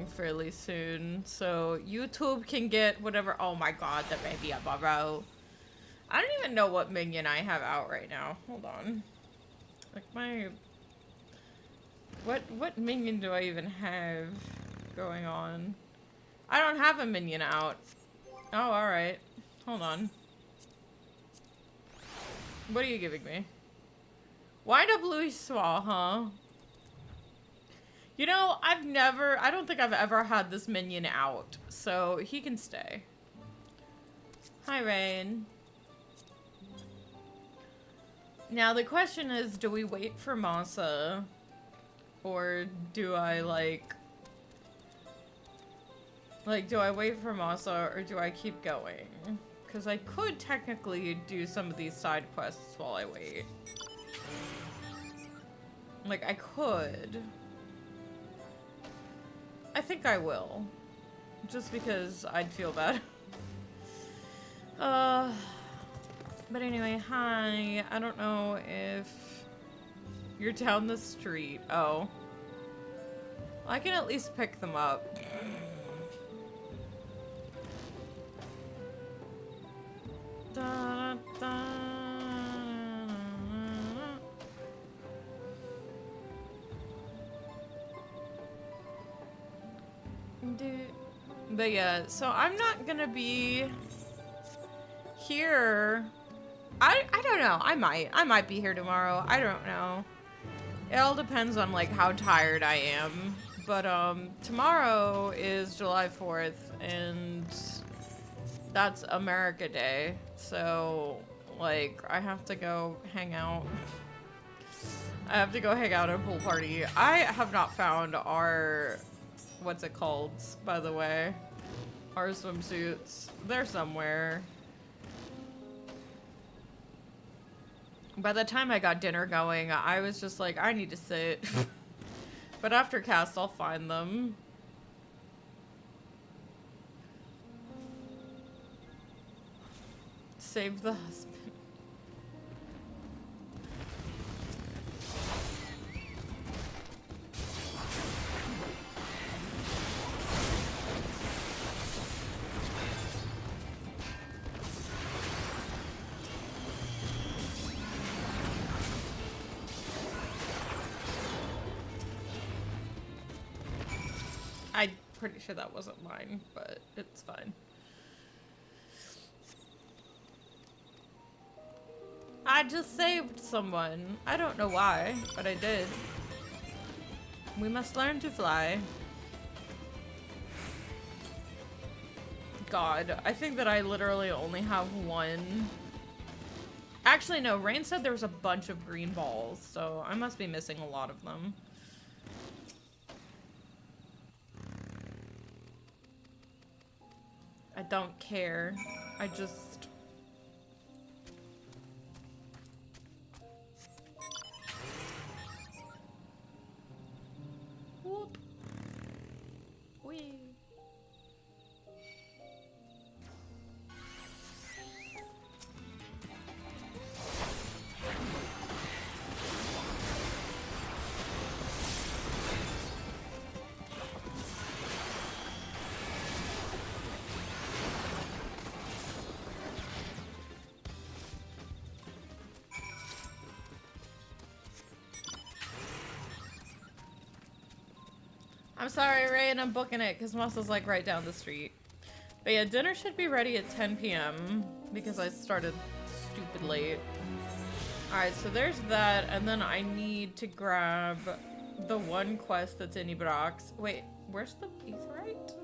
fairly soon, so YouTube can get whatever. Oh my god, that may be a burrow. I don't even know what minion I have out right now. Hold on. Like my... What minion do I even have going on? I don't have a minion out. Oh, alright. Hold on. What are you giving me? Wind up Louis Swa, huh? You know, I don't think I've ever had this minion out, so he can stay. Hi, Rain. Now the question is, do we wait for Masa? Or do I, like, do I wait for Masa, or do I keep going? Because I could technically do some of these side quests while I wait. Like, I could. I think I will. Just because I'd feel bad. But anyway, hi. I don't know if you're down the street. Oh. I can at least pick them up. Da, da, But yeah, so I'm not gonna be here. I don't know. I might be here tomorrow. I don't know. It all depends on like how tired I am. But tomorrow is July 4th and that's America Day. So like I have to go hang out. I have to go hang out at a pool party. I have not found our, what's it called, by the way? Our swimsuits. They're somewhere. By the time I got dinner going, I was just like, I need to sit. But after cast, I'll find them. Save the husband. I'm pretty sure that wasn't mine, but it's fine. I just saved someone. I don't know why, but I did. We must learn to fly. God, I think that I literally only have one. Actually, no, Rain said there was a bunch of green balls, so I must be missing a lot of them. I don't care. I just... Whoop. Whee. I'm sorry, Ray, and I'm booking it because Moss like right down the street. But yeah, dinner should be ready at 10 p.m. because I started stupid late. Alright, so there's that, and then I need to grab the one quest that's in Ibrox. Wait, where's the Aetheryte?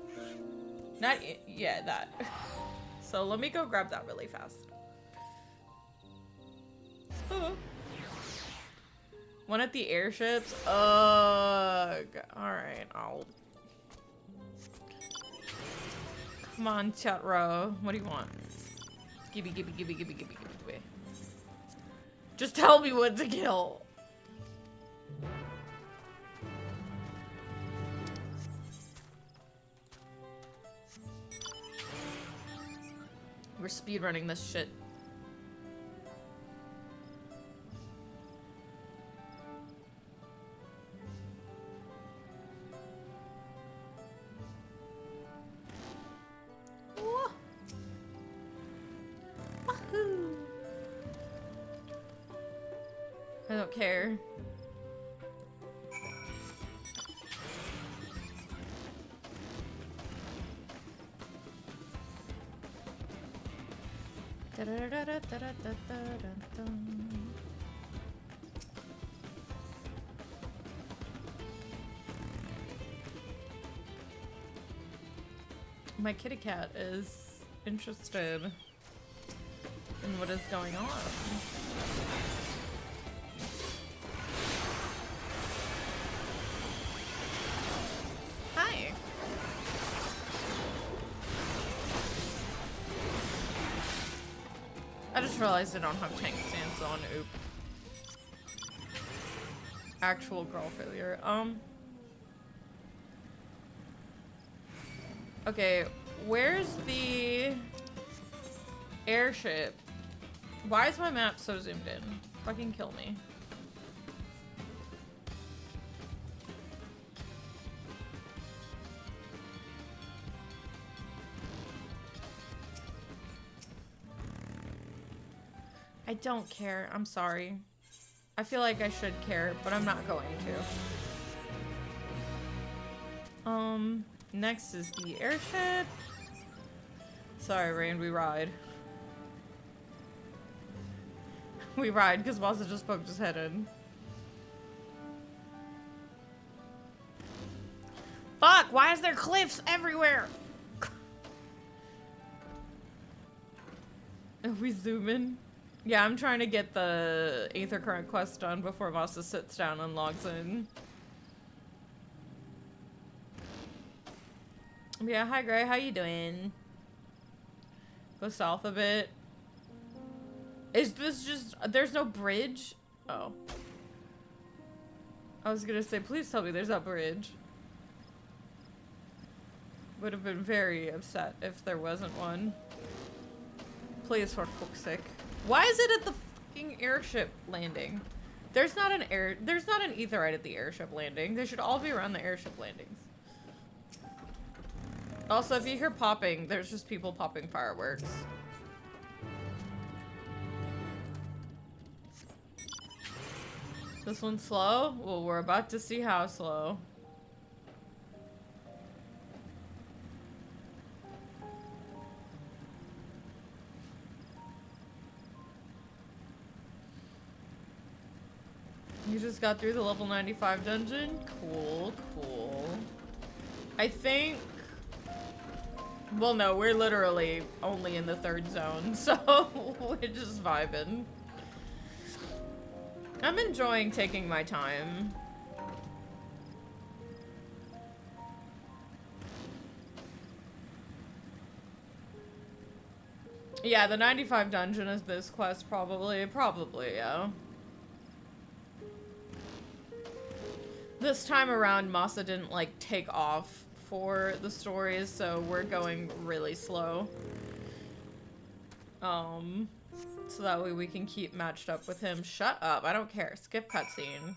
Not yeah, that. So let me go grab that really fast. Oh. One at the airships? Ugh. Alright, I'll... Come on, Chatro. What do you want? Gibby. Just tell me what to kill. We're speedrunning this shit. don't care. My kitty cat is interested in what is going on. Hi. I just realized I don't have tank stance on. Oop. Actual girl failure. Okay, where's the airship? Why is my map so zoomed in? Fucking kill me. I don't care. I'm sorry. I feel like I should care, but I'm not going to. Next is the airship. Sorry, Rain, we ride. We ride because Wazza just poked his head in. Fuck, why is there cliffs everywhere? If we zoom in. Yeah, I'm trying to get the Aether Current quest done before Vasa sits down and logs in. Yeah, hi Gray, how you doing? Go south a bit. Is this just... there's no bridge? Oh. I was gonna say, please tell me there's a bridge. Would have been very upset if there wasn't one. Please, for fuck's sake. Why is it at the fucking airship landing? There's not an etherite at the airship landing. They should all be around the airship landings. Also, if you hear popping, there's just people popping fireworks. This one's slow? Well, we're about to see how slow. You just got through the level 95 dungeon? Cool, cool. I think... well, no, we're literally only in the 3rd zone, so we're just vibing. I'm enjoying taking my time. Yeah, the 95 dungeon is this quest, probably. Probably, yeah. This time around, Masa didn't, like, take off for the stories, so we're going really slow. So that way we can keep matched up with him. Shut up, I don't care. Skip cutscene.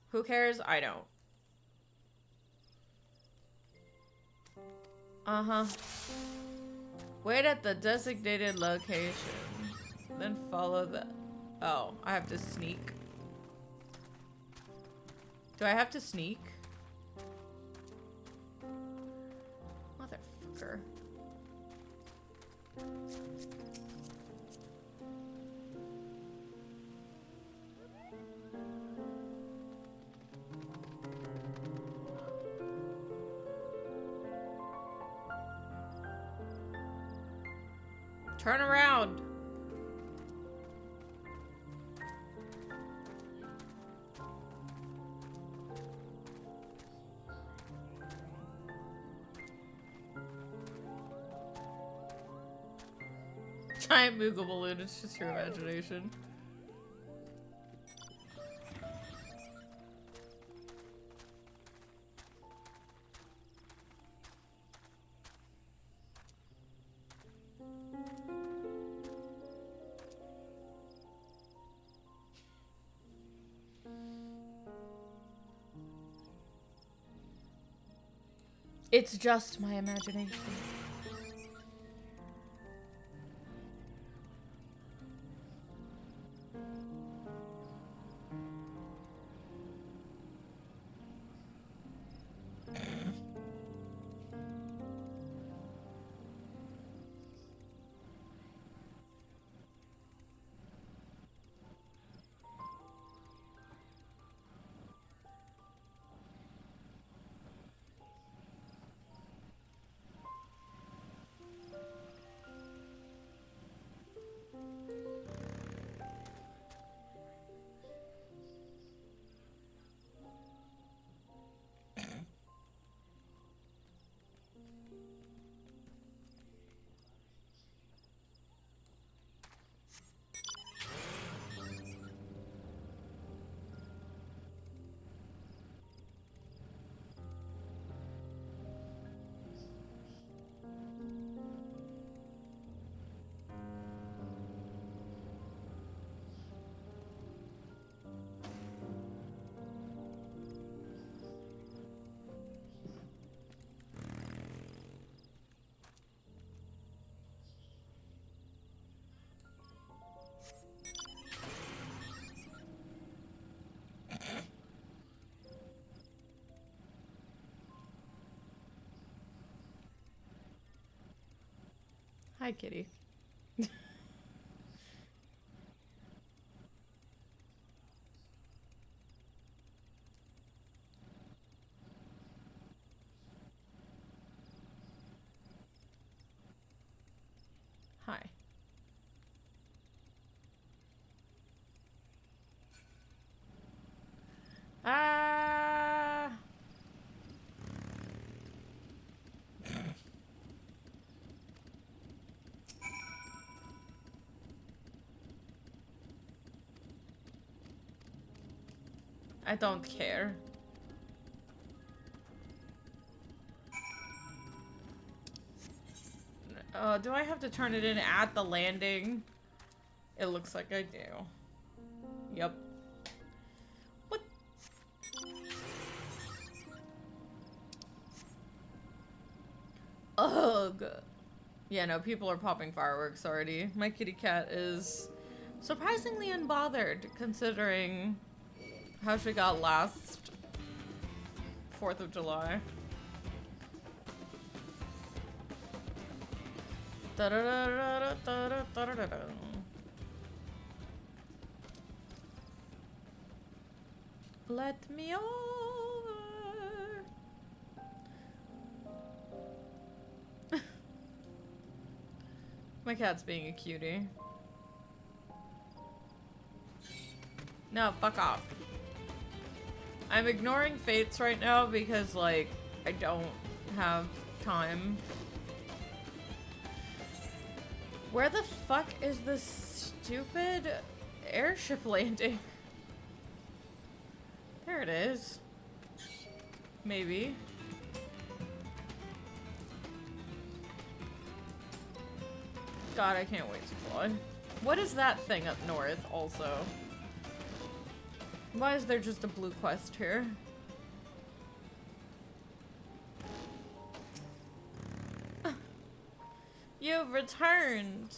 Who cares? I don't. Uh-huh. Wait at the designated location. Then follow the... oh, I have to sneak. Do I have to sneak? Motherfucker. Turn around. Giant Moogle balloon, it's just your imagination. It's just my imagination. Hi, kitty. Hi. Ah. I don't care. Do I have to turn it in at the landing? It looks like I do. Yep. What? Ugh. Yeah, no, people are popping fireworks already. My kitty cat is surprisingly unbothered considering how she got last 4th of July. Let me over. My cat's being a cutie. No, fuck off. I'm ignoring fates right now because, like, I don't have time. Where the fuck is this stupid airship landing? There it is. Maybe. God, I can't wait to fly. What is that thing up north, also? Why is there just a blue quest here? You've returned!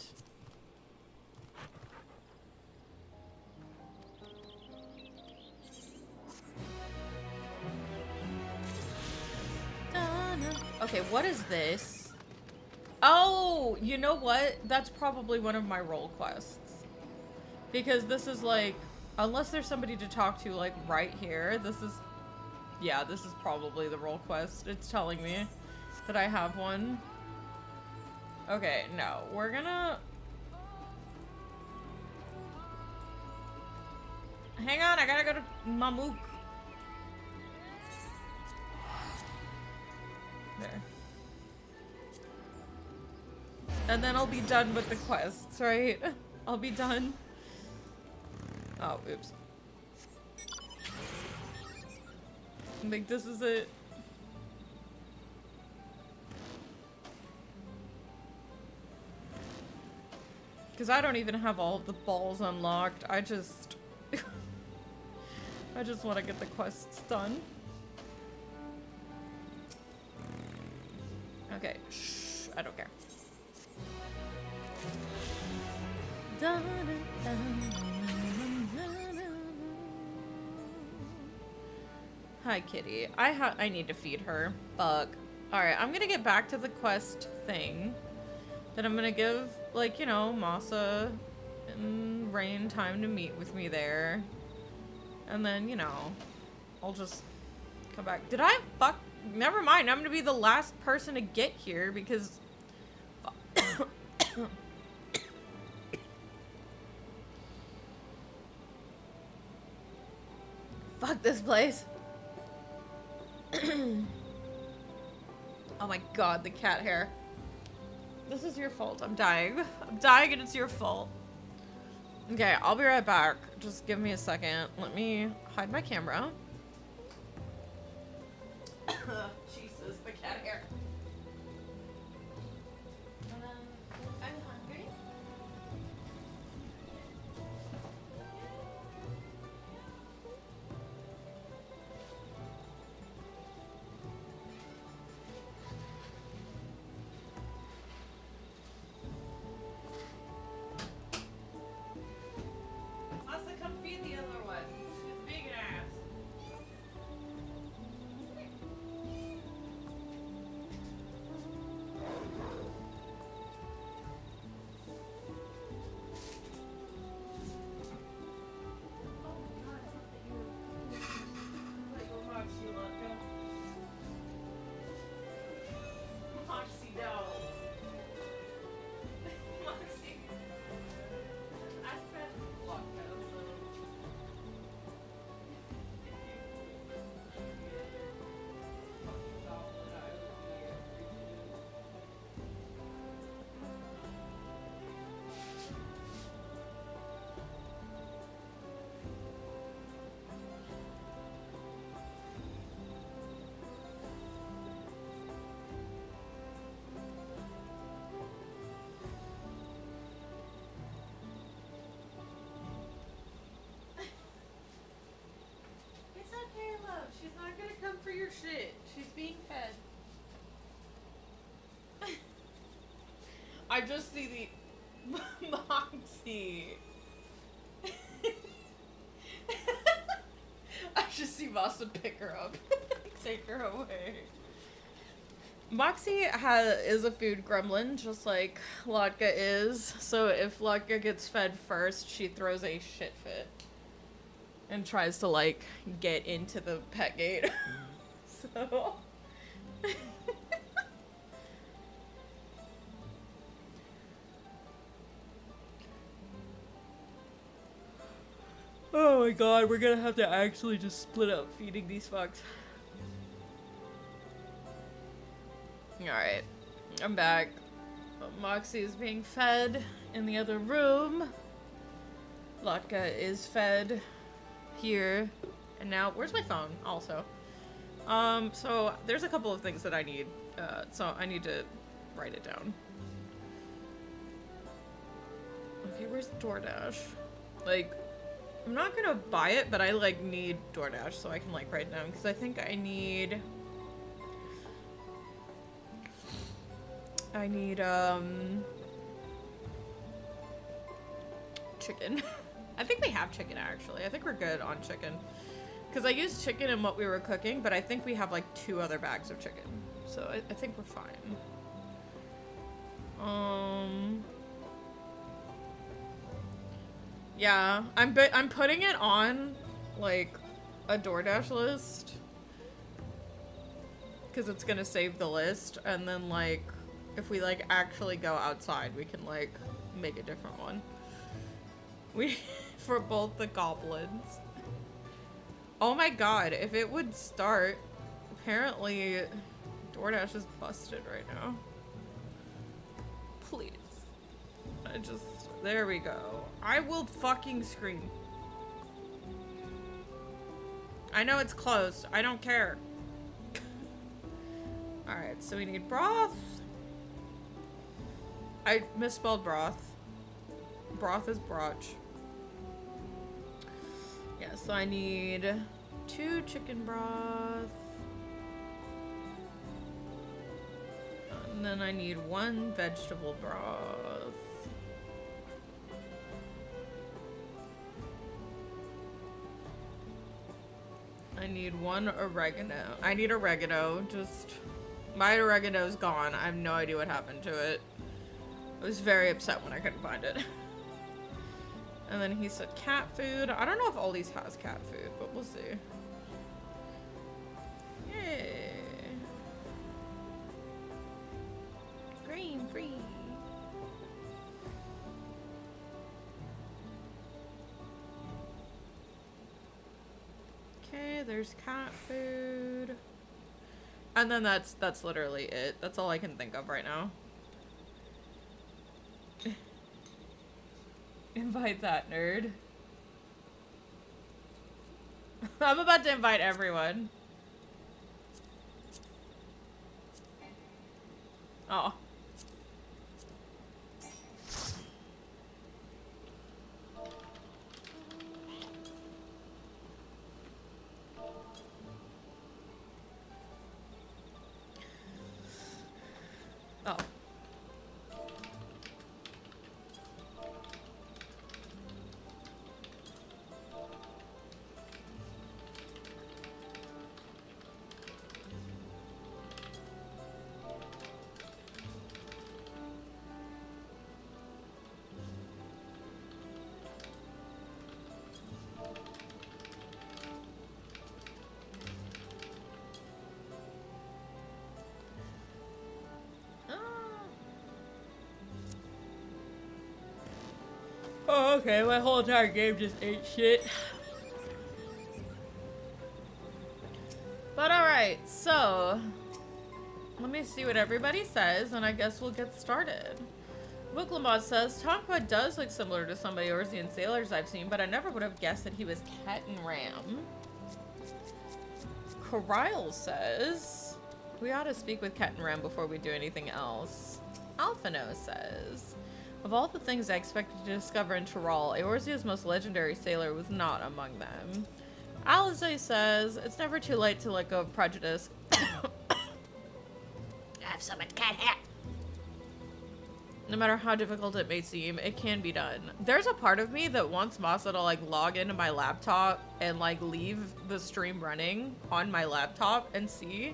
Okay, what is this? Oh, you know what? That's probably one of my role quests. Because this is like, unless there's somebody to talk to like right here, this is, yeah, this is probably the role quest. It's telling me that I have one. Okay, no, we're gonna... Hang on, I gotta go to Mamook. There. And then I'll be done with the quests, right? I'll be done. Oh, oops. I think this is it. Because I don't even have all of the balls unlocked. I just... I just want to get the quests done. Okay, shh, I don't care. Hi, kitty. I need to feed her. Fuck. Alright, I'm gonna get back to the quest thing. Then I'm gonna give, like, you know, Masa and Rain time to meet with me there. And then, you know, I'll just come back. Did I fuck? Never mind. I'm gonna be the last person to get here because... Fuck this place. Oh my god, the cat hair. This is your fault. I'm dying. I'm dying and it's your fault. Okay, I'll be right back. Just give me a second. Let me hide my camera. Jesus, the cat hair. I'm hungry. Masa, come feed the other one. She's being an ass. shit, she's being fed. I just see the Moxie. I just see Masa pick her up and take her away. Moxie is a food gremlin, just like Latka is. So if Latka gets fed first, she throws a shit fit. And tries to, like, get into the pet gate. So... oh my god, we're gonna have to actually just split up feeding these fucks. Alright, I'm back. Moxie is being fed in the other room. Latka is fed here. And now, where's my phone also? So there's a couple of things that I need. So I need to write it down. Okay, where's DoorDash? Like, I'm not gonna buy it, but I, like, need DoorDash so I can, like, write it down. Because I think I need, chicken. I think we have chicken, actually. I think we're good on chicken. Because I used chicken in what we were cooking, but I think we have, like, 2 other bags of chicken. So I think we're fine. Yeah, I'm putting it on, like, a DoorDash list. Because it's gonna save the list. And then, like, if we, like, actually go outside, we can, like, make a different one. For both the goblins. Oh my god, if it would start, apparently DoorDash is busted right now. Please. There we go. I will fucking scream. I know it's closed. I don't care. Alright, so we need broth. I misspelled broth. Broth is broch. Yeah, so I need 2 chicken broth. And then I need 1 vegetable broth. I need 1 oregano. I need oregano. Just, my oregano's gone. I have no idea what happened to it. I was very upset when I couldn't find it. And then he said cat food. I don't know if Aldi's has cat food, but we'll see. Yay. Green free. Okay, there's cat food. And then that's literally it. That's all I can think of right now. Invite that nerd. I'm about to invite everyone. Oh. Oh. Oh, okay, my whole entire game just ate shit. But alright, so let me see what everybody says, and I guess we'll get started. Booklamod says, Tonka does look similar to some Eorzean sailors I've seen, but I never would have guessed that he was Ket and Ram. Coryle says, we ought to speak with Ket and Ram before we do anything else. Alphino says, of all the things I expected to discover in Tyrol, Eorzea's most legendary sailor was not among them. Alize says, it's never too late to let go of prejudice. I have so much cat hair. No matter how difficult it may seem, it can be done. There's a part of me that wants Masa to like log into my laptop and like leave the stream running on my laptop and see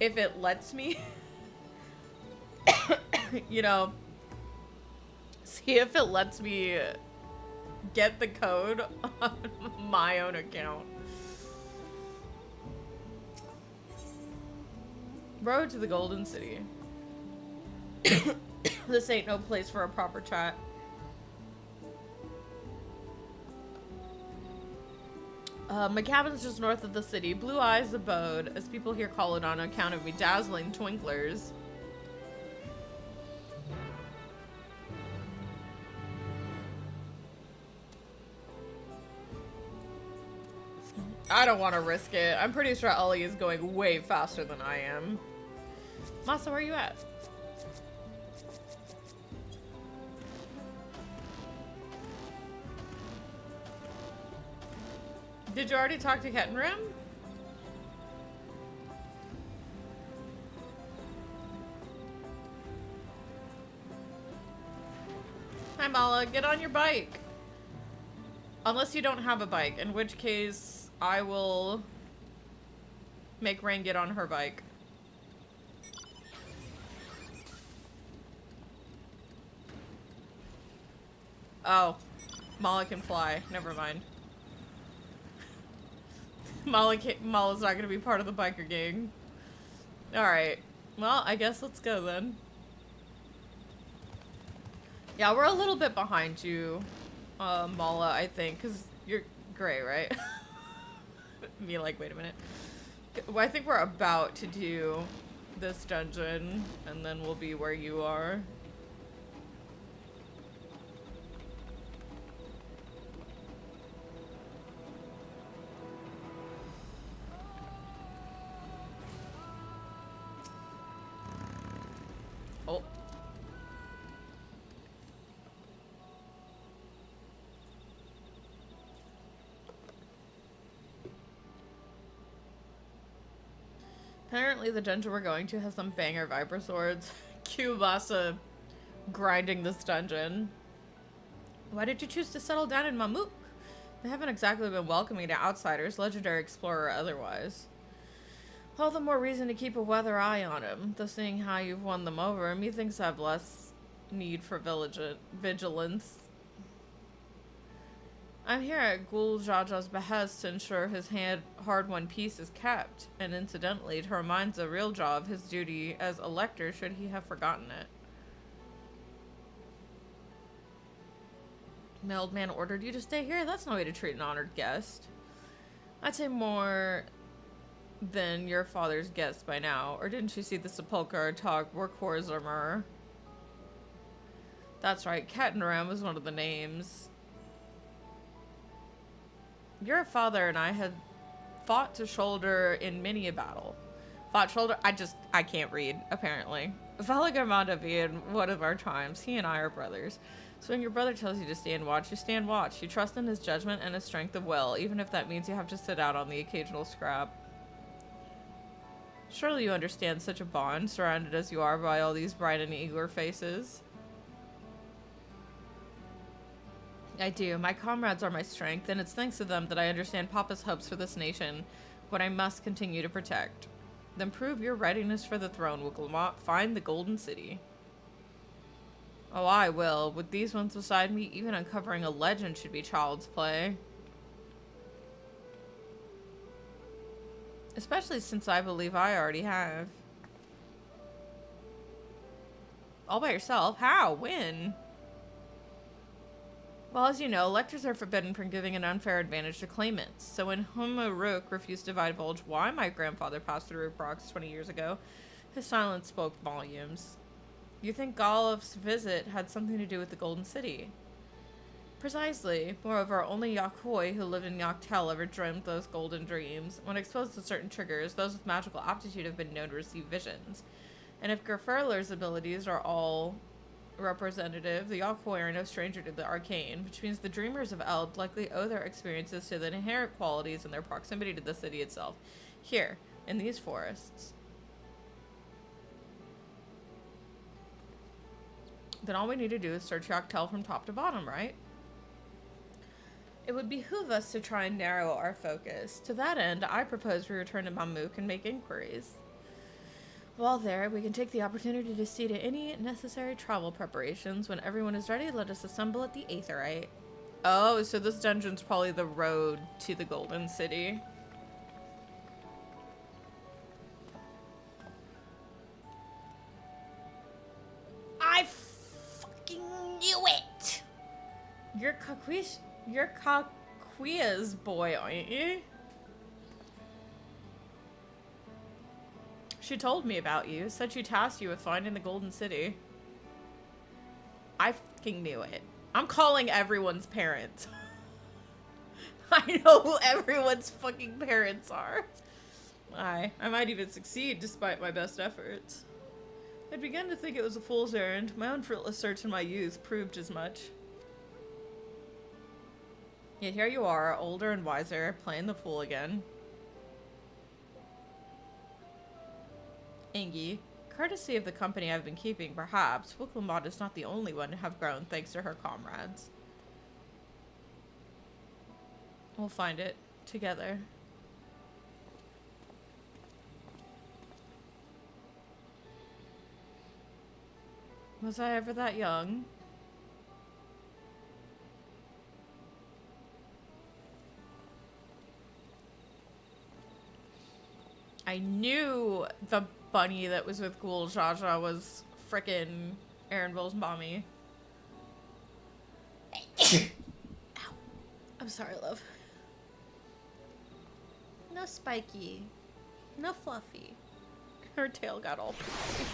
if it lets me, you know, see if it lets me get the code on my own account. Road to the Golden City. This ain't no place for a proper chat. My cabin's just north of the city. Blue Eyes abode, as people here call it on account of me dazzling twinklers. I don't want to risk it. I'm pretty sure Ollie is going way faster than I am. Masa, where are you at? Did you already talk to Kettenrim? Hi Mala, get on your bike. Unless you don't have a bike, in which case I will make Rain get on her bike. Oh, Mala can fly. Never mind. Mala's not gonna be part of the biker gang. Alright. Well, I guess let's go then. Yeah, we're a little bit behind you, Mala, I think, because you're gray, right? Me like, wait a minute. Well, I think we're about to do this dungeon, and then we'll be where you are. Oh. Apparently the dungeon we're going to has some banger Viper swords. Cue Masa grinding this dungeon. Why did you choose to settle down in Mamuk? They haven't exactly been welcoming to outsiders, legendary explorer or otherwise. All the more reason to keep a weather eye on him. Though seeing how you've won them over, methinks I have less need for vigilance. I'm here at Ghoul Jaja's behest to ensure his hard-won peace is kept, and incidentally to remind the real Jaw of his duty as elector should he have forgotten it. My old man ordered you to stay here? That's no way to treat an honored guest. I'd say more than your father's guest by now. Or didn't you see the sepulchre talk Workhorzamer? That's right, Kettenram was one of the names. Your father and I had fought to shoulder in many a battle. Fought shoulder? I can't read, apparently. Valigamanda being one of our times, he and I are brothers. So when your brother tells you to stand watch, you stand watch. You trust in his judgment and his strength of will, even if that means you have to sit out on the occasional scrap. Surely you understand such a bond, surrounded as you are by all these bright and eager faces. I do. My comrades are my strength, and it's thanks to them that I understand Papa's hopes for this nation, what I must continue to protect. Then prove your readiness for the throne, Wicklemont. Find the Golden City. Oh, I will. With these ones beside me, even uncovering a legend should be child's play. Especially since I believe I already have. All by yourself? How? When? Well, as you know, electors are forbidden from giving an unfair advantage to claimants. So when Humaruk refused to divulge why my grandfather passed through Rocks 20 years ago, his silence spoke volumes. You think Golof's visit had something to do with the Golden City? Precisely. Moreover, only Yakhoi who lived in Yaktel ever dreamt those golden dreams. When exposed to certain triggers, those with magical aptitude have been known to receive visions. And if Gerferler's abilities are all representative, the Aquae are no stranger to the arcane, which means the dreamers of Eld likely owe their experiences to the inherent qualities and their proximity to the city itself. Here, in these forests. Then all we need to do is search Yoctel from top to bottom, right? It would behoove us to try and narrow our focus. To that end, I propose we return to Mamook and make inquiries. While there, we can take the opportunity to see to any necessary travel preparations. When everyone is ready, let us assemble at the Aetherite. Oh, so this dungeon's probably the road to the Golden City. I fucking knew it! You're Kaquia's boy, aren't you? She told me about you. Said she tasked you with finding the Golden City. I fucking knew it. I'm calling everyone's parents. I know who everyone's fucking parents are. I might even succeed despite my best efforts. I'd begun to think it was a fool's errand. My own fruitless search in my youth proved as much. Yet here you are, older and wiser, playing the fool again. Angie, courtesy of the company I've been keeping, perhaps, Wicklambot is not the only one to have grown thanks to her comrades. We'll find it together. Was I ever that young? I knew the bunny that was with Ghoul Jaja was frickin' Erinville's mommy. Ow. I'm sorry, love. No Spiky. No Fluffy. Her tail got all puffy.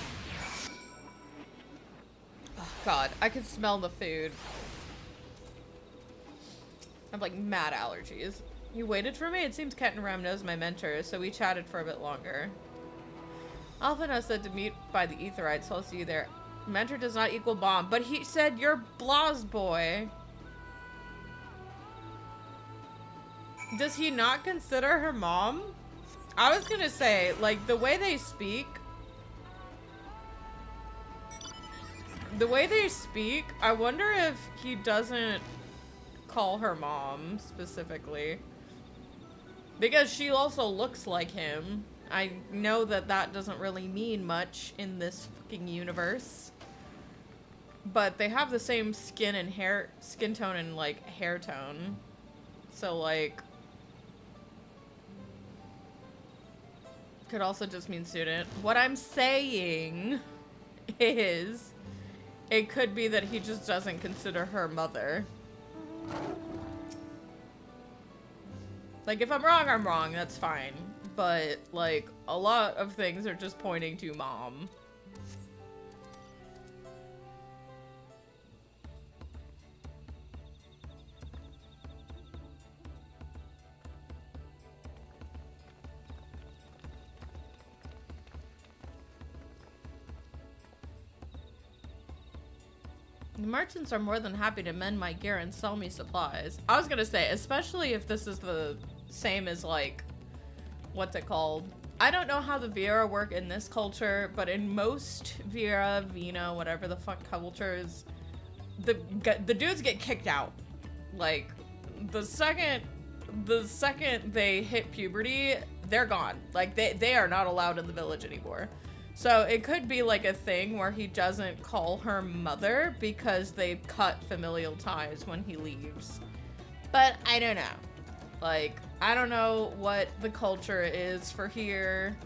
Oh god, I can smell the food. I have like mad allergies. You waited for me? It seems Ket and Ram knows my mentor, so we chatted for a bit longer. Alphino said to meet by the Aetherite, so I'll see you there. Mentor does not equal bomb, but he said you're Blah's boy. Does he not consider her mom? I was gonna say, like, the way they speak, I wonder if he doesn't call her mom specifically. Because she also looks like him. I know that that doesn't really mean much in this fucking universe. But they have the same skin tone and like hair tone. So like, could also just mean student. What I'm saying is, it could be that he just doesn't consider her mother. Like, if I'm wrong, that's fine. But, like, a lot of things are just pointing to mom. The merchants are more than happy to mend my gear and sell me supplies. I was gonna say, especially if this is the same as, like, what's it called? I don't know how the Viera work in this culture, but in most Viera, Vina, whatever the fuck cultures, the dudes get kicked out. Like, the second they hit puberty, they're gone. Like, they are not allowed in the village anymore. So it could be like a thing where he doesn't call her mother because they've cut familial ties when he leaves. But I don't know. Like, I don't know what the culture is for here.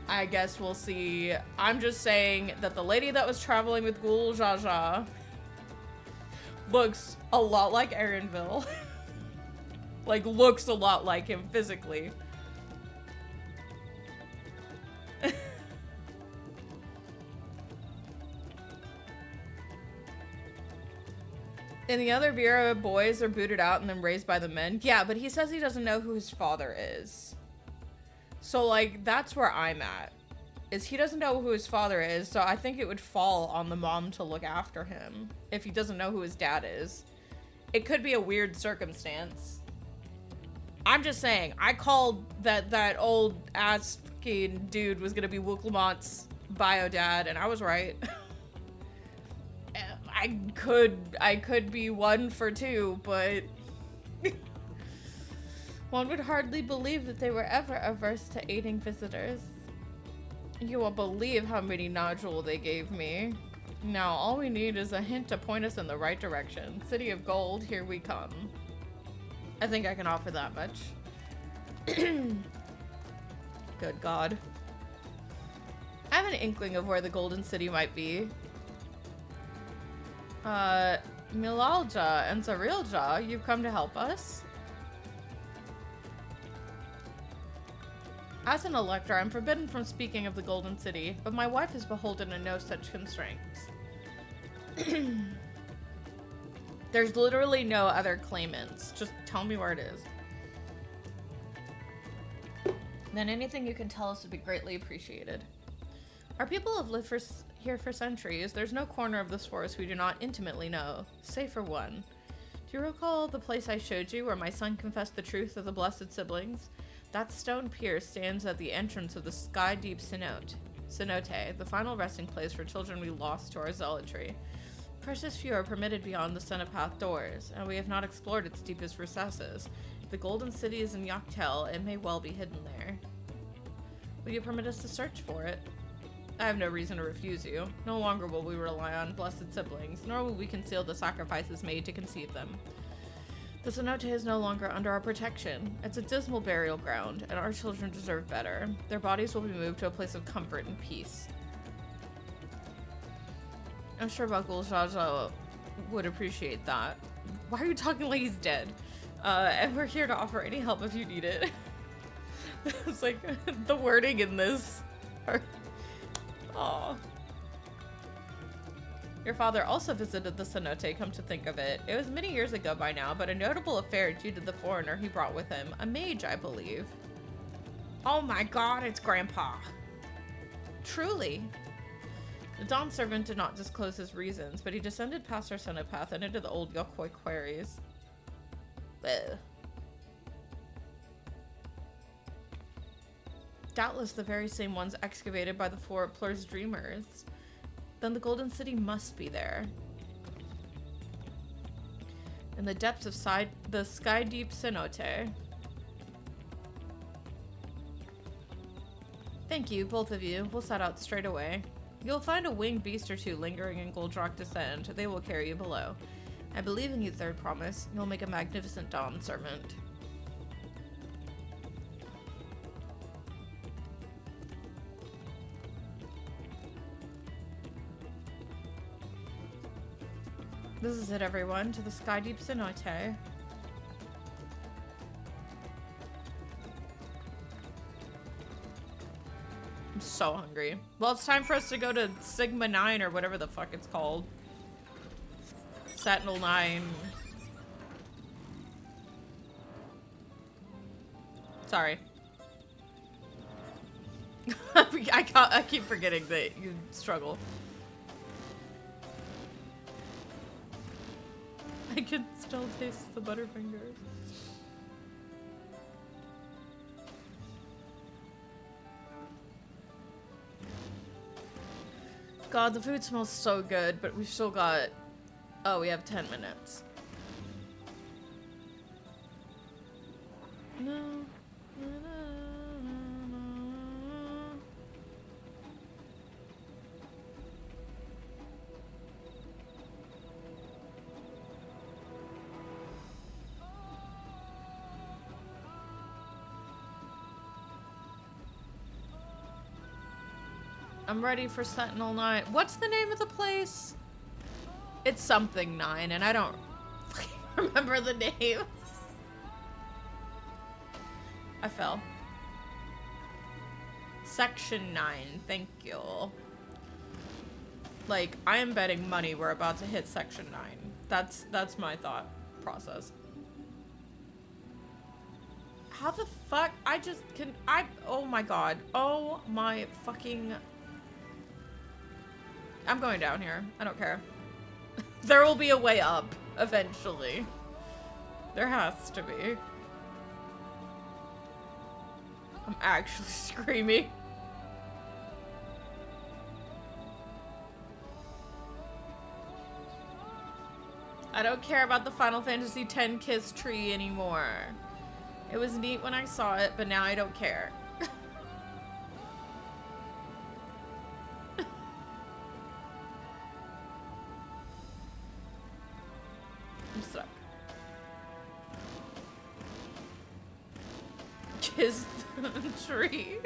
I guess we'll see. I'm just saying that the lady that was traveling with Ghoul Jaja looks a lot like Erinville. Like, looks a lot like him physically. And the other Vera boys are booted out and then raised by the men. Yeah, but he says he doesn't know who his father is. So, like, that's where I'm at. is he doesn't know who his father is, so I think it would fall on the mom to look after him if he doesn't know who his dad is. It could be a weird circumstance. I'm just saying, I called that old ass fucking dude was gonna be Wooklamant's bio dad, and I was right. I could be 1 for 2, but one would hardly believe that they were ever averse to aiding visitors. You won't believe how many nodules they gave me. Now all we need is a hint to point us in the right direction. City of Gold, here we come. I think I can offer that much. Good God. I have an inkling of where the Golden City might be. Milalja and Zarilja, you've come to help us? As an elector, I'm forbidden from speaking of the Golden City, but my wife is beholden to no such constraints. There's literally no other claimants. Just tell me where it is. Then anything you can tell us would be greatly appreciated. Our people have lived here for centuries. There's no corner of this forest we do not intimately know, save for one. Do you recall the place I showed you where my son confessed the truth of the blessed siblings? That stone pier stands at the entrance of the sky-deep cenote, the final resting place for children we lost to our zealotry. Precious few are permitted beyond the cenopath doors, and we have not explored its deepest recesses. If the Golden City is in Yaktel, it may well be hidden there. Will you permit us to search for it? I have no reason to refuse you. No longer will we rely on blessed siblings, nor will we conceal the sacrifices made to conceive them. The cenote is no longer under our protection. It's a dismal burial ground, and our children deserve better. Their bodies will be moved to a place of comfort and peace. I'm sure Bakul Jaja would appreciate that. Why are you talking like he's dead? And we're here to offer any help if you need it. It's like the wording in this. Aww. Your father also visited the cenote, come to think of it. It was many years ago by now, but a notable affair due to the foreigner he brought with him. A mage, I believe. Oh my god, it's Grandpa. Truly. The Dawn servant did not disclose his reasons, but he descended past our cenopath and into the old Yokoi quarries. Ugh. Doubtless the very same ones excavated by the four Plur's dreamers. Then the Golden City must be there. In the depths of the sky-deep cenote. Thank you, both of you. We'll set out straight away. You'll find a winged beast or two lingering in Goldrock Descent. They will carry you below. I believe in you, Third Promise. You'll make a magnificent Dawn servant. This is it, everyone, to the sky-deep cenote. I'm so hungry. Well, it's time for us to go to Sigma 9 or whatever the fuck it's called. Sentinel 9. Sorry. I keep forgetting that you struggle. I can still taste the Butterfingers. God, the food smells so good, but we've still got... Oh, we have 10 minutes. No. I'm ready for Sentinel 9. What's the name of the place? It's something 9, and I don't remember the name. I fell. Section 9, thank you. Like, I am betting money we're about to hit Section 9. That's my thought process. How the fuck? I just can. Oh my god. Oh my fucking. I'm going down here. I don't care. There will be a way up eventually. There has to be. I'm actually screaming. I don't care about the Final Fantasy X kiss tree anymore. It was neat when I saw it, but now I don't care. I'm stuck. Kiss the tree.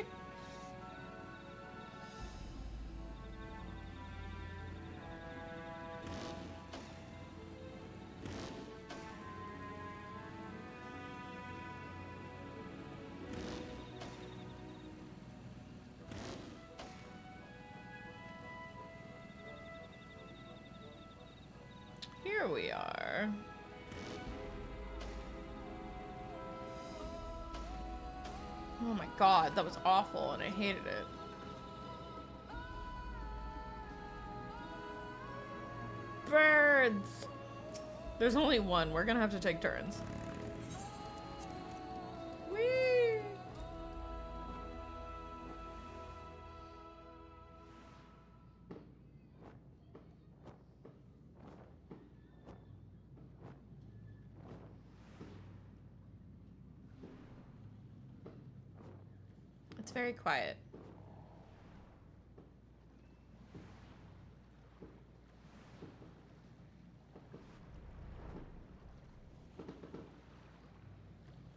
Here we are. Oh my god, that was awful and I hated it. Birds! There's only one. We're gonna have to take turns. Whee! It's very quiet.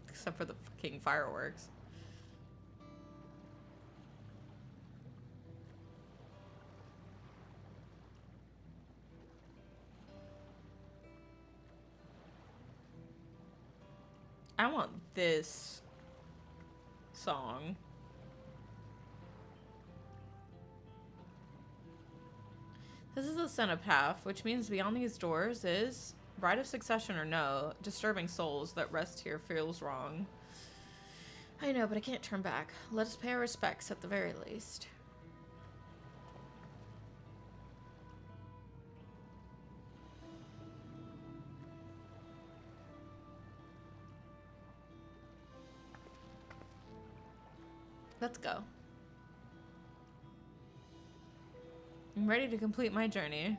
Except for the fucking fireworks. I want this song. This is the Cenotaph, which means beyond these doors is Bride of Succession or no, disturbing souls that rest here feels wrong. I know, but I can't turn back. Let us pay our respects at the very least. Let's go. I'm ready to complete my journey.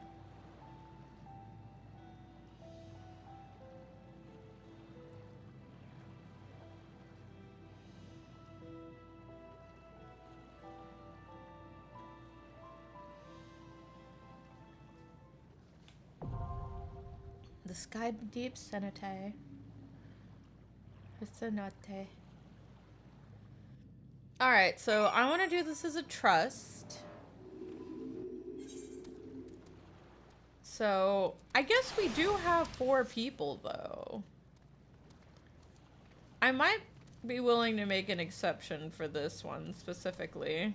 The sky deep cenote. Cenote. Alright, so I want to do this as a trust. So, I guess we do have 4 people, though. I might be willing to make an exception for this one, specifically.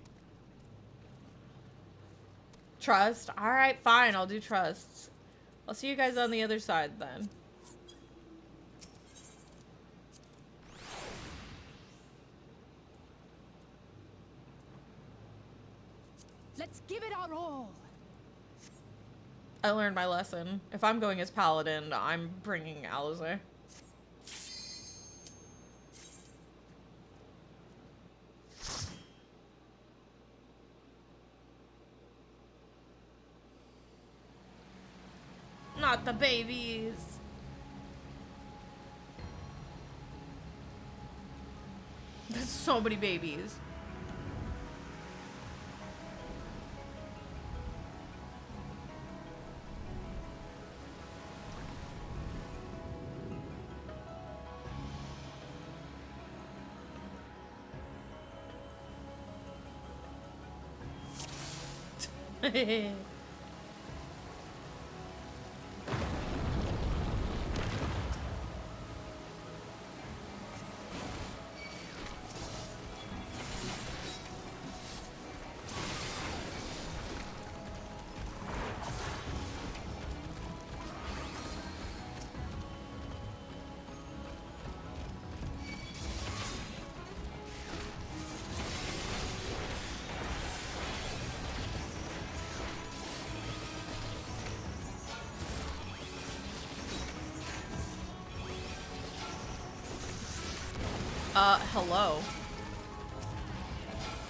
Trust? Alright, fine, I'll do trusts. I'll see you guys on the other side, then. Let's give it our all. I learned my lesson. If I'm going as Paladin, I'm bringing Alizé. Not the babies. There's so many babies. Hello.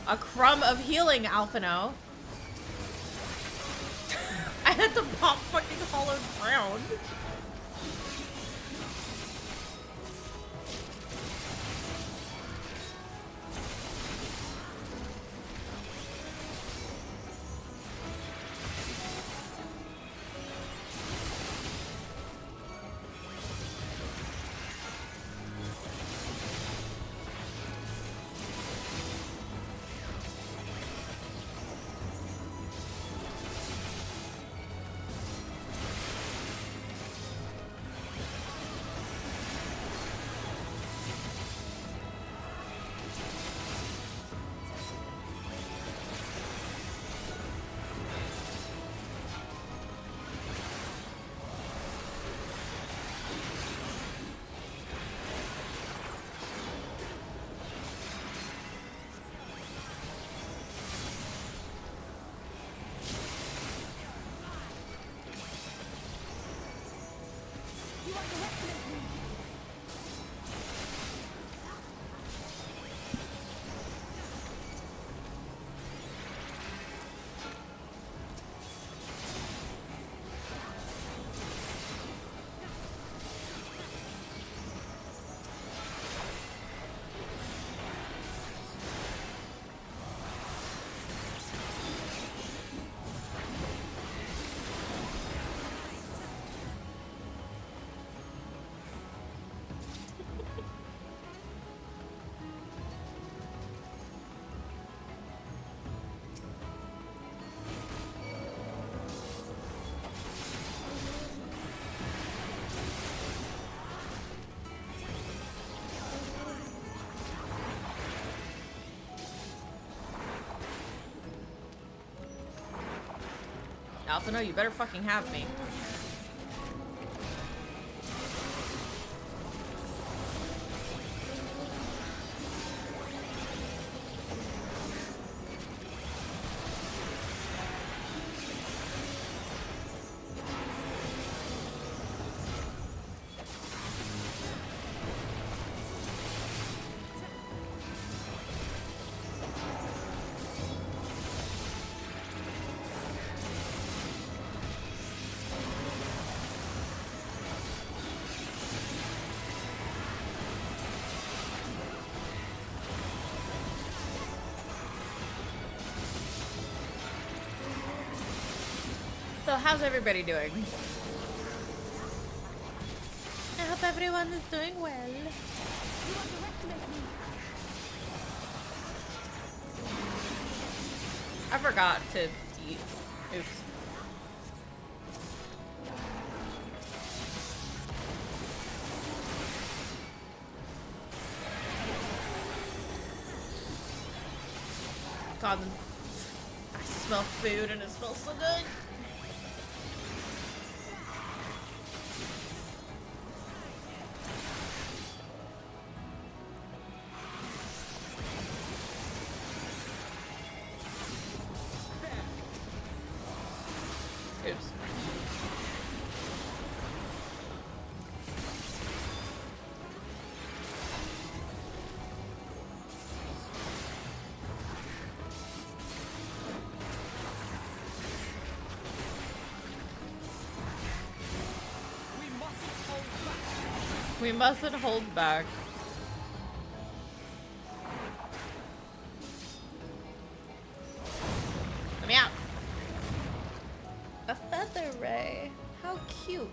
A crumb of healing, Alphino. I had to pop fucking hollowed ground. Alphino, you better fucking have me. So how's everybody doing? I hope everyone is doing well. I forgot to eat. Oops. God, I smell food and it smells so good. Oops. We mustn't hold back. Let me out. A feather ray. How cute.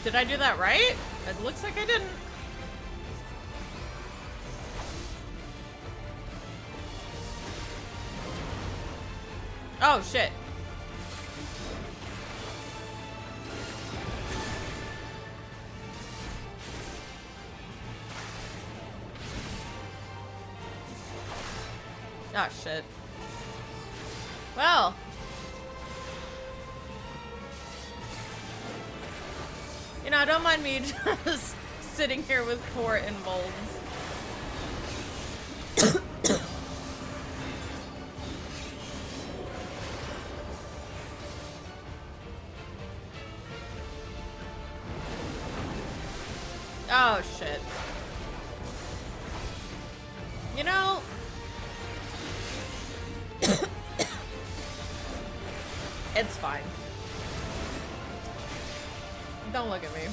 Did I do that right? It looks like I didn't. Oh, shit. Oh, shit. Well. You know, don't mind me just sitting here with 4 invulns. Oh, shit. You know... It's fine. Don't look at me.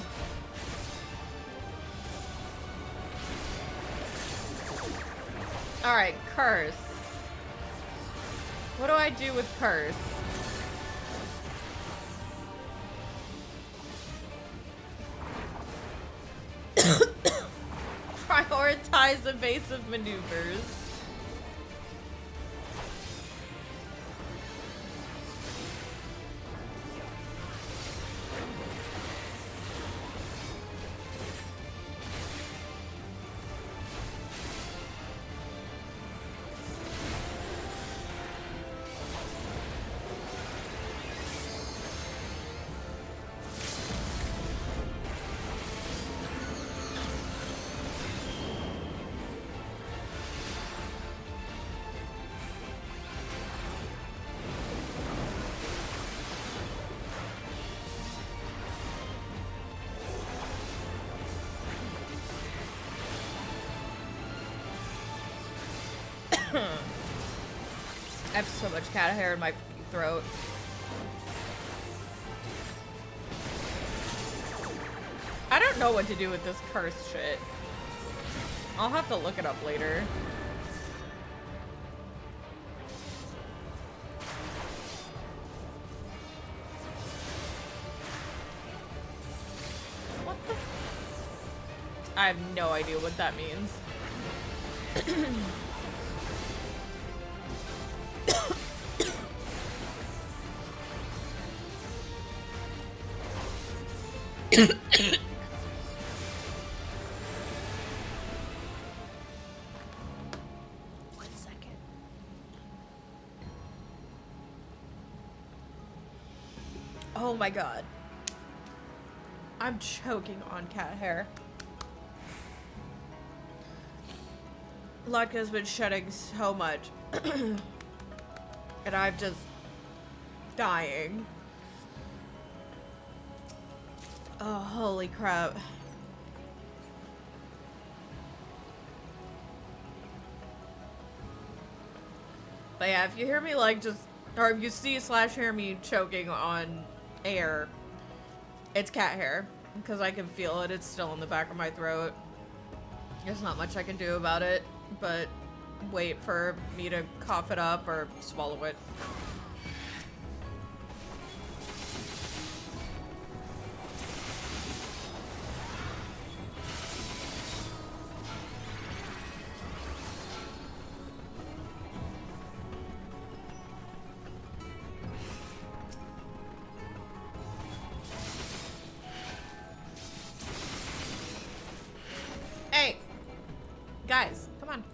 Alright, curse. What do I do with curse? Prioritize evasive maneuvers. I have so much cat hair in my throat. I don't know what to do with this curse shit. I'll have to look it up later. What the? I have no idea what that means. One second. Oh my god. I'm choking on cat hair. Lutka's been shedding so much. And I'm just dying. Oh, holy crap. But yeah, if you hear me like just, or if you see / hear me choking on air, it's cat hair. Because I can feel it, it's still in the back of my throat. There's not much I can do about it, but wait for me to cough it up or swallow it. Hey! Guys, come on.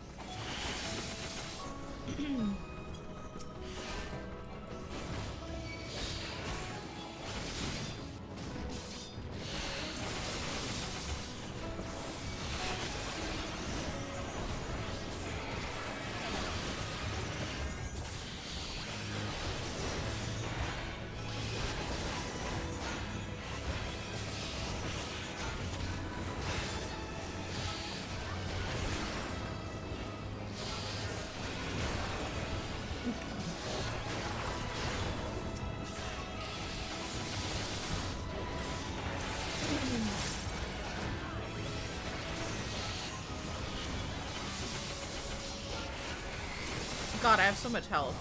God, I have so much health.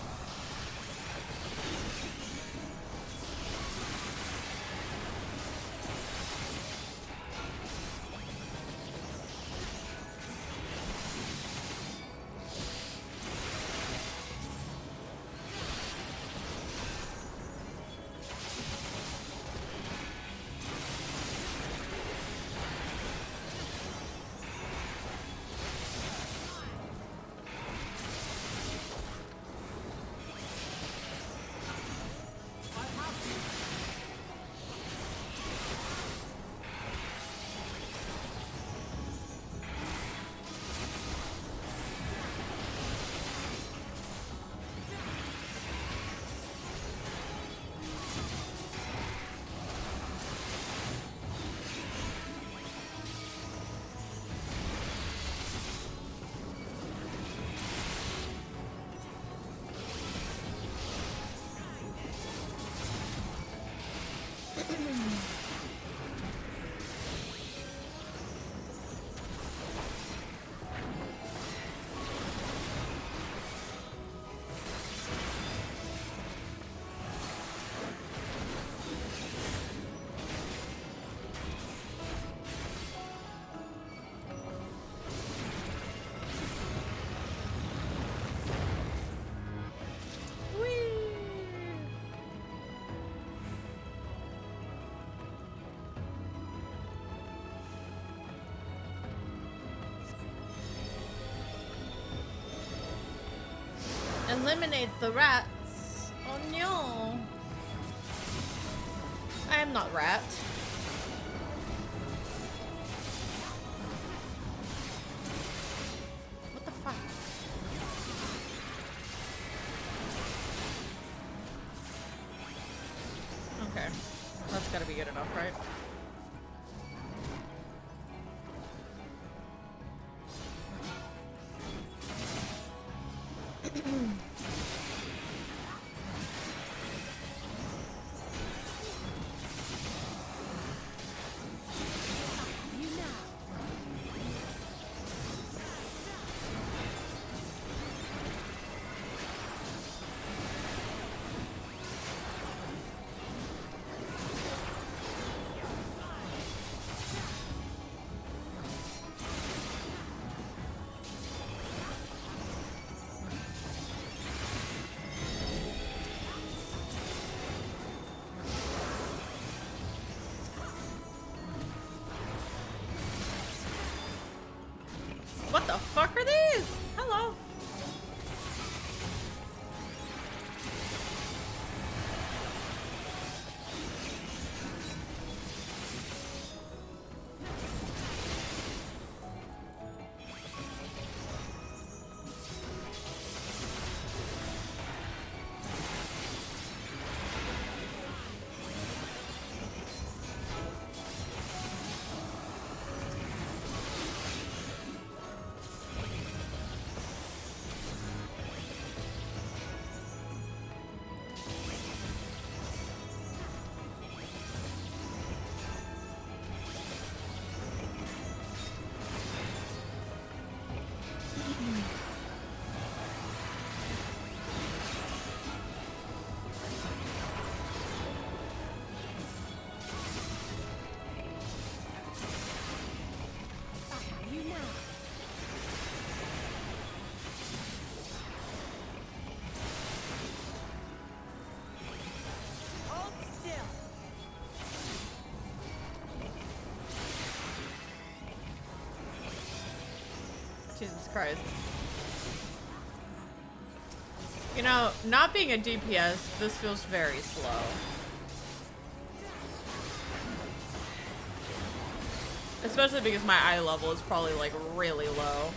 eliminate the rats. Oh no. I am not rat. What the fuck? Okay. That's gotta be good enough, right? What the fuck are these? Hello. Jesus Christ. You know, not being a DPS, this feels very slow. Especially because my eye level is probably like really low.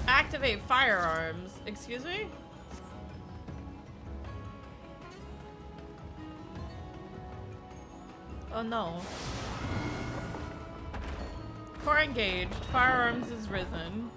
Activate firearms. Excuse me? Oh no. Core engaged. Firearms is risen.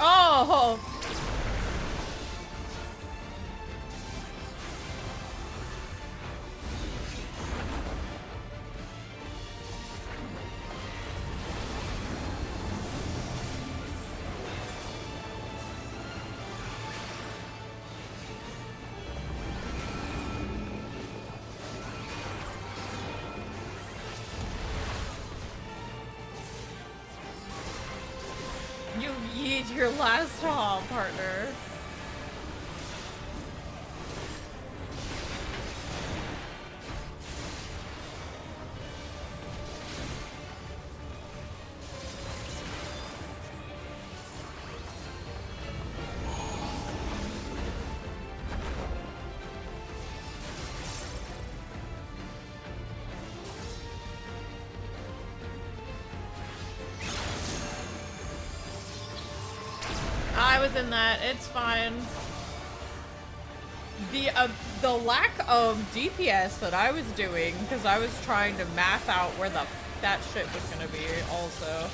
Oh! You yeet your last haul, partner. I was in that. It's fine. The lack of DPS that I was doing because I was trying to math out where that shit was gonna be also.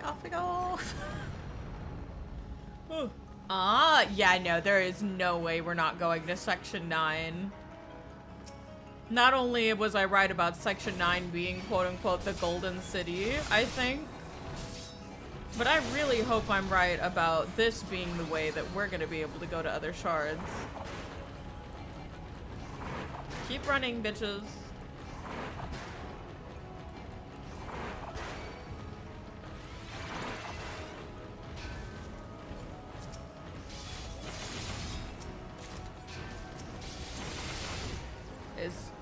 Off we go. Ah, yeah, no, there is no way we're not going to Section 9. Not only was I right about Section 9 being quote-unquote the Golden City, I think, but I really hope I'm right about this being the way that we're gonna be able to go to other shards. Keep running, bitches.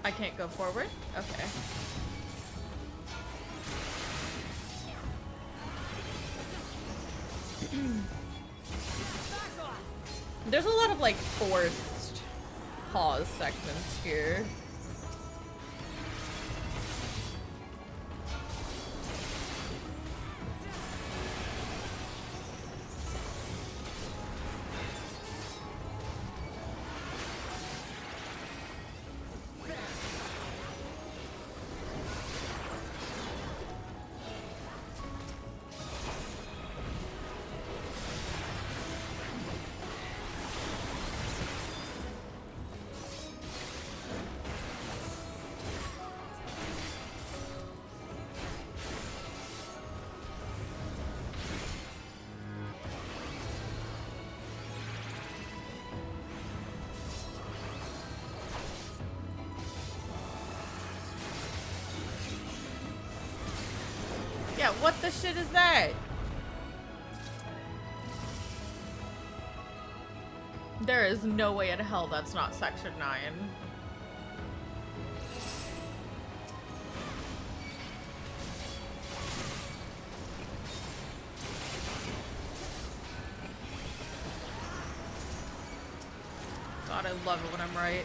I can't go forward? Okay. There's a lot of like forced pause segments here. Yeah, what the shit is that? There is no way in hell that's not Section 9. God, I love it when I'm right.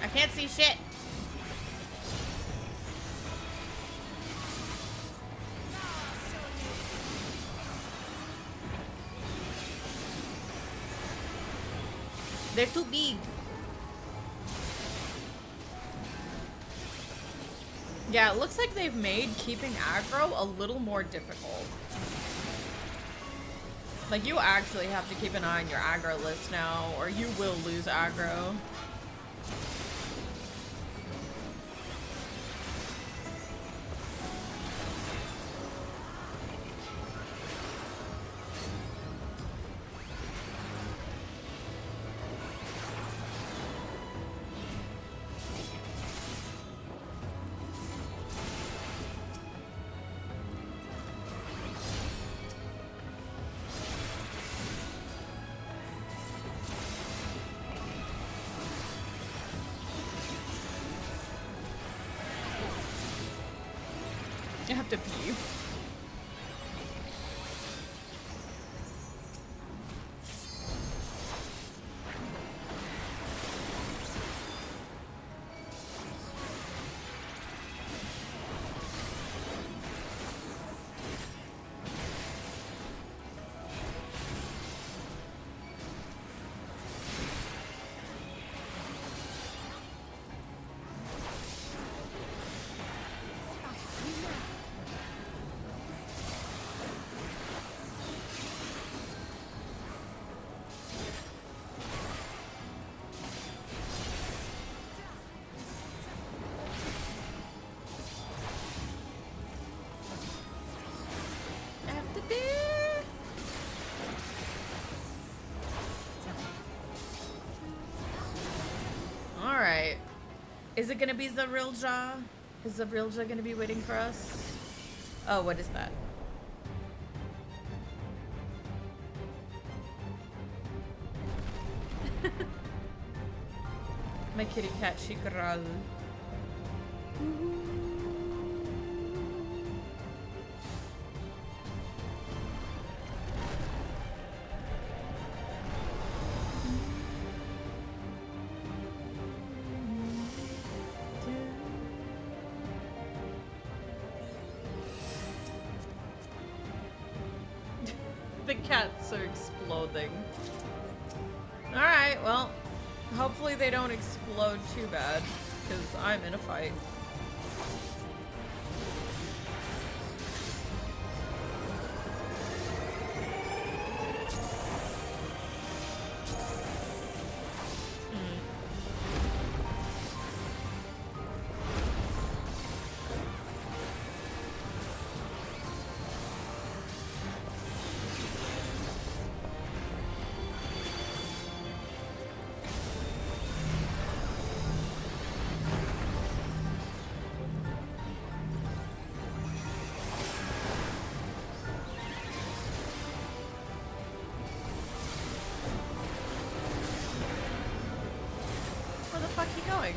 I can't see shit. They're too big. Yeah, it looks like they've made keeping aggro a little more difficult. Like, you actually have to keep an eye on your aggro list now, or you will lose aggro. I have to pee. Alright. Is it gonna be the real jaw? Is the real jaw gonna be waiting for us? Oh, what is that? My kitty cat Shikaral. The cats are exploding. Alright, well, hopefully they don't explode too bad, because I'm in a fight. Where the fuck are you going?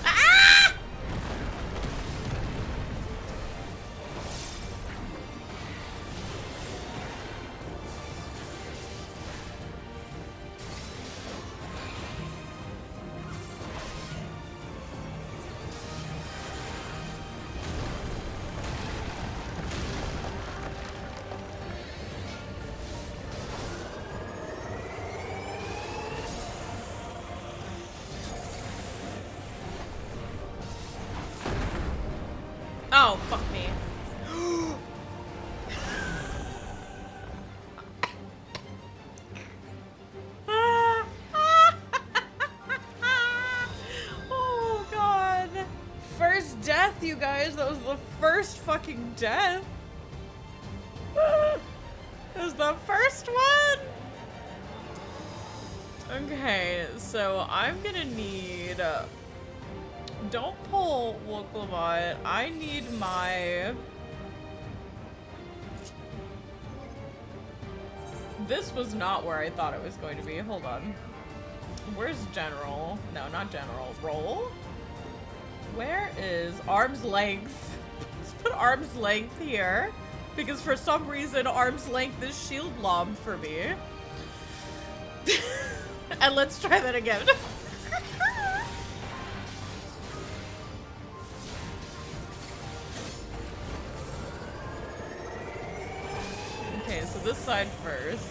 Ah! Oh, fuck me. Oh, God. First death, you guys. That was the first fucking death. It was the first one. Okay, so I'm gonna need... don't pull Woklabot. I need my... This was not where I thought it was going to be. Hold on. Where's General? No, not General. Roll? Where is Arm's Length? Let's put Arm's Length here. Because for some reason, Arm's Length is Shield Lob for me. And let's try that again. Okay, so this side first.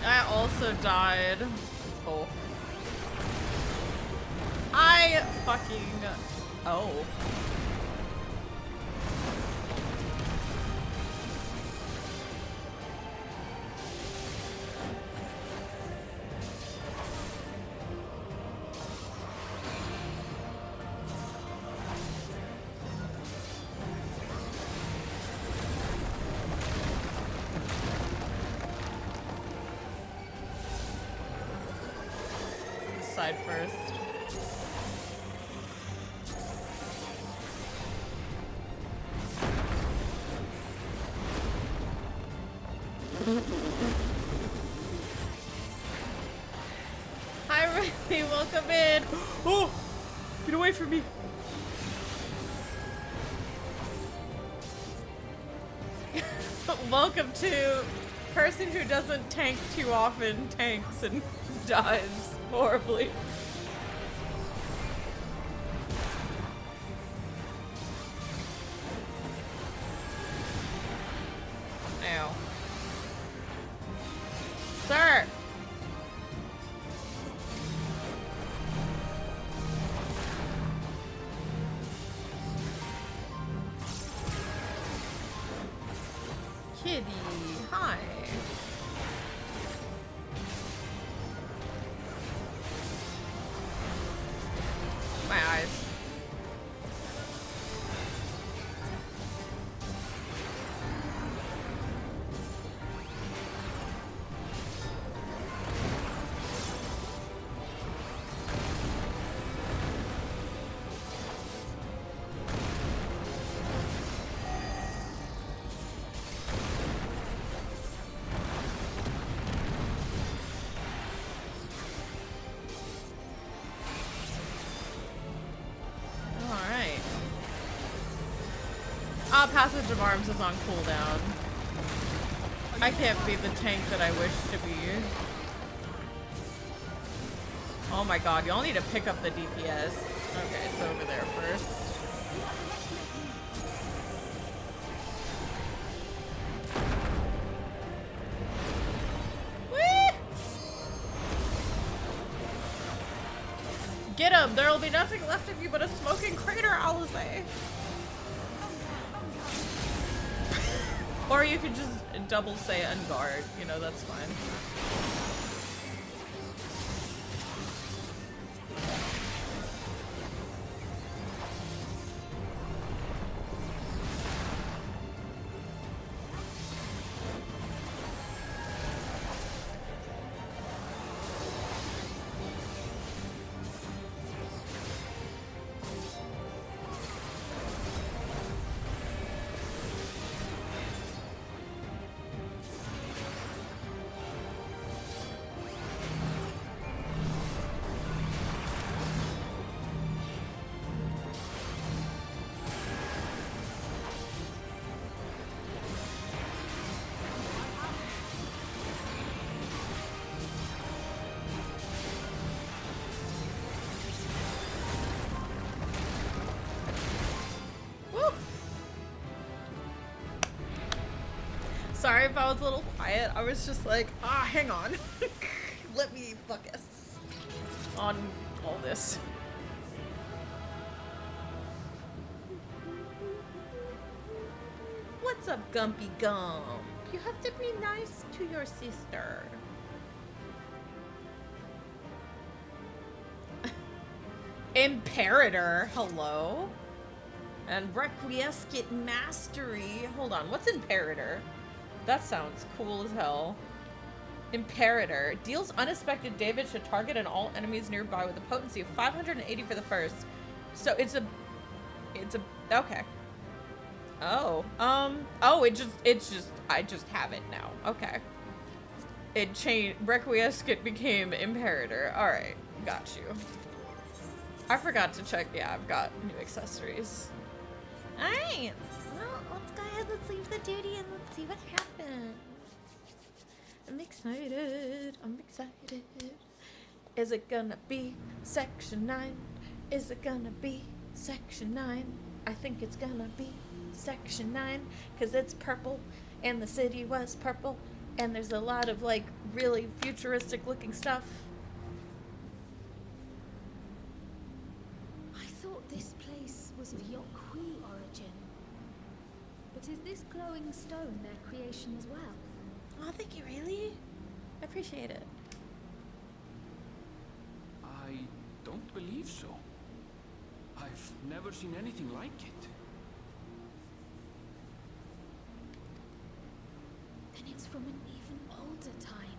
I also died. Oh. I fucking... Oh. Side first. Hi, Riley. Welcome in. Oh, get away from me. Welcome to person who doesn't tank too often, tanks and dies horribly. Ow. sir. Kitty, hi. My eyes. Passage of Arms is on cooldown. I can't be the tank that I wish to be. Oh my god, y'all need to pick up the DPS. Okay, it's over there first. Whee! Get him! There'll be nothing left of you but a smoking crater, Alizé. Or you could just double say unguard, you know, that's fine. Sorry if I was a little quiet. I was just like, hang on. Let me focus on all this. What's up, Gumpy Gump? You have to be nice to your sister. Imperator, hello? And Requiescat Mastery. Hold on, what's Imperator? That sounds cool as hell. Imperator. Deals unexpected damage to target and all enemies nearby with a potency of 580 for the first. So it's a... okay. Oh. I just have it now. Okay. It changed. Requiescat became Imperator. Alright. Got you. I forgot to check. Yeah, I've got new accessories. Alright. Well, let's go ahead. Let's leave the duty and let's see what happens. I'm excited. I'm excited. Is it gonna be Section 9? Is it gonna be Section 9? I think it's gonna be Section 9 because it's purple and the city was purple and there's a lot of like really futuristic looking stuff. I thought this place was of Yokwi origin. But is this glowing stone their creation as well? Oh, thank you, really? I appreciate it. I don't believe so. I've never seen anything like it. Then it's from an even older time.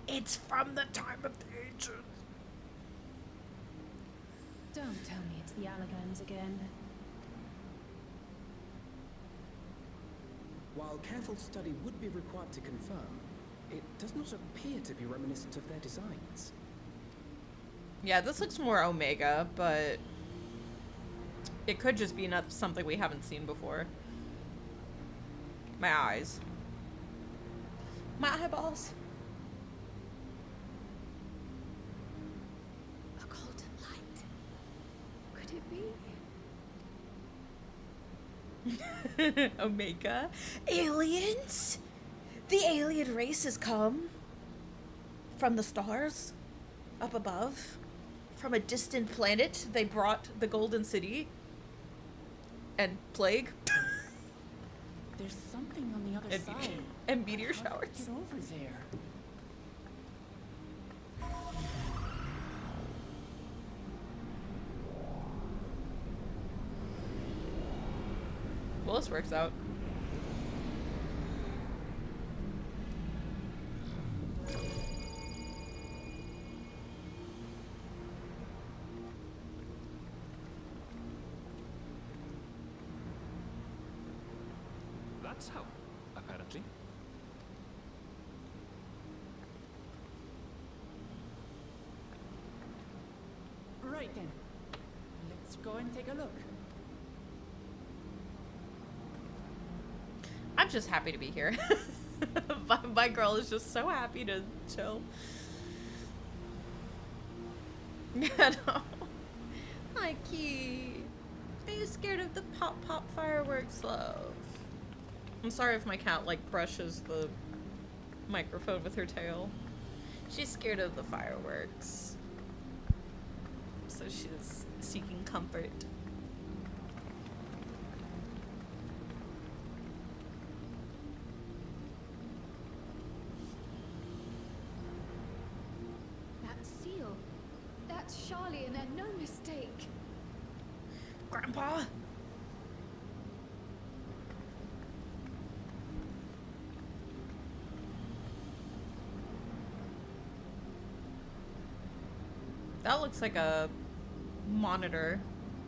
It's from the time of the ancients. Don't tell me it's the Allagans again. While careful study would be required to confirm, it does not appear to be reminiscent of their designs. Yeah, this looks more Omega, but it could just be not something we haven't seen before. My eyes. My eyeballs. A golden light. Could it be? Omega? Aliens? The alien race has come? from the stars up above. From a distant planet, they brought the Golden City and plague. There's something on the other side. And meteor How do I showers. get over there? Well, this works out. That's how, apparently. Right then. Let's go and take a look. I'm just happy to be here. My girl is just so happy to chill. Yeah, no. Hi, Key. Are you scared of the pop fireworks, love? I'm sorry if my cat, like, brushes the microphone with her tail. She's scared of the fireworks. So she's seeking comfort. That seal. That's Charlene and no mistake. Grandpa! That looks like a monitor,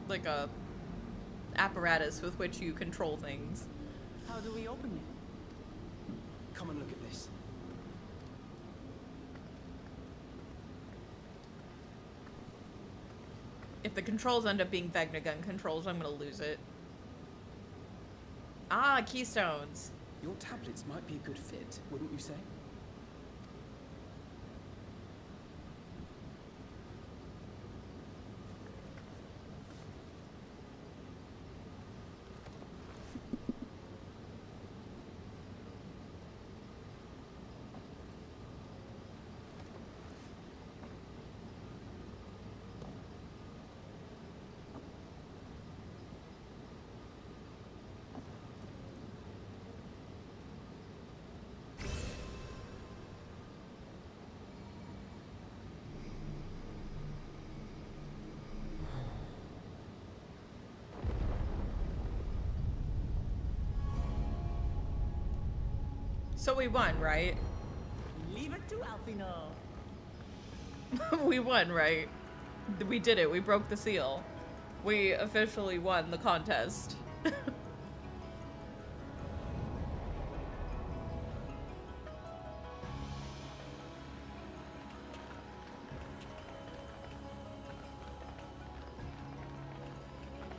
like a apparatus with which you control things. How do we open it? Come and look at this. If the controls end up being Vecna gun controls, I'm gonna lose it. Ah, keystones. Your tablets might be a good fit, wouldn't you say? So we won, right? Leave it to Alfino. We won, right? We did it. We broke the seal. We officially won the contest.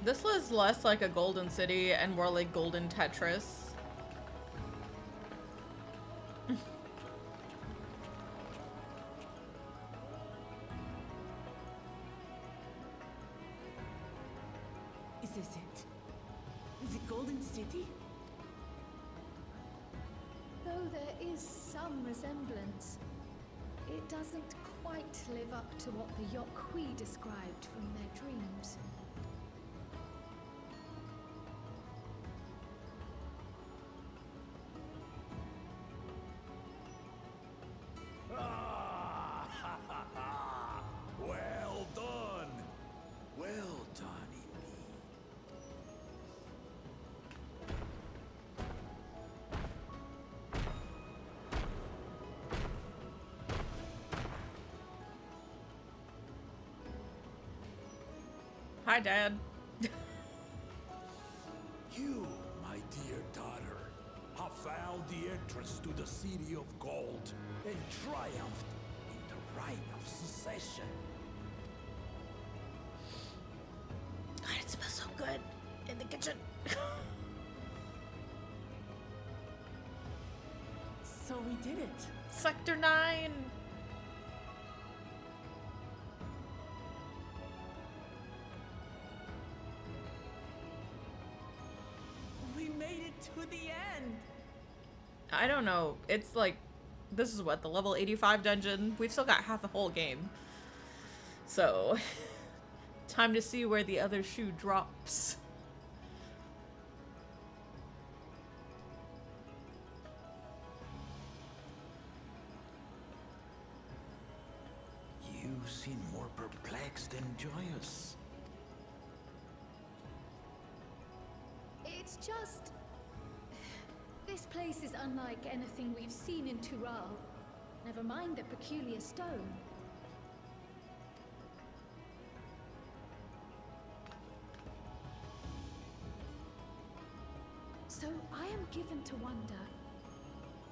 This was less like a Golden City and more like Golden Tetris. Is this it? Is it Golden City? Though there is some resemblance, it doesn't quite live up to what the Yokwi described from their dreams. Well done! Well done, indeed. Hi, Dad. You, my dear daughter, have found the entrance to the City of Gold and triumphed in the right of secession. God, it smells so good in the kitchen. So we did it. Sector 9. We made it to the end. I don't know. It's like this is what, the level 85 dungeon? We've still got half the whole game. So, time to see where the other shoe drops. You seem more perplexed than joyous. It's just... This place is unlike anything we've seen in Tural. Never mind the peculiar stone. So I am given to wonder,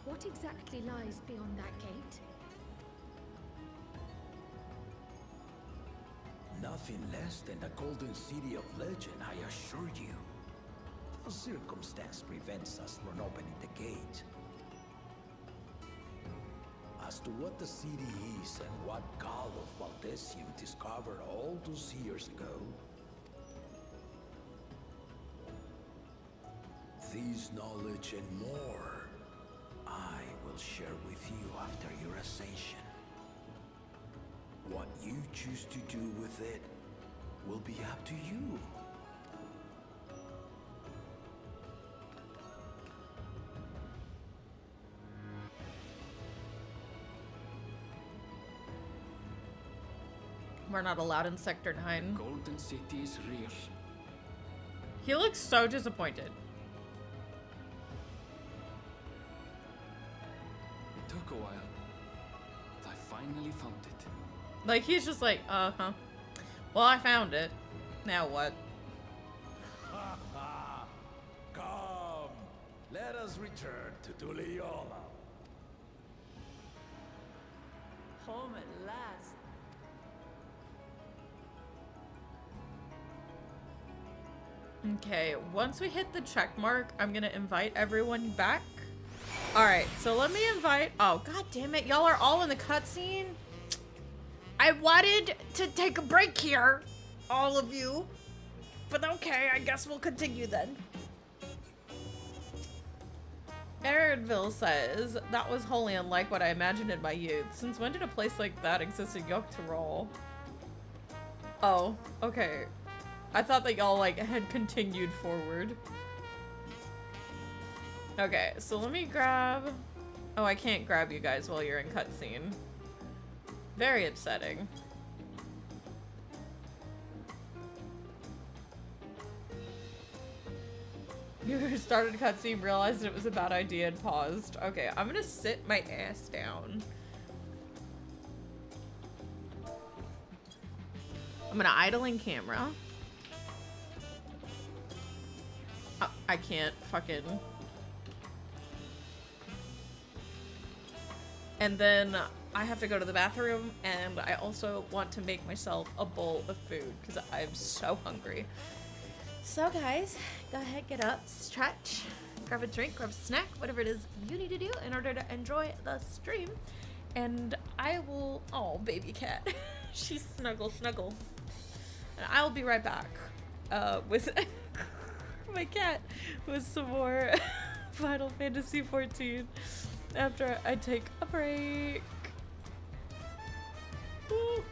what exactly lies beyond that gate? Nothing less than the golden city of legend, I assure you. A circumstance prevents us from opening the gate. As to what the city is and what Gall of Valdesium discovered all those years ago, this knowledge and more, I will share with you after your ascension. What you choose to do with it will be up to you. We're not allowed in Sector 9. Golden City is real. He looks so disappointed. It took a while, but I finally found it. Like, he's just like, uh-huh. Well, I found it. Now what? Come, let us return to Tuliyollal. Home at last. Okay, once we hit the check mark, I'm gonna invite everyone back. Alright, so let me invite... Oh, god damn it. Y'all are all in the cutscene. I wanted to take a break here, all of you. But okay, I guess we'll continue then. Aridville says, that was wholly unlike what I imagined in my youth. Since when did a place like that exist in Yogg-Tirol? Oh, okay. I thought that y'all, like, had continued forward. Okay, so let me grab... Oh, I can't grab you guys while you're in cutscene. Very upsetting. You started cutscene, realized it was a bad idea, and paused. Okay, I'm gonna sit my ass down. I'm gonna idle in camera. Oh, I can't fucking... And then I have to go to the bathroom, and I also want to make myself a bowl of food because I'm so hungry. So guys, go ahead, get up, stretch, grab a drink, grab a snack, whatever it is you need to do in order to enjoy the stream. And I will, oh, baby cat, she's snuggle. And I'll be right back with my cat with some more Final Fantasy XIV after I take a break. Woo.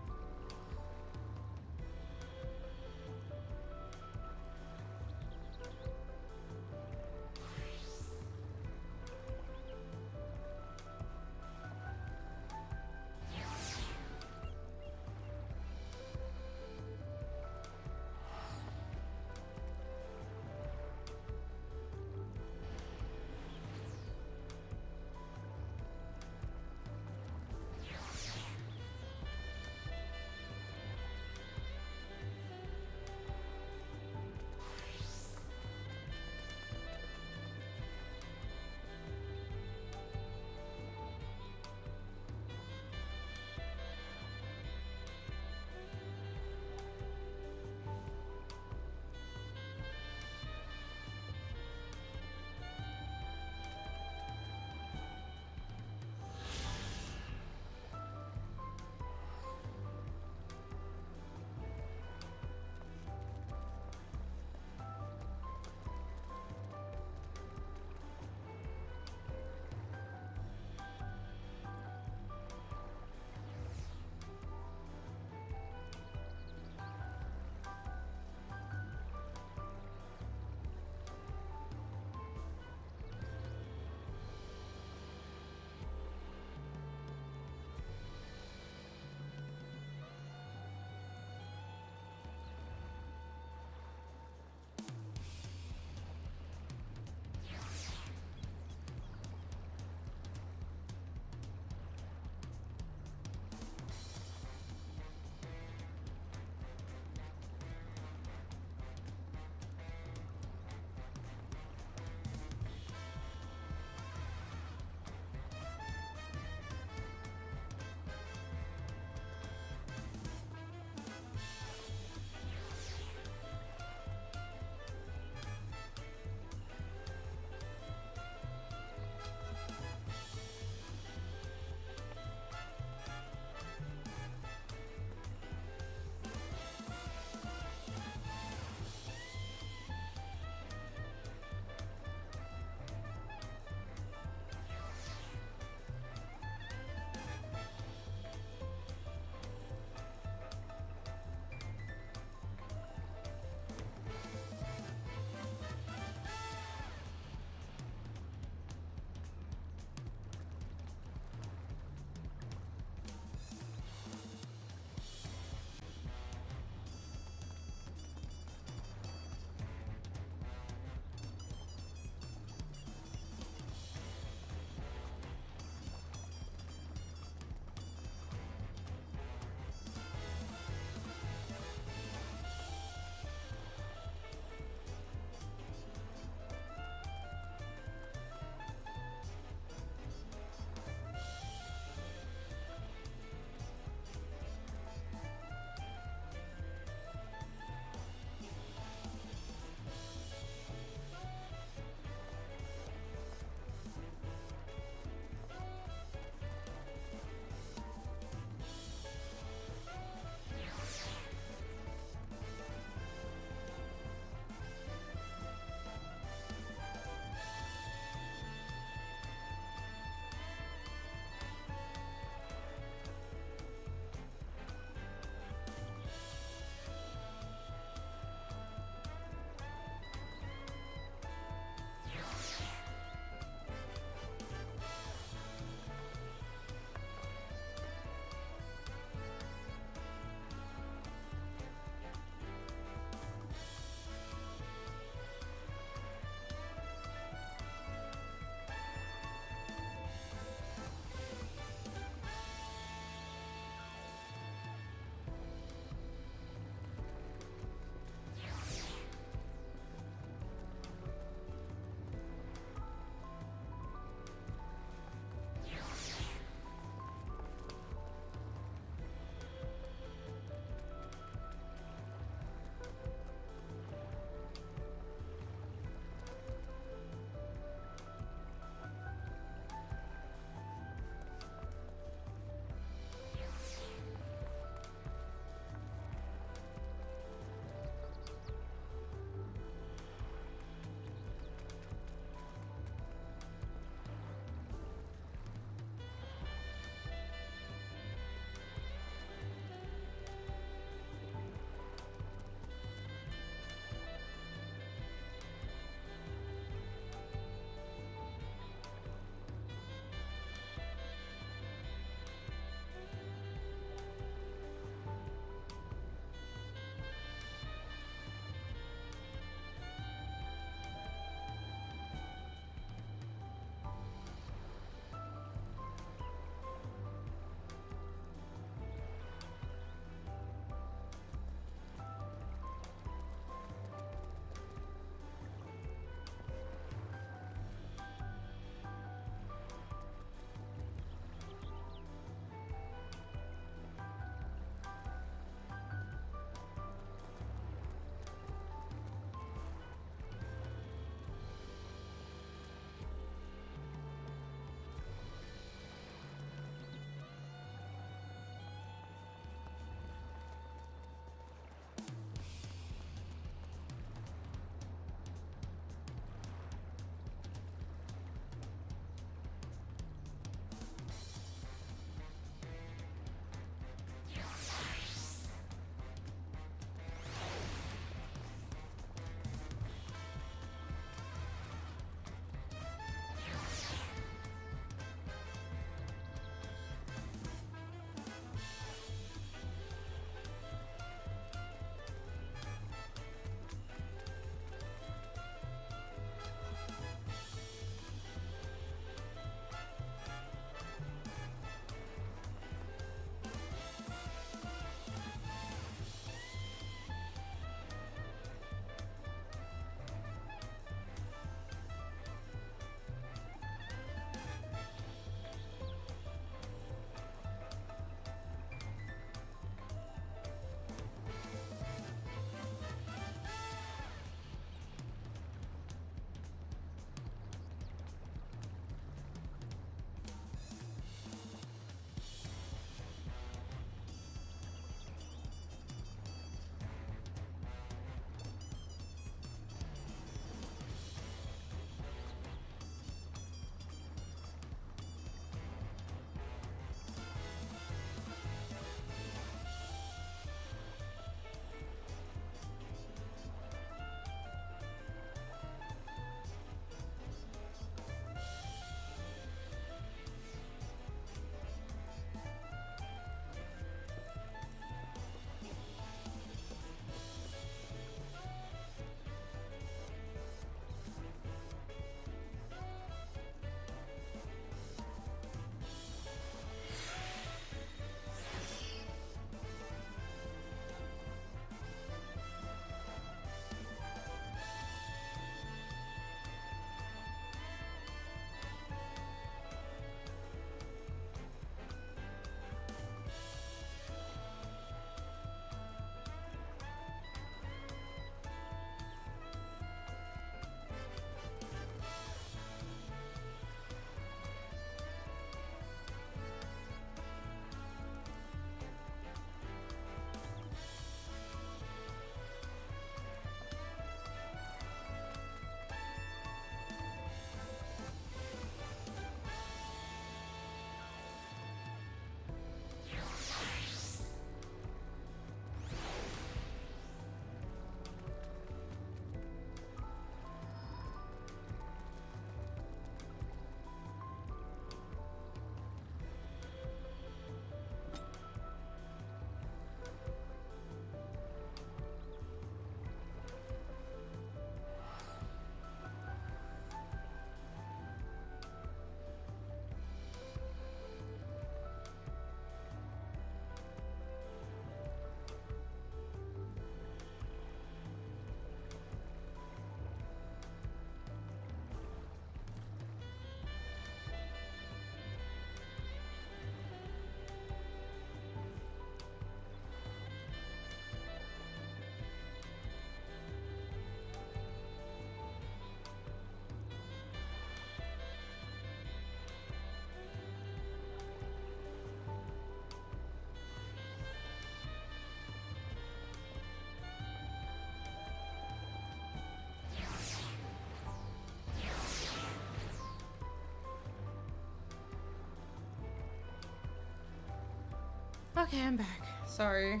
Okay, I'm back. Sorry.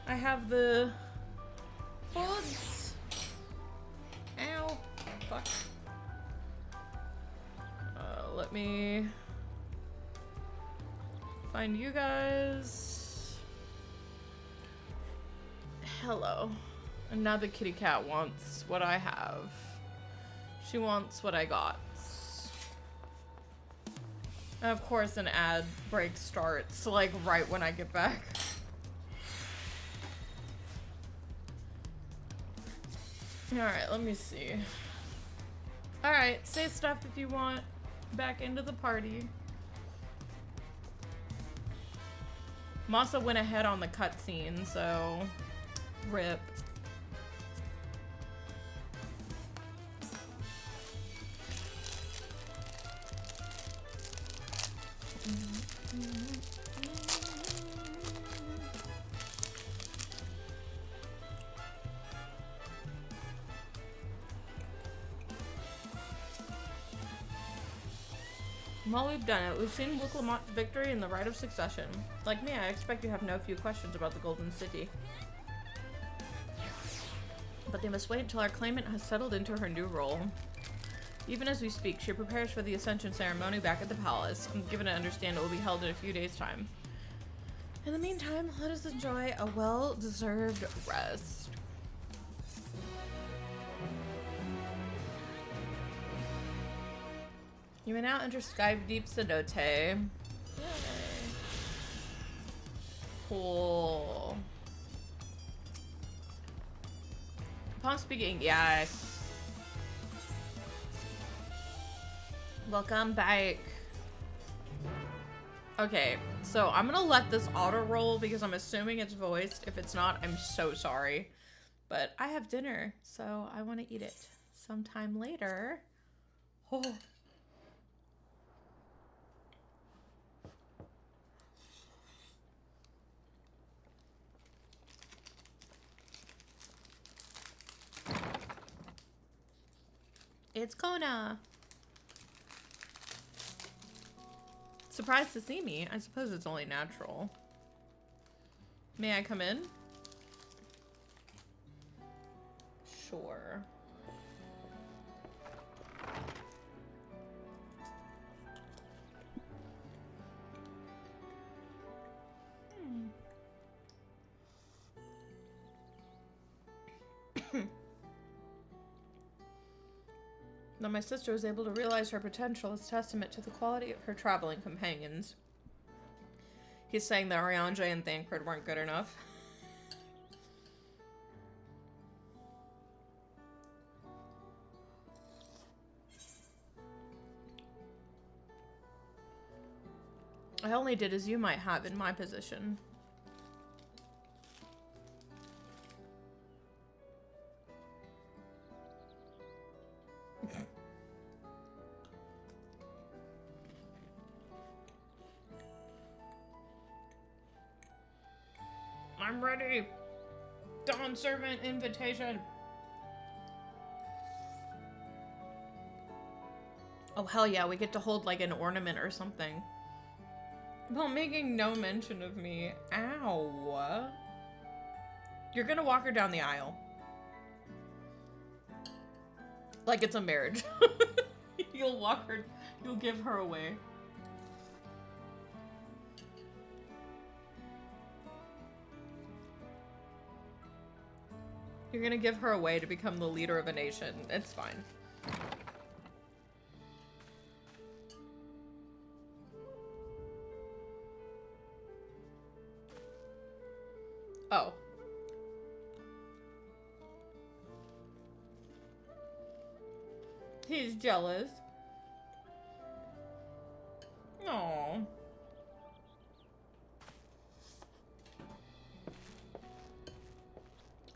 I have the foods. Ow. Fuck. Let me find you guys. Hello. And now the kitty cat wants what I have. She wants what I got. And of course an ad break starts like right when I get back. Alright, let me see. Alright, say stuff if you want back into the party. Masa went ahead on the cutscene, so rip. Well, we've done it. We've seen Wiklamott's victory in the rite of succession. Like me, I expect you have no few questions about the Golden City. But they must wait until our claimant has settled into her new role. Even as we speak, she prepares for the Ascension ceremony back at the palace, and given to understand it will be held in a few days' time. In the meantime, let us enjoy a well-deserved rest. You may now enter Sky Deep Cenote. Yay. Cool. Upon speaking, yes. Welcome back. Okay, so I'm gonna let this auto roll because I'm assuming it's voiced. If it's not, I'm so sorry. But I have dinner, so I want to eat it sometime later. Oh. It's Kona. Surprised to see me. I suppose it's only natural. May I come in? Sure. Though my sister was able to realize her potential is testament to the quality of her traveling companions. He's saying that Arianje and Thancred weren't good enough. I only did as you might have in my position. I'm ready. Dawn servant invitation. Oh hell yeah, we get to hold like an ornament or something. While making no mention of me. Ow. You're gonna walk her down the aisle. Like it's a marriage. You'll walk her, you'll give her away. You're gonna give her away to become the leader of a nation. It's fine. Oh. He's jealous. Aww.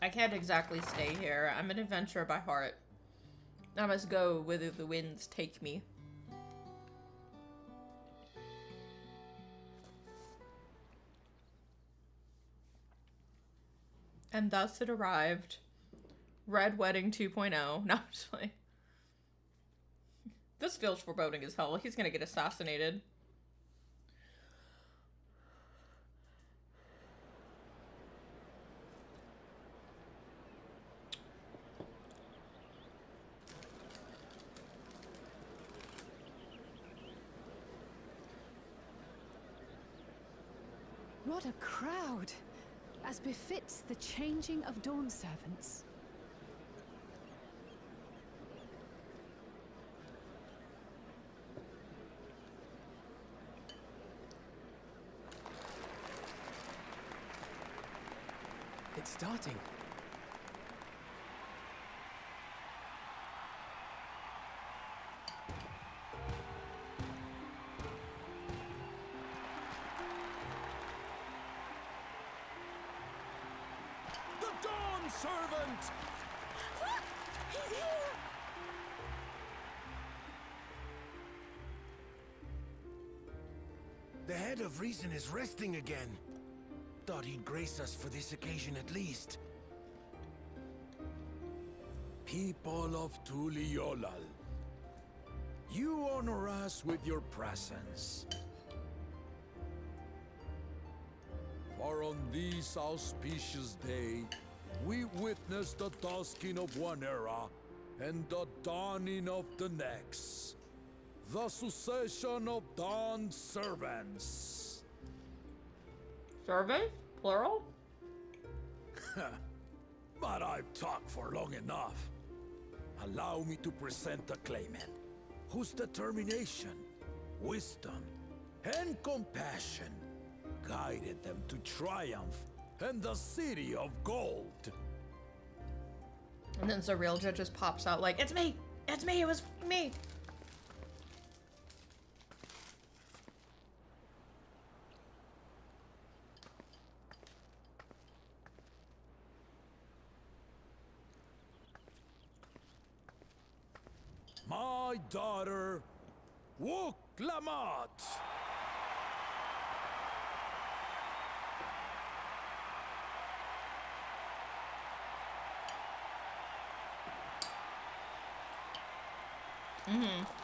I can't exactly stay here. I'm an adventurer by heart. I must go whither the winds take me. And thus it arrived. Red Wedding 2.0. No, I'm just playing. This feels foreboding as hell. He's gonna get assassinated. What a crowd! As befits the changing of Dawn servants. It's starting. The Dawn Servant! Look! He's here! The head of reason is resting again. Thought he'd grace us for this occasion at least. People of Tuliyollal, you honor us with your presence. For on this auspicious day, we witness the dusking of one era and the dawning of the next. The succession of Dawn servants. Servants? Plural? But I've talked for long enough. Allow me to present the claimant, whose determination, wisdom, and compassion guided them to triumph and the city of gold. And then Zarelja just pops out like, it's me! It's me! It was me! My daughter, Wook Lamat.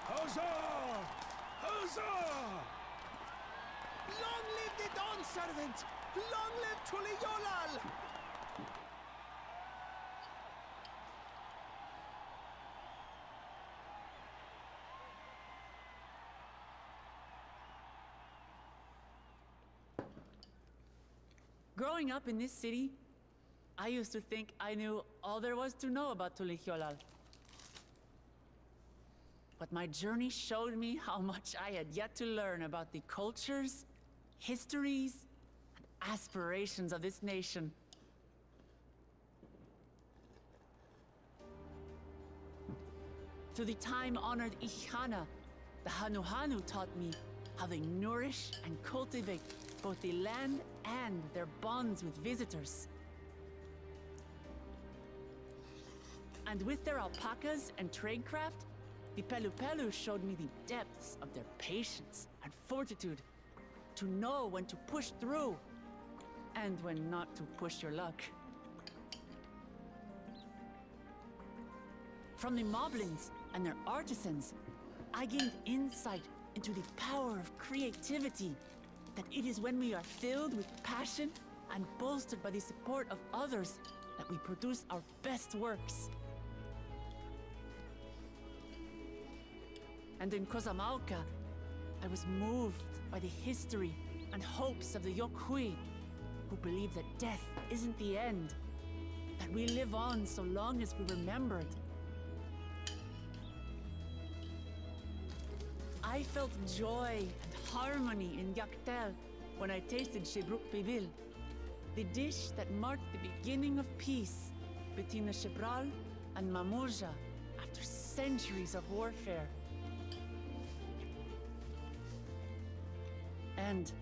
Huzzah! Huzzah! Long live the Dawn servant! Long live Tuliyollal! Growing up in this city, I used to think I knew all there was to know about Tuliyollal. But my journey showed me how much I had yet to learn about the cultures, histories, and aspirations of this nation. Through the time-honored Ihana, the Hanuhanu taught me how they nourish and cultivate both the land and their bonds with visitors. And with their alpacas and tradecraft, the Pelupelu showed me the depths of their patience and fortitude, to know when to push through and when not to push your luck. From the Moblins and their artisans, I gained insight into the power of creativity, that it is when we are filled with passion and bolstered by the support of others that we produce our best works. And in Kozamauka, I was moved by the history and hopes of the Yokhui, who believe that death isn't the end, that we live on so long as we're remembered. I felt joy and harmony in Yaktel when I tasted Shebruk Pibil, the dish that marked the beginning of peace between the Shebral and Mamurja after centuries of warfare. And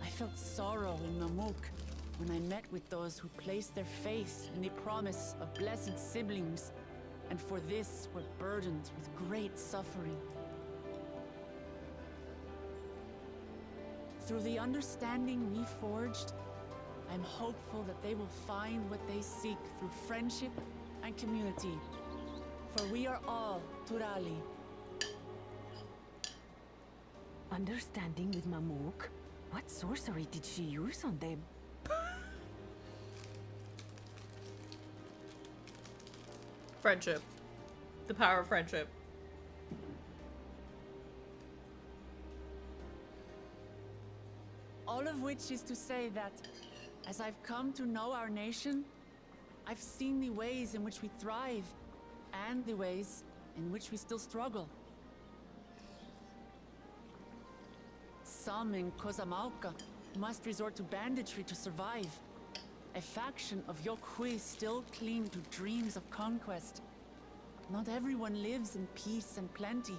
I felt sorrow in Mamuk when I met with those who placed their faith in the promise of blessed siblings, and for this were burdened with great suffering. Through the understanding we forged, I'm hopeful that they will find what they seek through friendship and community. For we are all Turali, Understanding with Mamuk? What sorcery did she use on them? Friendship. The power of friendship. All of which is to say that, as I've come to know our nation, I've seen the ways in which we thrive, and the ways in which we still struggle. Some in Kozamauka must resort to banditry to survive. A faction of Yokhui still cling to dreams of conquest. Not everyone lives in peace and plenty.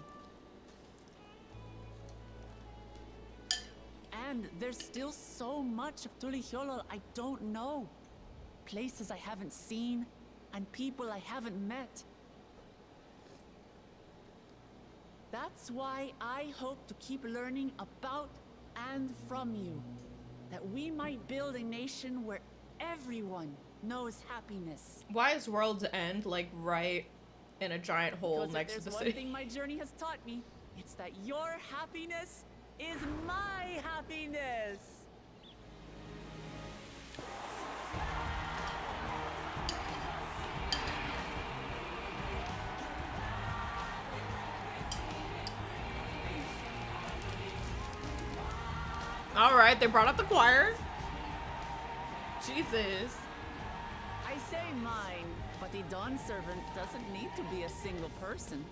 And there's still so much of Tuliyollal I don't know. Places I haven't seen, and people I haven't met. That's why I hope to keep learning about and from you. That we might build a nation where everyone knows happiness. Why is World's End like right in a giant hole Because next if to the there's city? one thing my journey has taught me, it's that your happiness is my happiness. Alright, they brought up the choir. Jesus. I say mine, but the Dawn servant doesn't need to be a single person,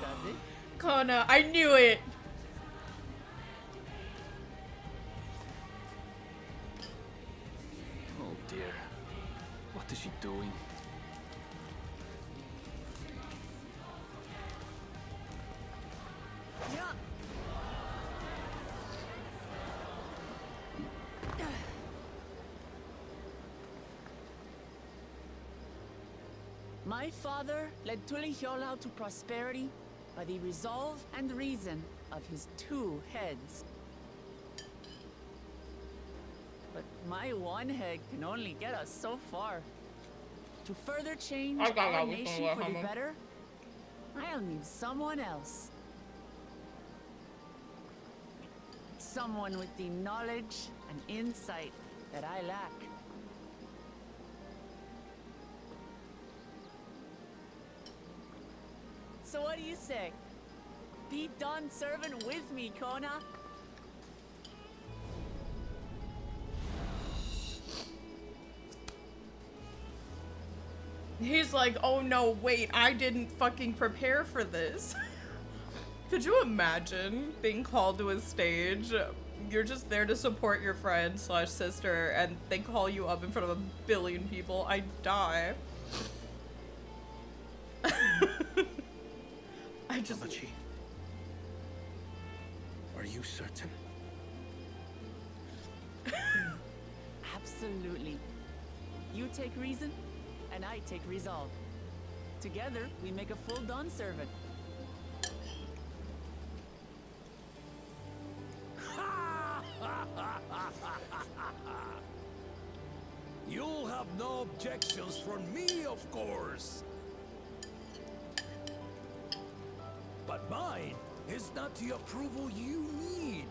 does it? Kona, I knew it. Oh dear. What is she doing? Yeah. My father led Tuliyollal to prosperity by the resolve and reason of his 2 heads. But my one head can only get us so far. To further change our nation for the better, I'll need someone else. Someone with the knowledge and insight that I lack. So what do you say? Be Dawn servant with me, Kona. He's like, oh no, wait, I didn't fucking prepare for this. Could you imagine being called to a stage? You're just there to support your friend / sister, and they call you up in front of 1 billion people. I'd die. I just... Amachi, are you certain? Absolutely. You take reason, and I take resolve. Together, we make a full Dawn servant. You'll have no objections from me, of course. But mine is not the approval you need.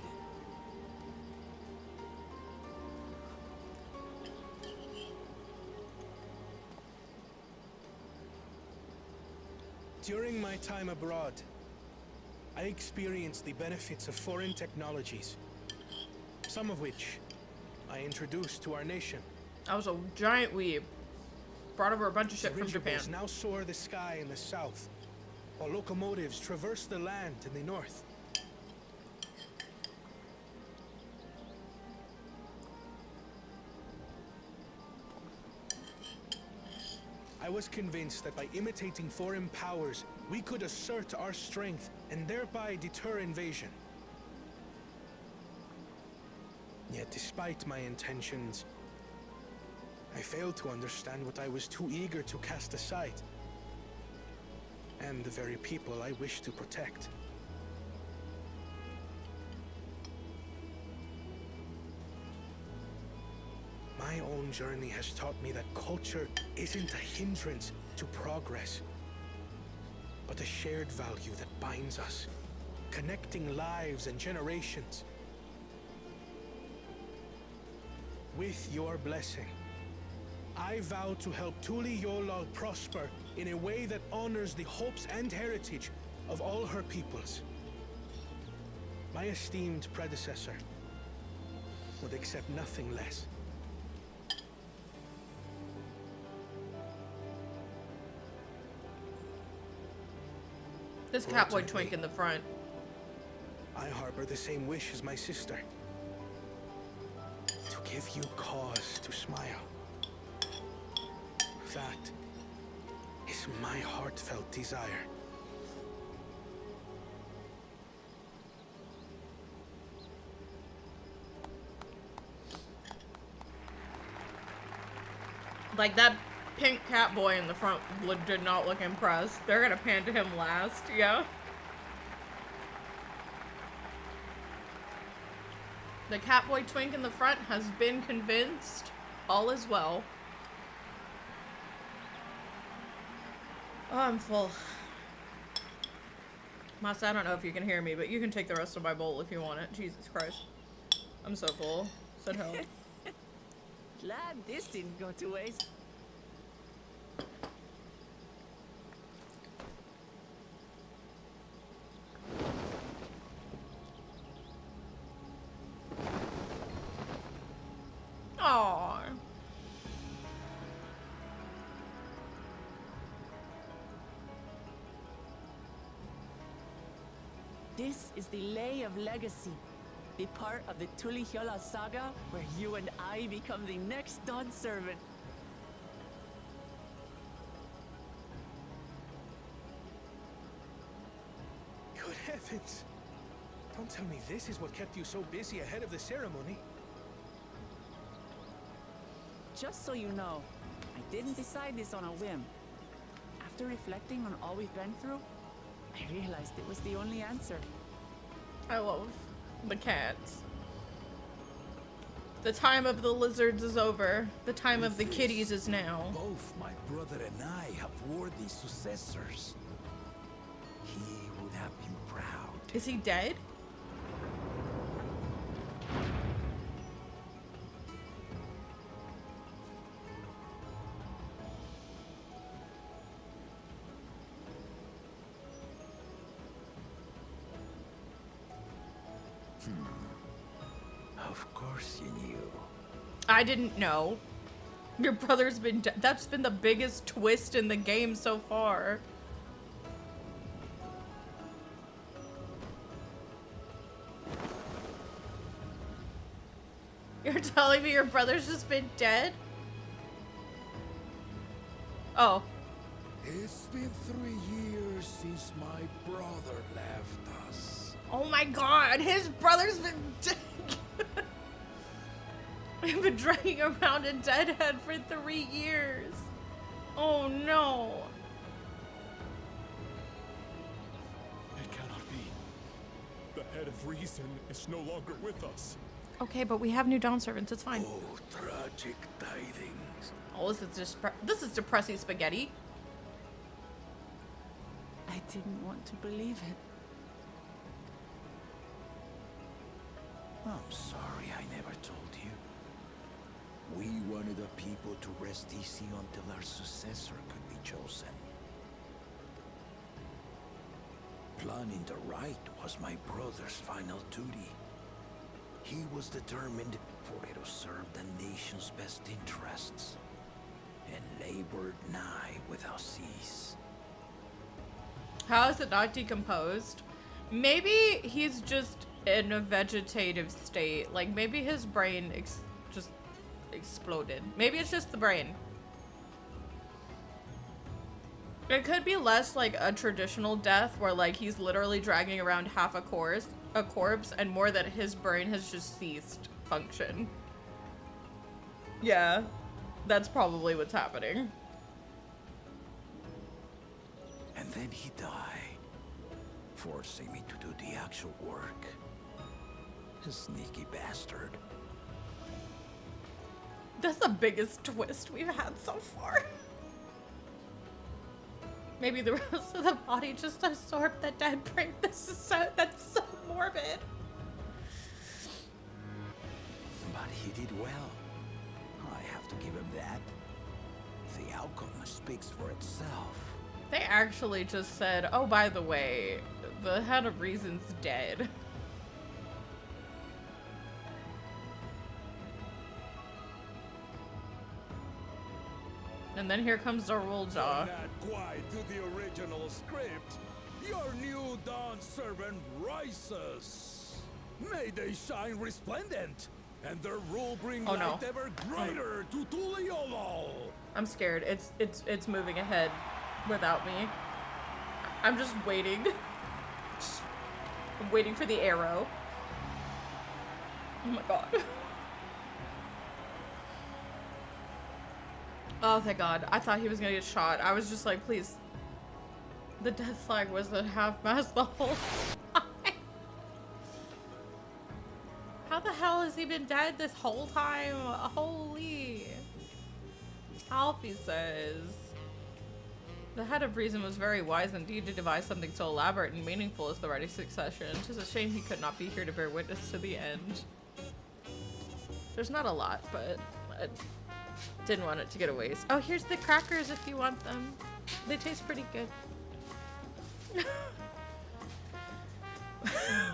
During my time abroad, I experienced the benefits of foreign technologies, some of which I introduced to our nation. I was a giant weeb. Brought over a bunch of shit from Japan. Dirigibles now soar the sky in the south, while locomotives traverse the land in the north. I was convinced that by imitating foreign powers, we could assert our strength and thereby deter invasion. Yet despite my intentions, I failed to understand what I was too eager to cast aside, and the very people I wish to protect. My own journey has taught me that culture isn't a hindrance to progress, but a shared value that binds us. connecting lives and generations. With your blessing, I vow to help Tuliyollal prosper in a way that honors the hopes and heritage of all her peoples. My esteemed predecessor would accept nothing less. This catboy twink in the front. I harbor the same wish as my sister. To give you cause to smile. That is my heartfelt desire. Like, that pink cat boy in the front did not look impressed. They're gonna pan to him last, yeah? The catboy twink in the front has been convinced. All is well. Oh, I'm full. Masa, I don't know if you can hear me, but you can take the rest of my bowl if you want it. Jesus Christ. I'm so full. Said hell. Glad this didn't go to waste. Aww. This is the Lay of Legacy, the part of the Tuliyollal saga where you and I become the next Dawn servant. Good heavens! Don't tell me this is what kept you so busy ahead of the ceremony. Just so you know, I didn't decide this on a whim. After reflecting on all we've been through, I realized it was the only answer. I love the cats. The time of the lizards is over. The time of the kitties is now. Both my brother and I have worthy successors. He would have been proud. Is he dead? Of course you knew. I didn't know. Your brother's been that's been the biggest twist in the game so far. You're telling me your brother's just been dead? Oh. It's been 3 years since my brother left us. Oh my god, his brother's been dead. We've been dragging around a dead head for 3 years. Oh no. It cannot be. The head of reason is no longer with us. Okay, but we have new Dawn servants, it's fine. Oh, tragic tidings. Oh, this is depressing spaghetti. I didn't want to believe it. I'm sorry I never told you. We wanted the people to rest easy until our successor could be chosen. Planning the right was my brother's final duty. He was determined for it to serve the nation's best interests, and labored nigh without cease. How is it not decomposed? Maybe he's just in a vegetative state. Like, maybe his brain just exploded. Maybe it's just the brain. It could be less like a traditional death where, like, he's literally dragging around half a corpse, and more that his brain has just ceased function. Yeah, that's probably what's happening. And then he died, forcing me to do the actual work. A sneaky bastard. That's the biggest twist we've had so far. Maybe the rest of the body just absorbed the dead brain. This is that's so morbid. But he did well. I have to give him that. The outcome speaks for itself. They actually just said, oh, by the way, the head of reason's dead. And then here comes the roll jaw. Not quite to the original script. Your new dawn servant rises. May they shine resplendent, and their rule bring light ever greater to Tuliyollal. I'm scared. It's moving ahead without me. I'm just waiting. I'm waiting for the arrow. Oh my god. Oh, thank God. I thought he was gonna get shot. I was just like, please. The death flag was at half-mast the whole time. How the hell has he been dead this whole time? Holy. Alfie says, the head of reason was very wise indeed to devise something so elaborate and meaningful as the ready succession. 'Tis a shame he could not be here to bear witness to the end. There's not a lot, but I didn't want it to get a waste. Oh, here's the crackers if you want them. They taste pretty good.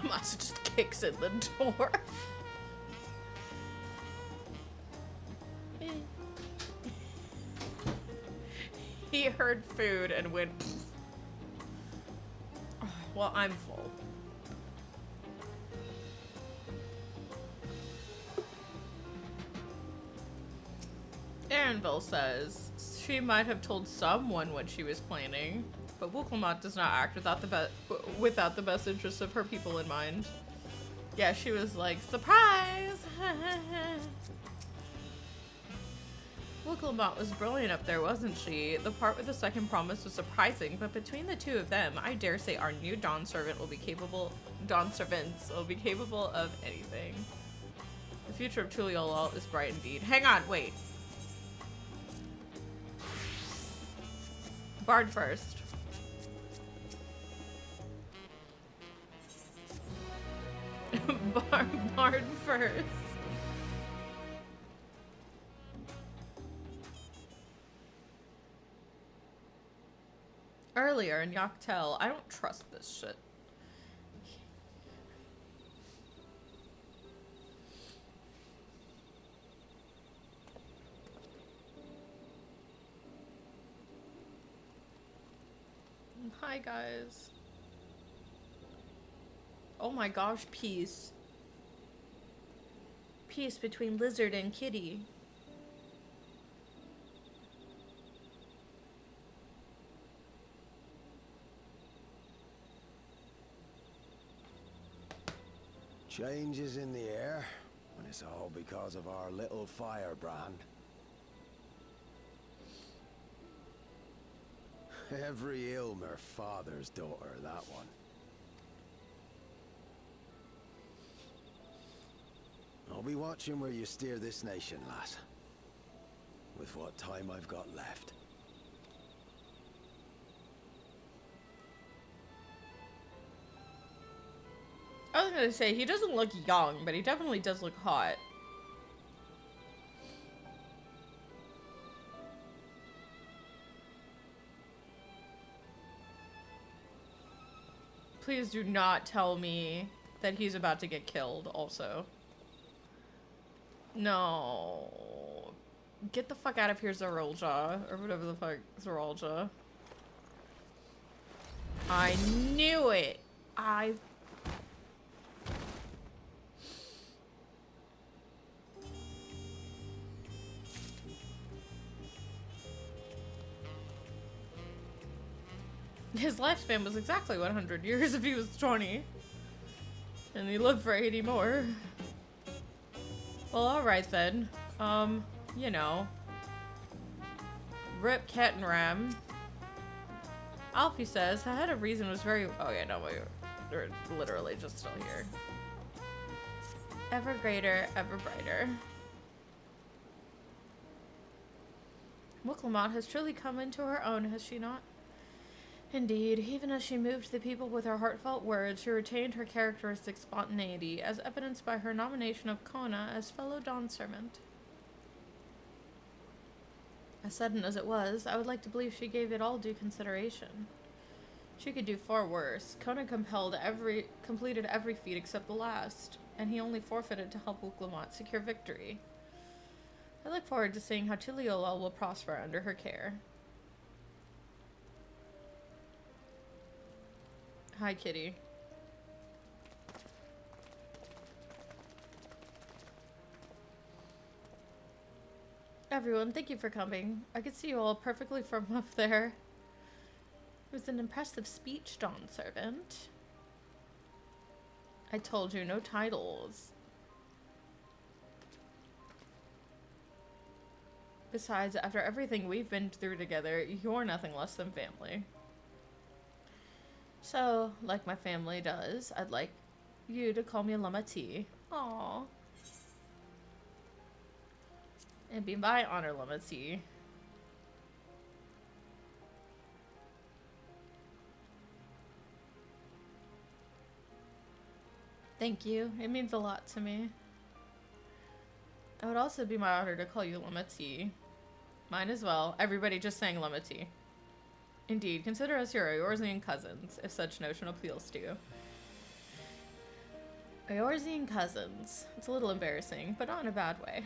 Masa just kicks in the door. He heard food and went, well, I'm full. Aaronville says she might have told someone what she was planning, but Wukelmot does not act without the best interests of her people in mind. Yeah, she was like, surprise! Wukelmot was brilliant up there, wasn't she? The part with the second promise was surprising, but between the two of them, I dare say our new Dawn servants will be capable of anything. The future of Tuliyollal is bright indeed. Hang on, wait. Bard first. Bard first. Earlier in Yaktel, I don't trust this shit. Hi guys. Oh my gosh, peace. Peace between Lizard and Kitty. Changes in the air, and it's all because of our little firebrand. Every Ilmer father's daughter, that one. I'll be watching where you steer this nation, lass. With what time I've got left. I was gonna say, he doesn't look young, but he definitely does look hot. Please do not tell me that he's about to get killed also. No. Get the fuck out of here, Zorolja. Or whatever the fuck, Zorolja. I knew it! His lifespan was exactly 100 years if he was 20. And he lived for 80 more. Well, alright then. You know. Rip Kettenram. Alfie says, I had a reason was very... Oh yeah, no, wait. They're literally just still here. Ever greater, ever brighter. Wukelmot has truly come into her own, has she not? Indeed, even as she moved the people with her heartfelt words, she retained her characteristic spontaneity, as evidenced by her nomination of Kona as fellow Dawn servant. As sudden as it was, I would like to believe she gave it all due consideration. She could do far worse. Kona completed every feat except the last, and he only forfeited to help Wuklamot secure victory. I look forward to seeing how Tuliyollal will prosper under her care. Hi, kitty. Everyone, thank you for coming. I could see you all perfectly from up there. It was an impressive speech, Dawn servant. I told you, no titles. Besides, after everything we've been through together, you're nothing less than family. So, like my family does, I'd like you to call me Lamati. Aww. It'd be my honor, Lamati. Thank you. It means a lot to me. It would also be my honor to call you Lamati. Mine as well. Everybody just saying Lamati. Indeed, consider us your Eorzean cousins, if such notion appeals to you. Eorzean cousins. It's a little embarrassing, but not in a bad way.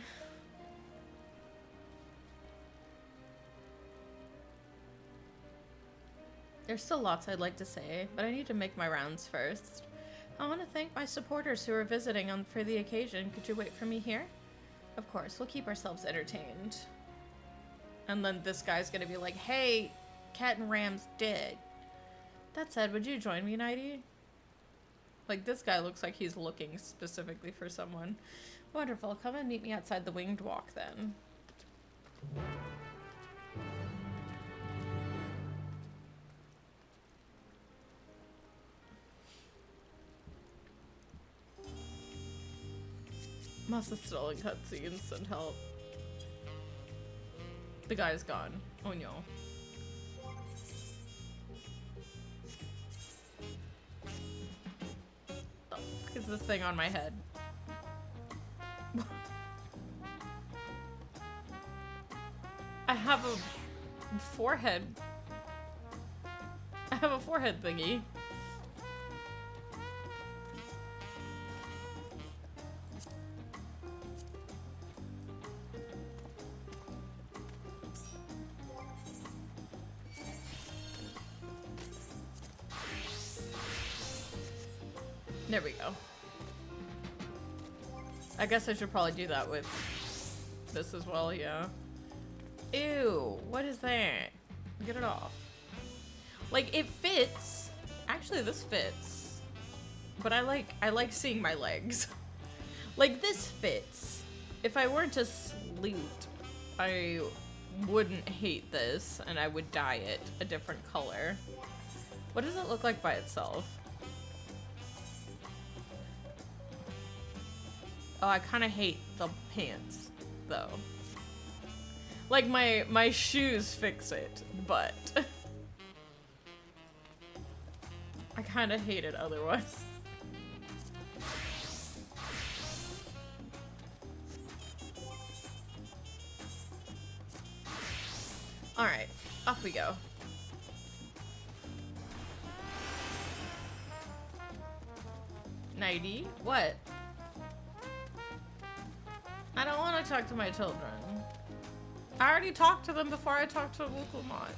There's still lots I'd like to say, but I need to make my rounds first. I want to thank my supporters who are visiting for the occasion. Could you wait for me here? Of course, we'll keep ourselves entertained. And then this guy's gonna be like, hey, Cat and Ram's dead. That said, would you join me, Nighty? Like, this guy looks like he's looking specifically for someone. Wonderful. Come and meet me outside the Winged Walk, then. Must have stolen cutscenes. Send help. The guy's gone. Oh no. The fuck is this thing on my head? I have a forehead. I have a forehead thingy. There we go. I guess I should probably do that with this as well, yeah. Ew, what is that? Get it off. Like, it fits. Actually, this fits. But I like seeing my legs. Like, this fits. If I weren't a slute, I wouldn't hate this, and I would dye it a different color. What does it look like by itself? Oh, I kind of hate the pants, though. Like, my shoes fix it, but I kind of hate it otherwise. Alright, off we go. Nighty? What? I don't want to talk to my children. I already talked to them before I talked to Wuklamot.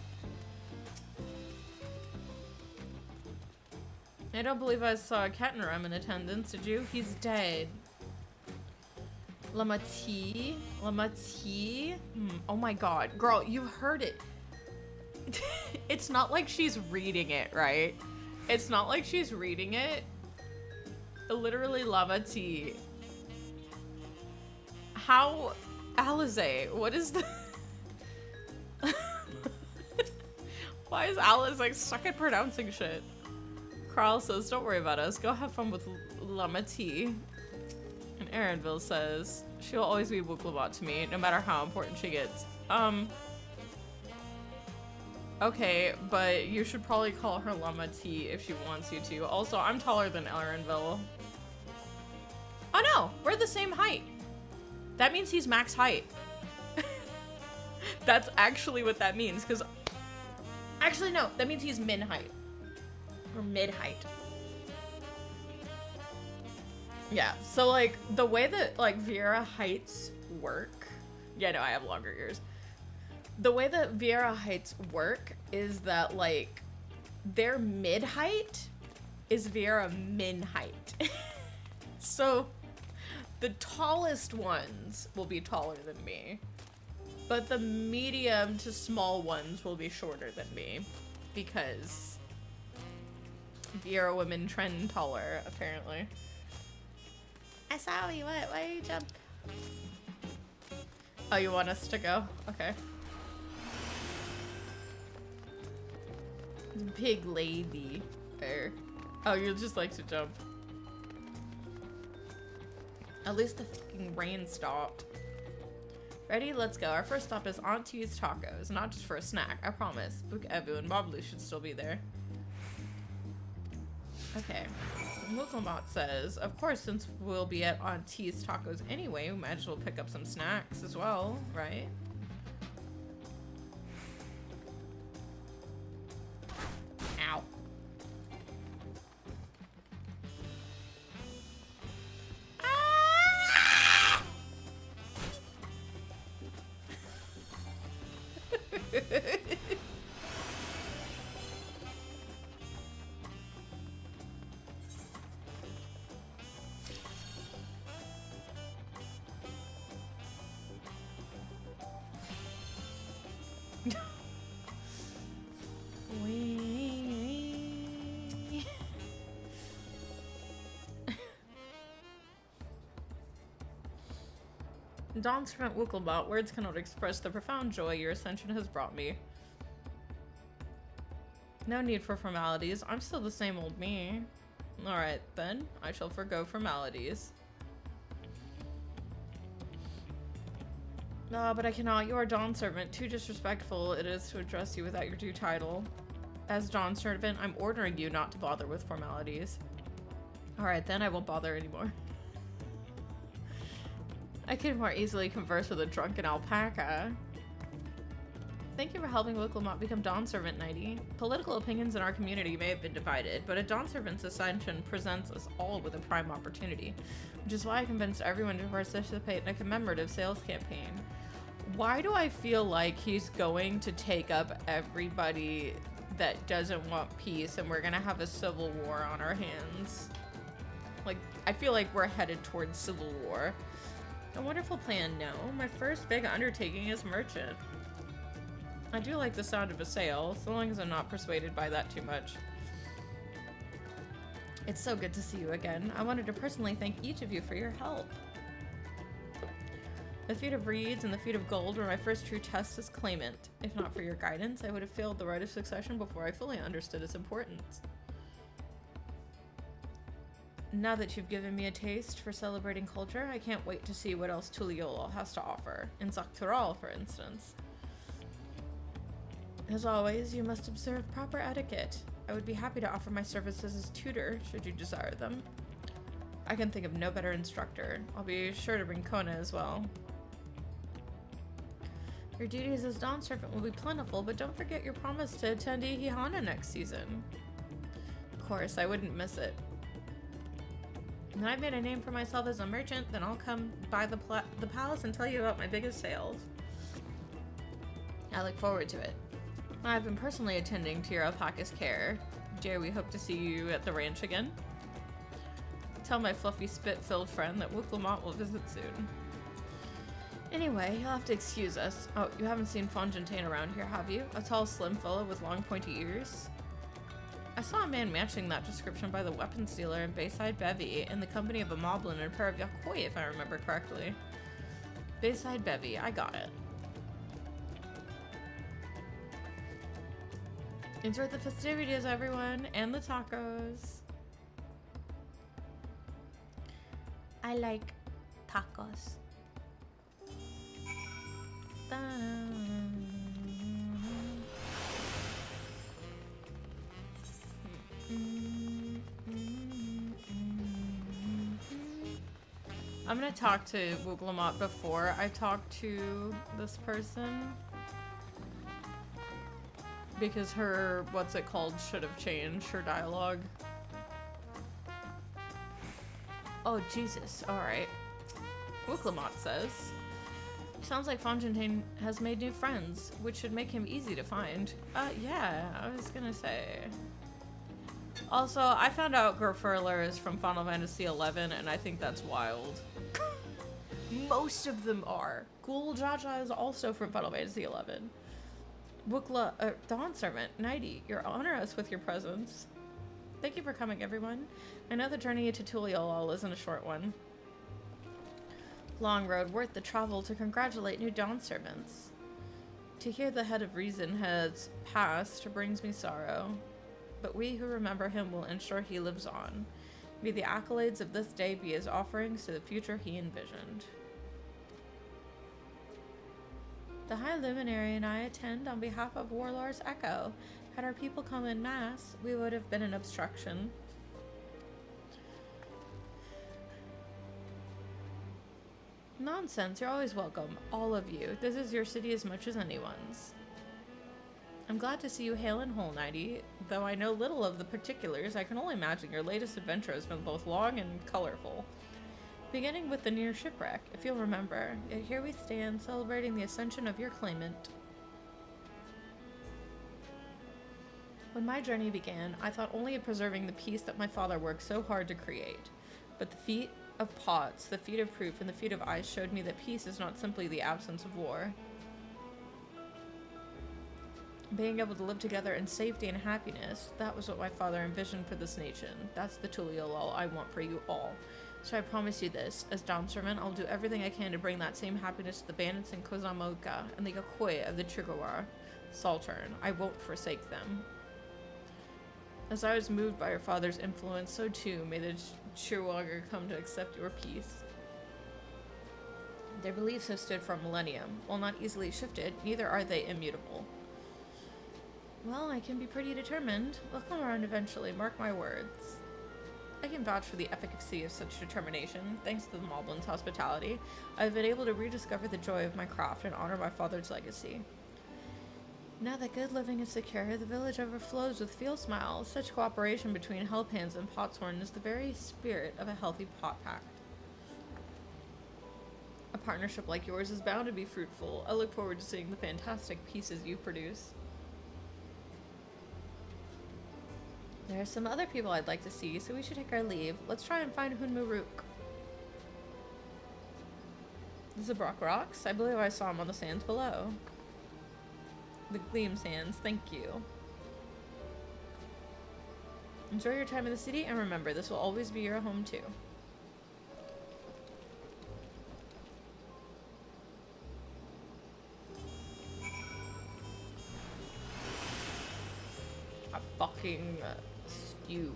I don't believe I saw Kettenram in attendance, did you? He's dead. Lamati? Lamati? Oh my god. Girl, you heard it. It's not like she's reading it, right? It's not like she's reading it. Literally Lamati. How? Alize, what is the... Why is Alice like stuck at pronouncing shit? Carl says, don't worry about us. Go have fun with Lamati. And Aaronville says, she'll always be Wuklamot to me, no matter how important she gets. Okay, but you should probably call her Llama T if she wants you to. Also, I'm taller than Erenville. Oh no, we're the same height. That means he's max height. That's actually what that means, because... Actually, no, that means he's min height. Or mid height. Yeah, so like, the way that like Viera heights work... Yeah, no, I have longer ears. The way that Viera heights work is that like, their mid height is Viera min height. So, the tallest ones will be taller than me. But the medium to small ones will be shorter than me. Because Viera women trend taller, apparently. I saw you, what? Why you jump? Oh, you want us to go? Okay. Big lady. There. Oh, you just like to jump. At least the fucking rain stopped. Ready? Let's go. Our first stop is Auntie's Tacos. Not just for a snack, I promise. Book Evu and Bobloo should still be there. Okay. Mooklemot says, of course, since we'll be at Auntie's Tacos anyway, we might as well pick up some snacks as well, right? Ow. Ah! Dawn's friend Wooklebot, words cannot express the profound joy your ascension has brought me. No need for formalities. I'm still the same old me. Alright, then. I shall forgo formalities. Ah, but I cannot. You are Dawn's servant. Too disrespectful it is to address you without your due title. As Dawn's servant, I'm ordering you not to bother with formalities. Alright, then I won't bother anymore. I can more easily converse with a drunken alpaca. Thank you for helping Wooklebot become Dawn Servant, Nighty. Political opinions in our community may have been divided, but a Dawn Servant's ascension presents us all with a prime opportunity, which is why I convinced everyone to participate in a commemorative sales campaign. Why do I feel like he's going to take up everybody that doesn't want peace and we're gonna have a civil war on our hands? Like, I feel like we're headed towards civil war. A wonderful plan, no. My first big undertaking is merchant. I do like the sound of a sale, so long as I'm not persuaded by that too much. It's so good to see you again. I wanted to personally thank each of you for your help. The feat of reeds and the feat of gold were my first true tests as claimant. If not for your guidance, I would have failed the rite of succession before I fully understood its importance. Now that you've given me a taste for celebrating culture, I can't wait to see what else Tuliyollal has to offer. In Tuliyollal, for instance. As always, you must observe proper etiquette. I would be happy to offer my services as tutor, should you desire them. I can think of no better instructor. I'll be sure to bring Kona as well. Your duties as Dawn Servant will be plentiful, but don't forget your promise to attend Ihihana next season. Of course, I wouldn't miss it. When I've made a name for myself as a merchant, then I'll come by the palace and tell you about my biggest sales. I look forward to it. I've been personally attending to your alpaca's care. Dare we hope to see you at the ranch again? Tell my fluffy spit-filled friend that Wooklebot will visit soon. Anyway, you'll have to excuse us. Oh, you haven't seen Fontaine around here, have you? A tall, slim fellow with long, pointy ears? I saw a man matching that description by the weapons dealer in Bayside Bevy in the company of a moblin and a pair of yakoi, if I remember correctly. Bayside Bevy, I got it. Enjoy the festivities, everyone, and the tacos. I like tacos. I'm gonna talk to Wooglamot before I talk to this person. Because her, what's it called, should have changed, her dialogue. Oh, Jesus. Alright. Wooglamot says, sounds like Fontaine has made new friends, which should make him easy to find. Yeah, I was gonna say. Also, I found out Grofurler is from Final Fantasy XI, and I think that's wild. Most of them are. Ghoul Jaja is also from Final Fantasy XI. Dawn Servant, Nighty, you honor us with your presence. Thank you for coming, everyone. I know the journey to Tuliyollal isn't a short one. Long road worth the travel to congratulate new Dawn Servants. To hear the head of reason has passed brings me sorrow, but we who remember him will ensure he lives on. May the accolades of this day be his offerings to the future he envisioned. The High Luminary and I attend on behalf of Warlord's Echo. Had our people come in mass, we would have been an obstruction. Nonsense, you're always welcome, all of you. This is your city as much as anyone's. I'm glad to see you hale and whole, Nighty. Though I know little of the particulars, I can only imagine your latest adventure has been both long and colorful. Beginning with the near shipwreck, if you'll remember, yet here we stand, celebrating the ascension of your claimant. When my journey began, I thought only of preserving the peace that my father worked so hard to create. But the feat of Pots, the feat of Proof, and the feat of Ice showed me that peace is not simply the absence of war. Being able to live together in safety and happiness, that was what my father envisioned for this nation. That's the Tuliyollal I want for you all. So I promise you this, as Dawn Servant, I'll do everything I can to bring that same happiness to the bandits in Kozamoka and the Yokoi of the Chigawar Saltern. I won't forsake them. As I was moved by your father's influence, so too may the Chirwager come to accept your peace. Their beliefs have stood for a millennium. While not easily shifted, neither are they immutable. Well, I can be pretty determined. They'll come around eventually, mark my words. I can vouch for the efficacy of such determination. Thanks to the Moblins' hospitality, I've been able to rediscover the joy of my craft and honor my father's legacy. Now that good living is secure, the village overflows with field smiles. Such cooperation between Hellpans and Potshorn is the very spirit of a healthy pot pact. A partnership like yours is bound to be fruitful. I look forward to seeing the fantastic pieces you produce. There are some other people I'd like to see, so we should take our leave. Let's try and find Hunmaruk. The Zabrak Rocks? I believe I saw him on the sands below. The Gleam Sands, thank you. Enjoy your time in the city, and remember, this will always be your home too. A fucking stew.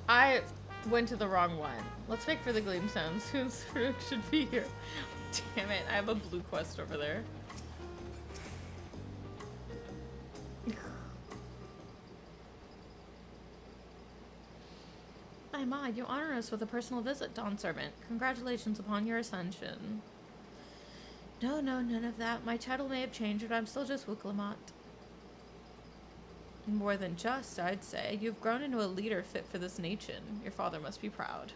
I went to the wrong one. Let's make for the Gleam Sounds. Hunmaruk should be here. Damn it, I have a blue quest over there. My ma, you honor us with a personal visit, Dawn Servant. Congratulations upon your ascension. No, none of that. My title may have changed, but I'm still just Wooglamot. More than just, I'd say. You've grown into a leader fit for this nation. Your father must be proud.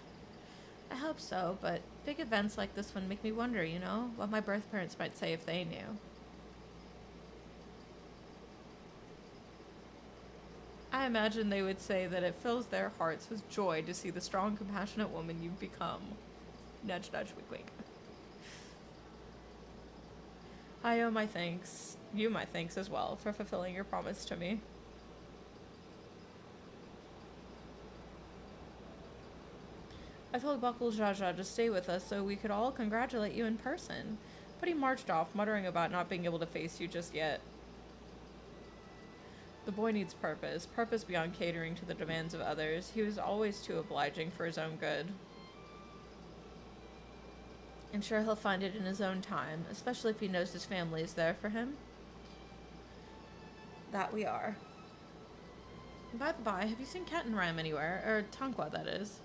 I hope so, but big events like this one make me wonder, you know, what my birth parents might say if they knew. I imagine they would say that it fills their hearts with joy to see the strong, compassionate woman you've become. Nudge, nudge, wink, wink. I owe my thanks, you my thanks as well, for fulfilling your promise to me. I told Buckle Jaja to stay with us so we could all congratulate you in person, but he marched off, muttering about not being able to face you just yet. The boy needs purpose. Purpose beyond catering to the demands of others. He was always too obliging for his own good. I'm sure he'll find it in his own time, especially if he knows his family is there for him. That we are. By the by, have you seen Ram anywhere? Or Tonqua, that is.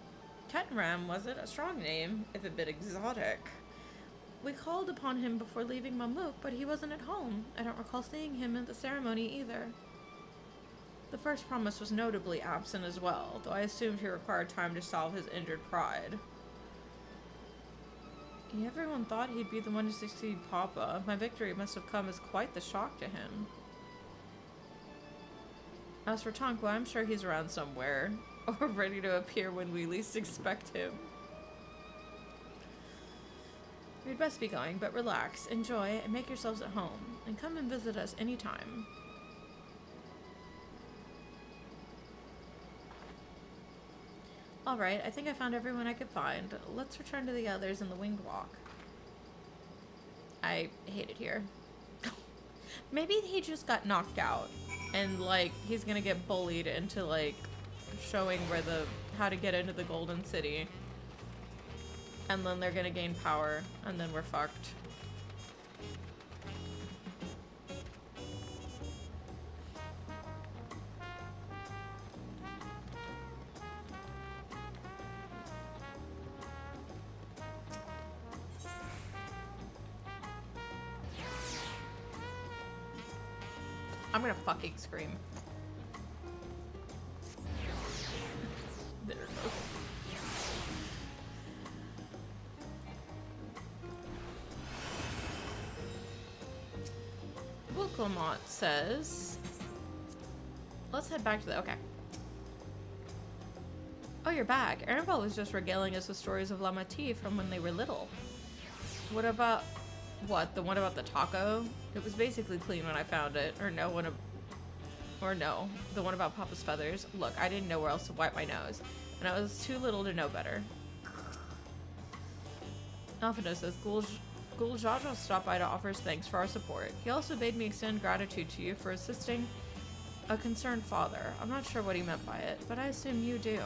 Ram wasn't a strong name, if a bit exotic. We called upon him before leaving Mamuk, but he wasn't at home. I don't recall seeing him at the ceremony either. The first promise was notably absent as well, though I assumed he required time to solve his injured pride. Everyone thought he'd be the one to succeed Papa. My victory must have come as quite the shock to him. As for Tonqua, I'm sure he's around somewhere, or ready to appear when we least expect him. We'd best be going, but relax, enjoy, and make yourselves at home, and come and visit us anytime. Alright, I think I found everyone I could find. Let's return to the others in the winged walk. I hate it here. Maybe he just got knocked out, and like, he's gonna get bullied into like, showing where how to get into the Golden City. And then they're gonna gain power, and then we're fucked. I'm gonna fucking scream. There it goes. Wilcomot says, let's head back to the, okay. Oh, you're back. Annabelle was just regaling us with stories of Lamati from when they were little. What about, what, the one about the taco? It was basically clean when I found it. Or no, the one about Papa's feathers. Look, I didn't know where else to wipe my nose, and I was too little to know better. Alphino says, Ghoul Jaja stopped by to offer his thanks for our support. He also bade me extend gratitude to you for assisting a concerned father. I'm not sure what he meant by it, but I assume you do.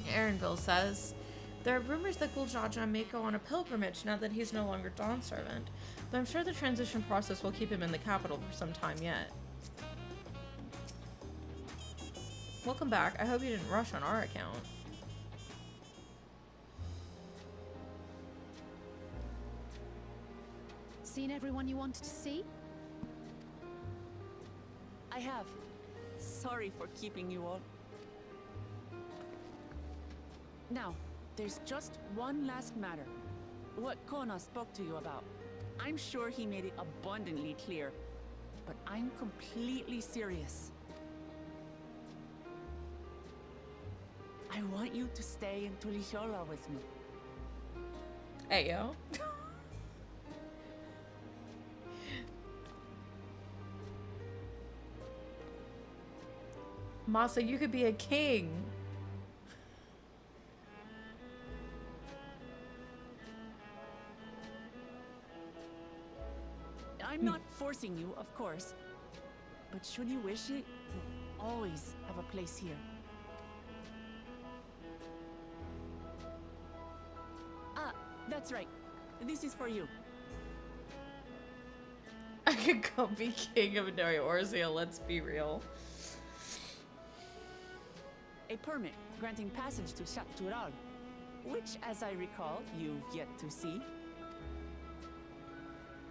Aaronville says, there are rumors that Ghoul Jaja may go on a pilgrimage now that he's no longer Dawn's servant, but I'm sure the transition process will keep him in the capital for some time yet. Welcome back. I hope you didn't rush on our account. Seen everyone you wanted to see? I have. Sorry for keeping you all. Now, there's just one last matter. What Kona spoke to you about. I'm sure he made it abundantly clear, but I'm completely serious. I want you to stay in Tuliyollal with me. Hey, yo. Masa, you could be a king. I'm not forcing you, of course. But should you wish it, you'll always have a place here. Ah, that's right. This is for you. I could go be king of Orzia, let's be real. A permit granting passage to Tuliyollal, which, as I recall, you've yet to see.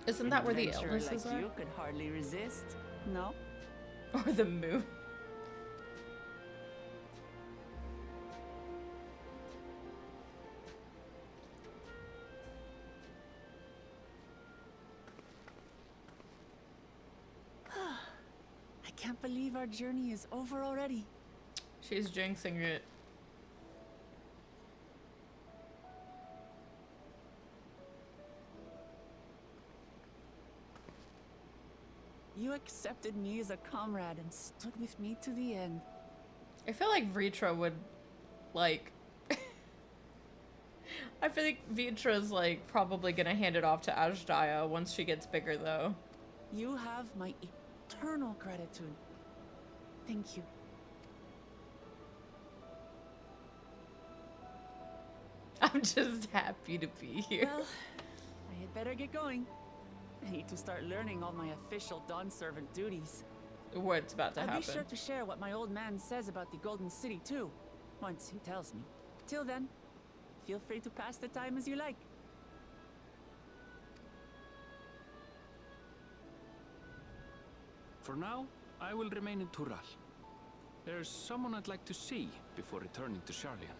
Isn't that where the Adventurer illnesses like are? you could hardly resist, no? Or the moon? I can't believe our journey is over already. She's jinxing it. You accepted me as a comrade and stood with me to the end. I feel like Vritra would, like... I feel like Vitra's, like, probably gonna hand it off to Ajdaya once she gets bigger, though. You have my eternal gratitude. Thank you. I'm just happy to be here. Well, I had better get going. I need to start learning all my official Dawn servant duties. What's about to I'll happen? be sure to share what my old man says about the Golden City too, once he tells me. Till then, feel free to pass the time as you like. For now, I will remain in Tural. There's someone I'd like to see before returning to Sharlayan.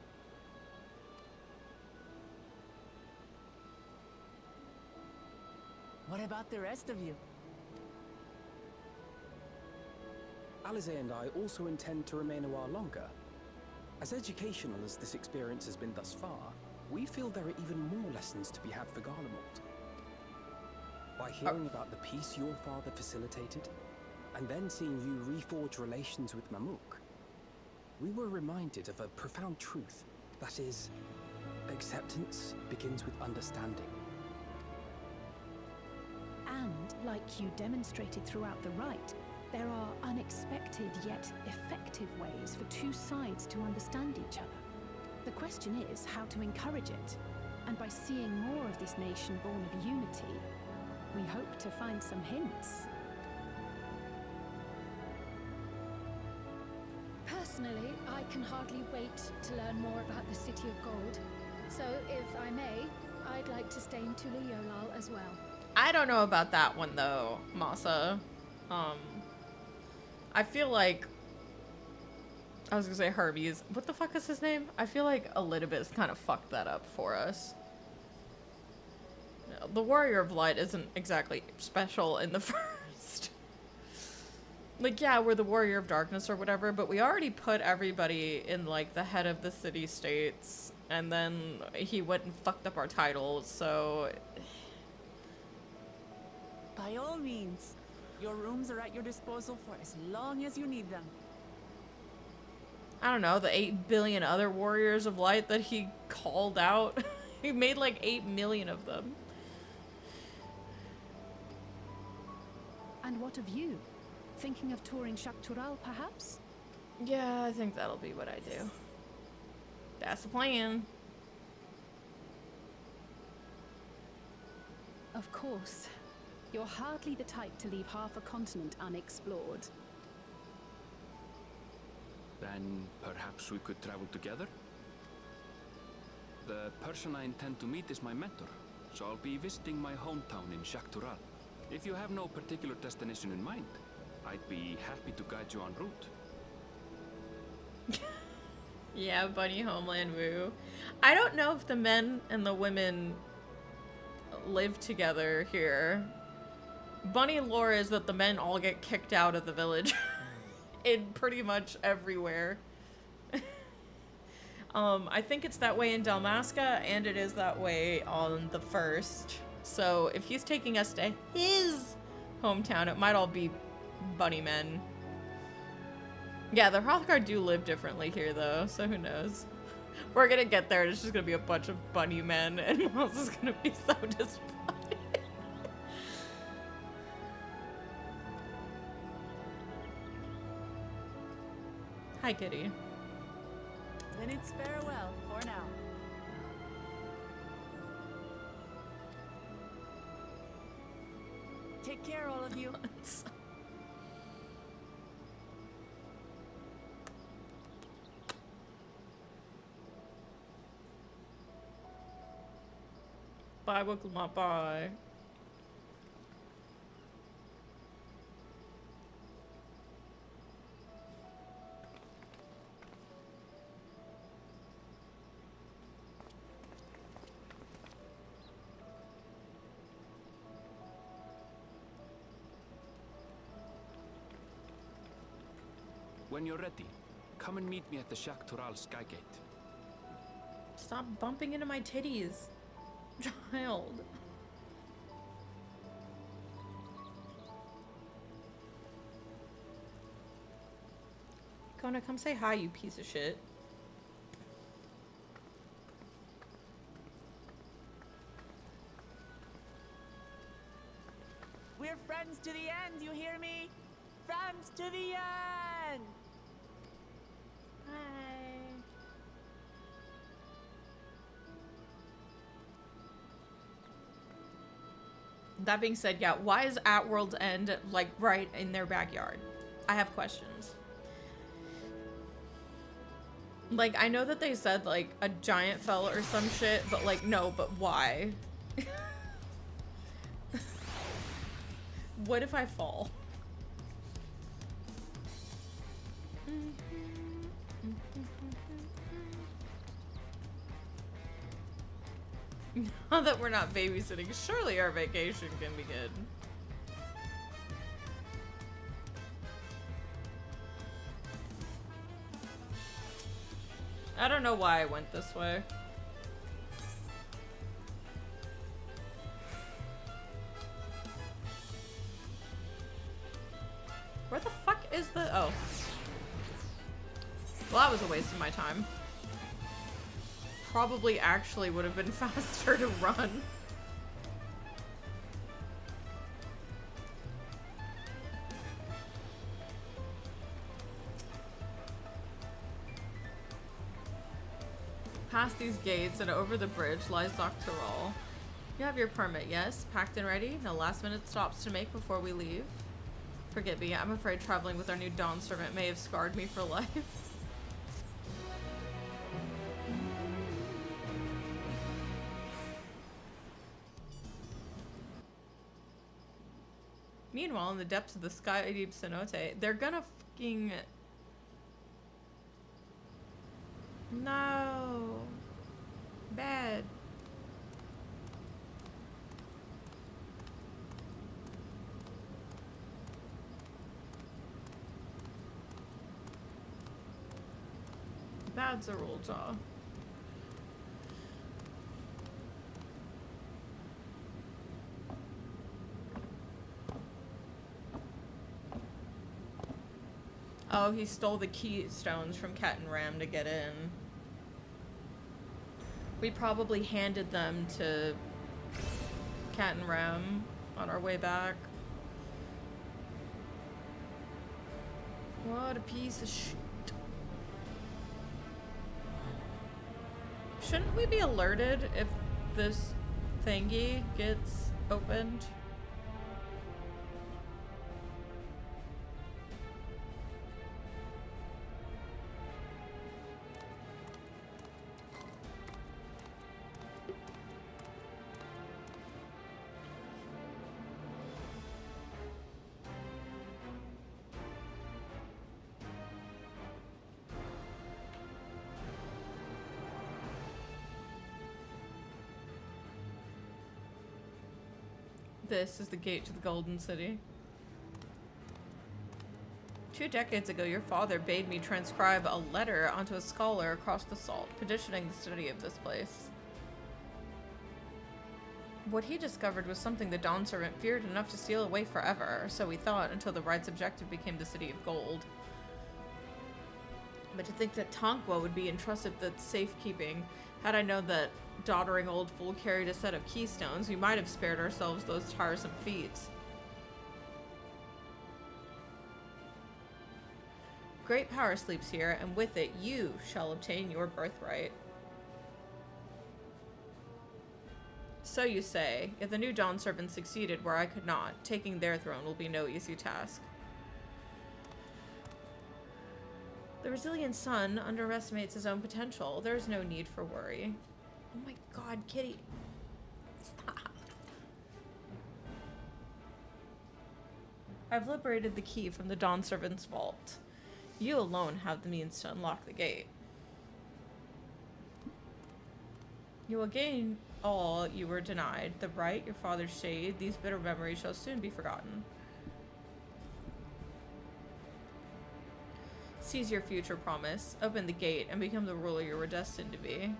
What about the rest of you? Alize and I also intend to remain a while longer. As educational as this experience has been thus far, we feel there are even more lessons to be had for Garlemald. By hearing about the peace your father facilitated, and then seeing you reforge relations with Mamuk, we were reminded of a profound truth. That is, acceptance begins with understanding. And, like you demonstrated throughout the rite, there are unexpected yet effective ways for two sides to understand each other. The question is how to encourage it. And by seeing more of this nation born of unity, we hope to find some hints. Personally, I can hardly wait to learn more about the City of Gold. So, if I may, I'd like to stay in Tuliyollal as well. I don't know about that one though, Masa. I feel like I was gonna say Hermes. What the fuck is his name? I feel like Elidibus kind of fucked that up for us. The Warrior of Light isn't exactly special in the first. Like, yeah, we're the Warrior of Darkness or whatever, but we already put everybody in, like, the head of the city-states, and then he went and fucked up our titles, so... By all means, your rooms are at your disposal for as long as you need them. I don't know, the 8 billion other Warriors of Light that he called out. He made like 8 million of them. And what of you? Thinking of touring Shaktural, perhaps? Yeah, I think that'll be what I do. That's the plan. Of course. You're hardly the type to leave half a continent unexplored. Then perhaps we could travel together? The person I intend to meet is my mentor, so I'll be visiting my hometown in Shaktural. If you have no particular destination in mind, I'd be happy to guide you en route. Yeah, Bunny Homeland Woo. I don't know if the men and the women live together here. Bunny lore is that the men all get kicked out of the village in pretty much everywhere. I think it's that way in Dalmasca, and it is that way on the first. So if he's taking us to his hometown, it might all be bunny men. Yeah, the Hrothgar do live differently here, though, so who knows. We're gonna get there, and it's just gonna be a bunch of bunny men, and Miles is gonna be so disappointed. Hi, kitty. Then it's farewell for now. Take care, all of you. Bye, Wigglebot, bye. When you're ready, come and meet me at the Shaktural Skygate. Stop bumping into my titties, child. Kona, come say hi, you piece of shit. We're friends to the end, you hear me? Fams to the end! Hi. That being said, yeah, why is At World's End like right in their backyard? I have questions. Like, I know that they said like a giant fell or some shit, but like, no, but why? What if I fall? Now that we're not babysitting, surely our vacation can be good. I don't know why I went this way. Where the fuck is the... Oh. Well, that was a waste of my time. Probably actually would have been faster to run. Past these gates and over the bridge lies Dawntrail. You have your permit, yes? Packed and ready? No last minute stops to make before we leave? Forgive me, I'm afraid traveling with our new Dawn servant may have scarred me for life. Meanwhile, in the depths of the sky deep cenote, they're gonna fucking... No. Bad. Bad's a roll jaw. Oh, he stole the keystones from Cat and Ram to get in. We probably handed them to Cat and Ram on our way back. What a piece of shit. Shouldn't we be alerted if this thingy gets opened? This is the gate to the Golden City. 2 decades ago, your father bade me transcribe a letter onto a scholar across the salt, petitioning the study of this place. What he discovered was something the Dawn Servant feared enough to steal away forever, so we thought, until the right's objective became the City of Gold. But to think that Tonqua would be entrusted with safekeeping, had I known that doddering old fool carried a set of keystones, we might have spared ourselves those tiresome feats. Great power sleeps here, and with it you shall obtain your birthright. So you say, if the new Dawn Servant succeeded where I could not, taking their throne will be no easy task. The resilient son underestimates his own potential. There is no need for worry. Oh my god, Kitty. Stop. I've liberated the key from the Dawn Servant's vault. You alone have the means to unlock the gate. You will gain all you were denied. The right, your father's shade, these bitter memories shall soon be forgotten. Seize your future promise, open the gate, and become the ruler you were destined to be.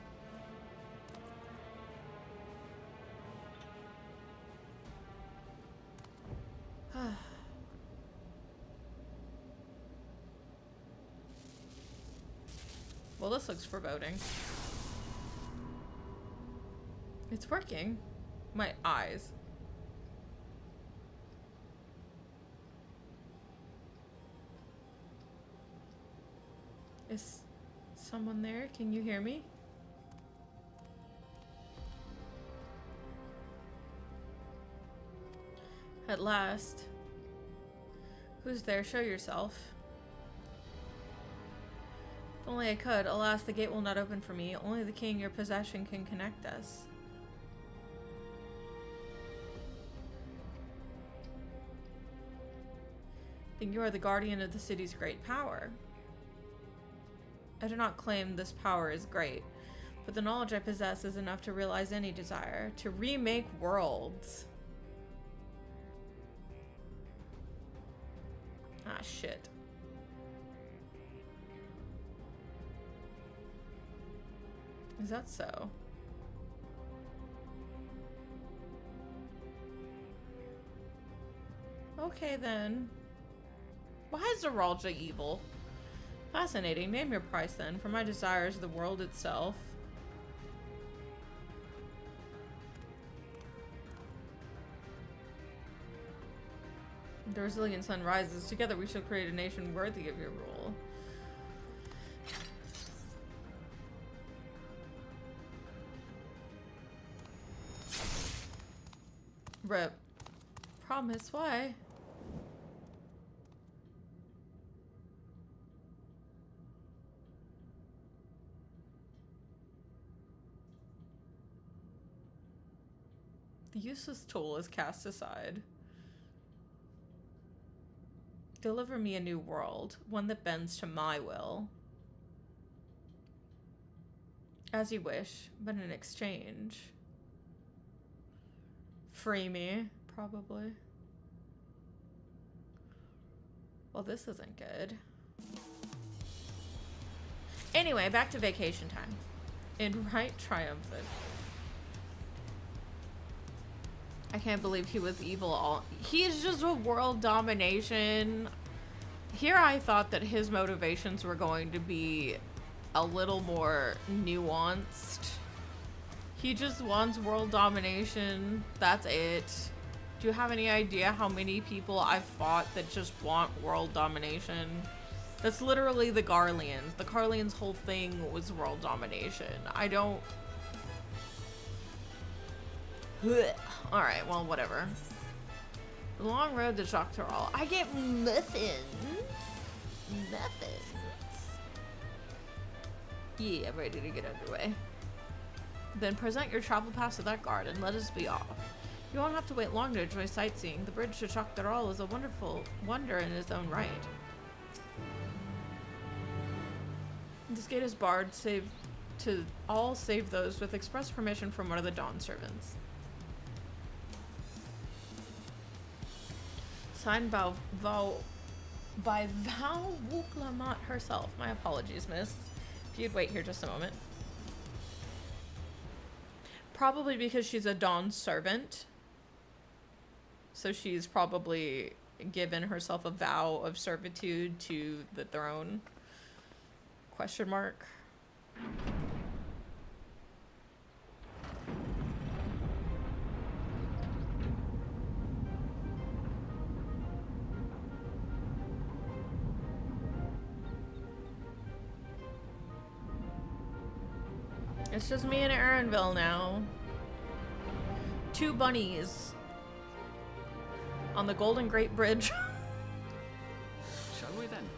Well, this looks foreboding. It's working. My eyes. Is someone there? Can you hear me? At last. Who's there? Show yourself. If only I could. Alas, the gate will not open for me. Only the king, your possession, can connect us. Then you are the guardian of the city's great power. I do not claim this power is great, but the knowledge I possess is enough to realize any desire. To remake worlds. Ah, shit. Is that so? Okay then. Why is Zeralja evil? Fascinating. Name your price then. For my desires, the world itself. The resilient sun rises. Together we shall create a nation worthy of your rule. Rip. Promise, why? The useless tool is cast aside. Deliver me a new world, one that bends to my will. As you wish, but in exchange. Free me, probably. Well, this isn't good. Anyway, back to vacation time. In right triumphant. I can't believe he was evil. He's just a world domination. Here I thought that his motivations were going to be a little more nuanced. He just wants world domination. That's it. Do you have any idea how many people I've fought that just want world domination? That's literally the Garleans. The Garleans' whole thing was world domination. I don't... Alright, well, whatever. The long road to Doctoral. I get muffins. Muffins. Yeah, I'm ready to get underway. Then present your travel pass to that guard and let us be off. You won't have to wait long to enjoy sightseeing. The bridge to Doctoral is a wonderful wonder in its own right. This gate is barred save those with express permission from one of the Dawn servants. Signed by Val Wuklamat herself. My apologies, miss. If you'd wait here just a moment. Probably because she's a Dawn servant. So she's probably given herself a vow of servitude to the throne. Question mark. It's just me and Aaronville now. 2 bunnies on the Golden Gate Bridge. Shall we then?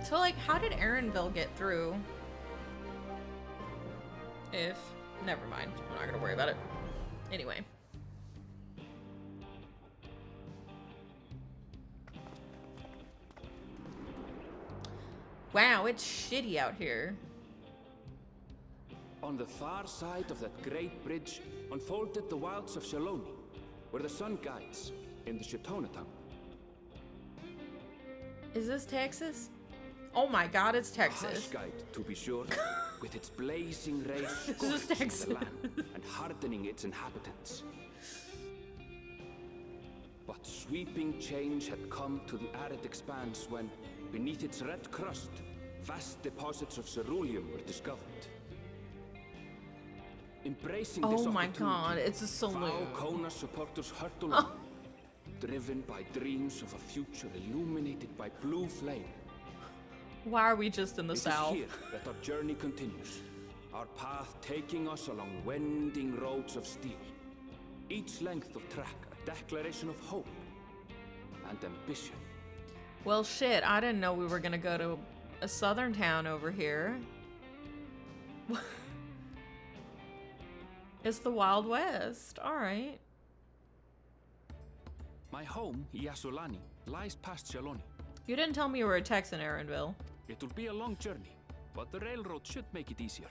So, like, how did Aaronville get through? Never mind. I'm not gonna worry about it. Anyway. Wow, it's shitty out here. On the far side of that great bridge unfolded the wilds of Shaloni, where the sun guides in the Shatonaton. Is this Texas? Oh my god, it's Texas. Guide, to be sure, with its blazing rays This is Texas. the land and hardening its inhabitants. But sweeping change had come to the arid expanse when, beneath its red crust, vast deposits of ceruleum were discovered. Embracing Oh this my opportunity, god, it's a saloon. Vau Kona supporters hurtle on, driven by dreams of a future illuminated by blue flame. Why are we just in the south? It is here that our journey continues, our path taking us along winding roads of steel. Each length of track a declaration of hope and ambition. Well, shit, I didn't know we were gonna go to a southern town over here. It's the Wild West. Alright. My home, Yasulani, lies past Shaloni. You didn't tell me you were a Texan, Aaronville. It will be a long journey, but the railroad should make it easier.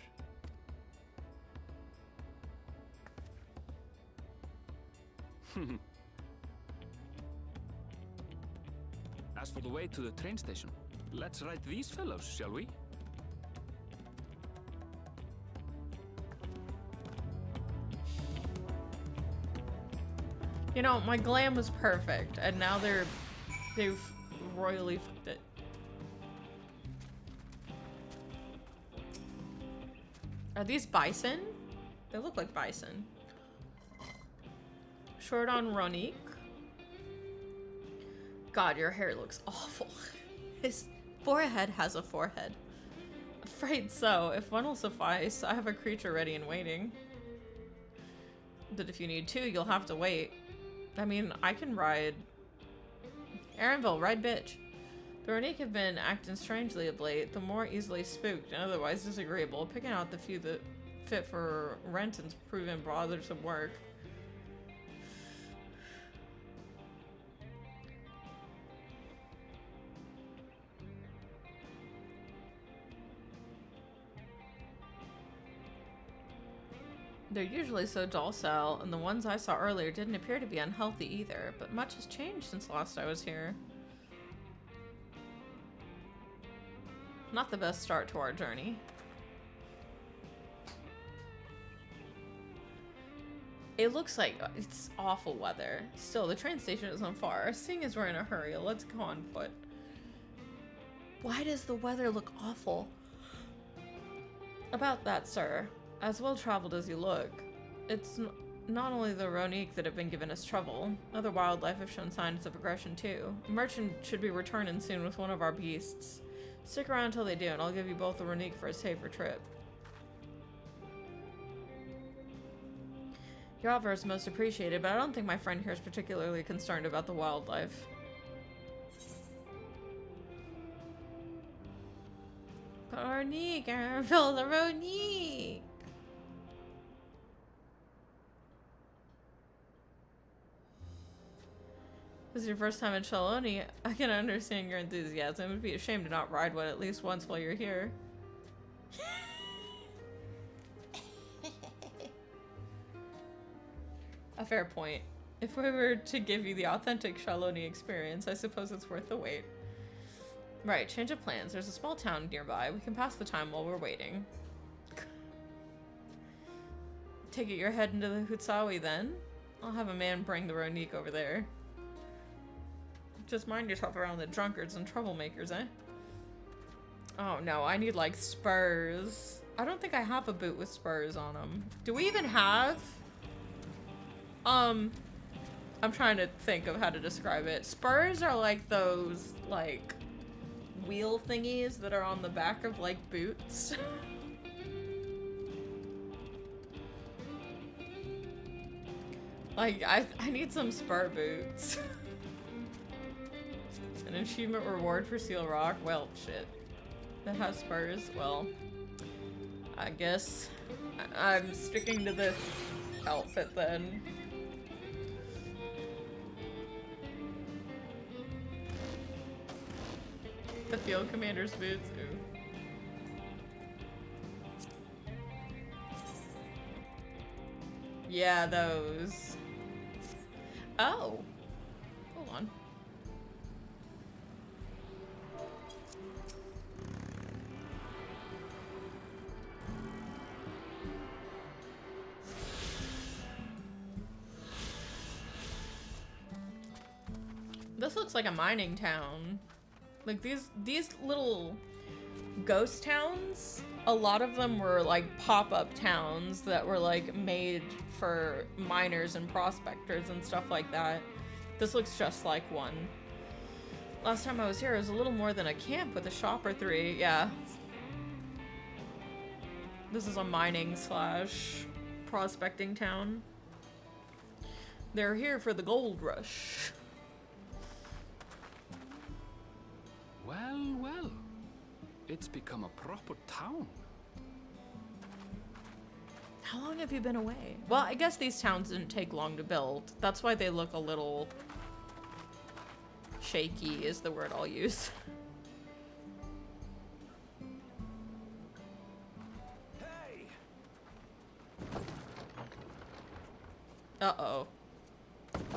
As for the way to the train station, let's ride these fellows, shall we? You know, my glam was perfect, and now they've royally fucked it. Are these bison? They look like bison. Short on Ronique. God, your hair looks awful. His forehead has a forehead. Afraid so. If one will suffice, I have a creature ready and waiting. But if you need two, you'll have to wait. I mean, I can ride. Aaronville, ride bitch. The Ronique have been acting strangely of late, the more easily spooked and otherwise disagreeable, picking out the few that fit for rent and proven bothersome work. They're usually so docile, and the ones I saw earlier didn't appear to be unhealthy either, but much has changed since last I was here. Not the best start to our journey. It looks like it's awful weather. Still, the train station isn't far. Seeing as we're in a hurry, let's go on foot. Why does the weather look awful? About that, sir. As well-traveled as you look, it's not only the Ronique that have been giving us trouble. Other wildlife have shown signs of aggression too. A merchant should be returning soon with one of our beasts. Stick around until they do, and I'll give you both a Ronique for a safer trip. Your offer is most appreciated, but I don't think my friend here is particularly concerned about the wildlife. Ronique, Aaronville, the Ronique! This is your first time in Shaloni. I can understand your enthusiasm. It would be a shame to not ride one at least once while you're here. A fair point. If we were to give you the authentic Shaloni experience, I suppose it's worth the wait. Right, change of plans. There's a small town nearby. We can pass the time while we're waiting. Take it you're heading to the Hutsawi then? I'll have a man bring the Ronique over there. Just mind yourself around the drunkards and troublemakers, eh? Oh no, I need like spurs. I don't think I have a boot with spurs on them. Do we even have? I'm trying to think of how to describe it. Spurs are like those like wheel thingies that are on the back of like boots. Like I need some spur boots. An achievement reward for Seal Rock? Well, shit. That has spurs? Well, I guess I'm sticking to this outfit then. The field commander's boots? Ooh. Yeah, those. Oh. Hold on. This looks like a mining town. Like these little ghost towns. A lot of them were like pop-up towns that were like made for miners and prospectors and stuff like that. This looks just like one. Last time I was here, it was a little more than a camp with a shop or three. Yeah. This is a mining slash prospecting town. They're here for the gold rush. Well, well. It's become a proper town. How long have you been away? Well, I guess these towns didn't take long to build. That's why they look a little shaky is the word I'll use. Hey! Uh-oh.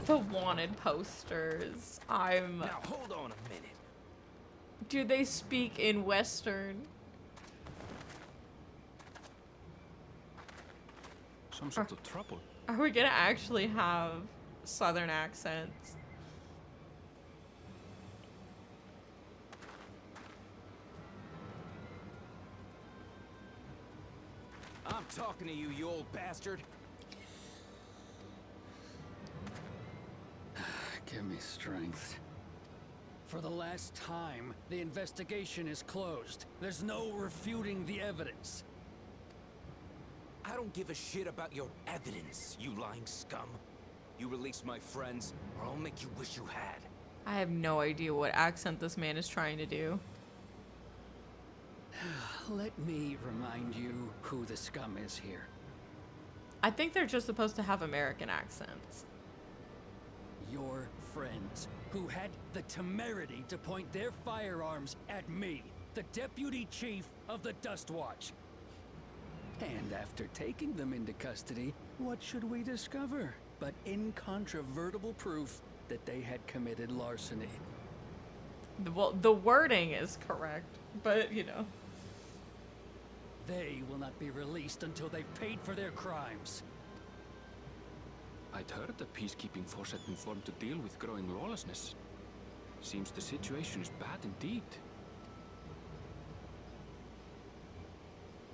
The wanted posters. Now hold on a minute. Do they speak in Western? Some sort of trouble. Are we gonna actually have Southern accents? I'm talking to you, you old bastard. Give me strength. For the last time, the investigation is closed. There's no refuting the evidence. I don't give a shit about your evidence, you lying scum. You release my friends, or I'll make you wish you had. I have no idea what accent this man is trying to do. Let me remind you who the scum is here. I think they're just supposed to have American accents. Your friends, who had the temerity to point their firearms at me, the deputy chief of the Dust Watch. And after taking them into custody, what should we discover but incontrovertible proof that they had committed larceny? Well, the wording is correct, but you know. They will not be released until they've paid for their crimes. I'd heard the peacekeeping force had been formed to deal with growing lawlessness. Seems the situation is bad indeed.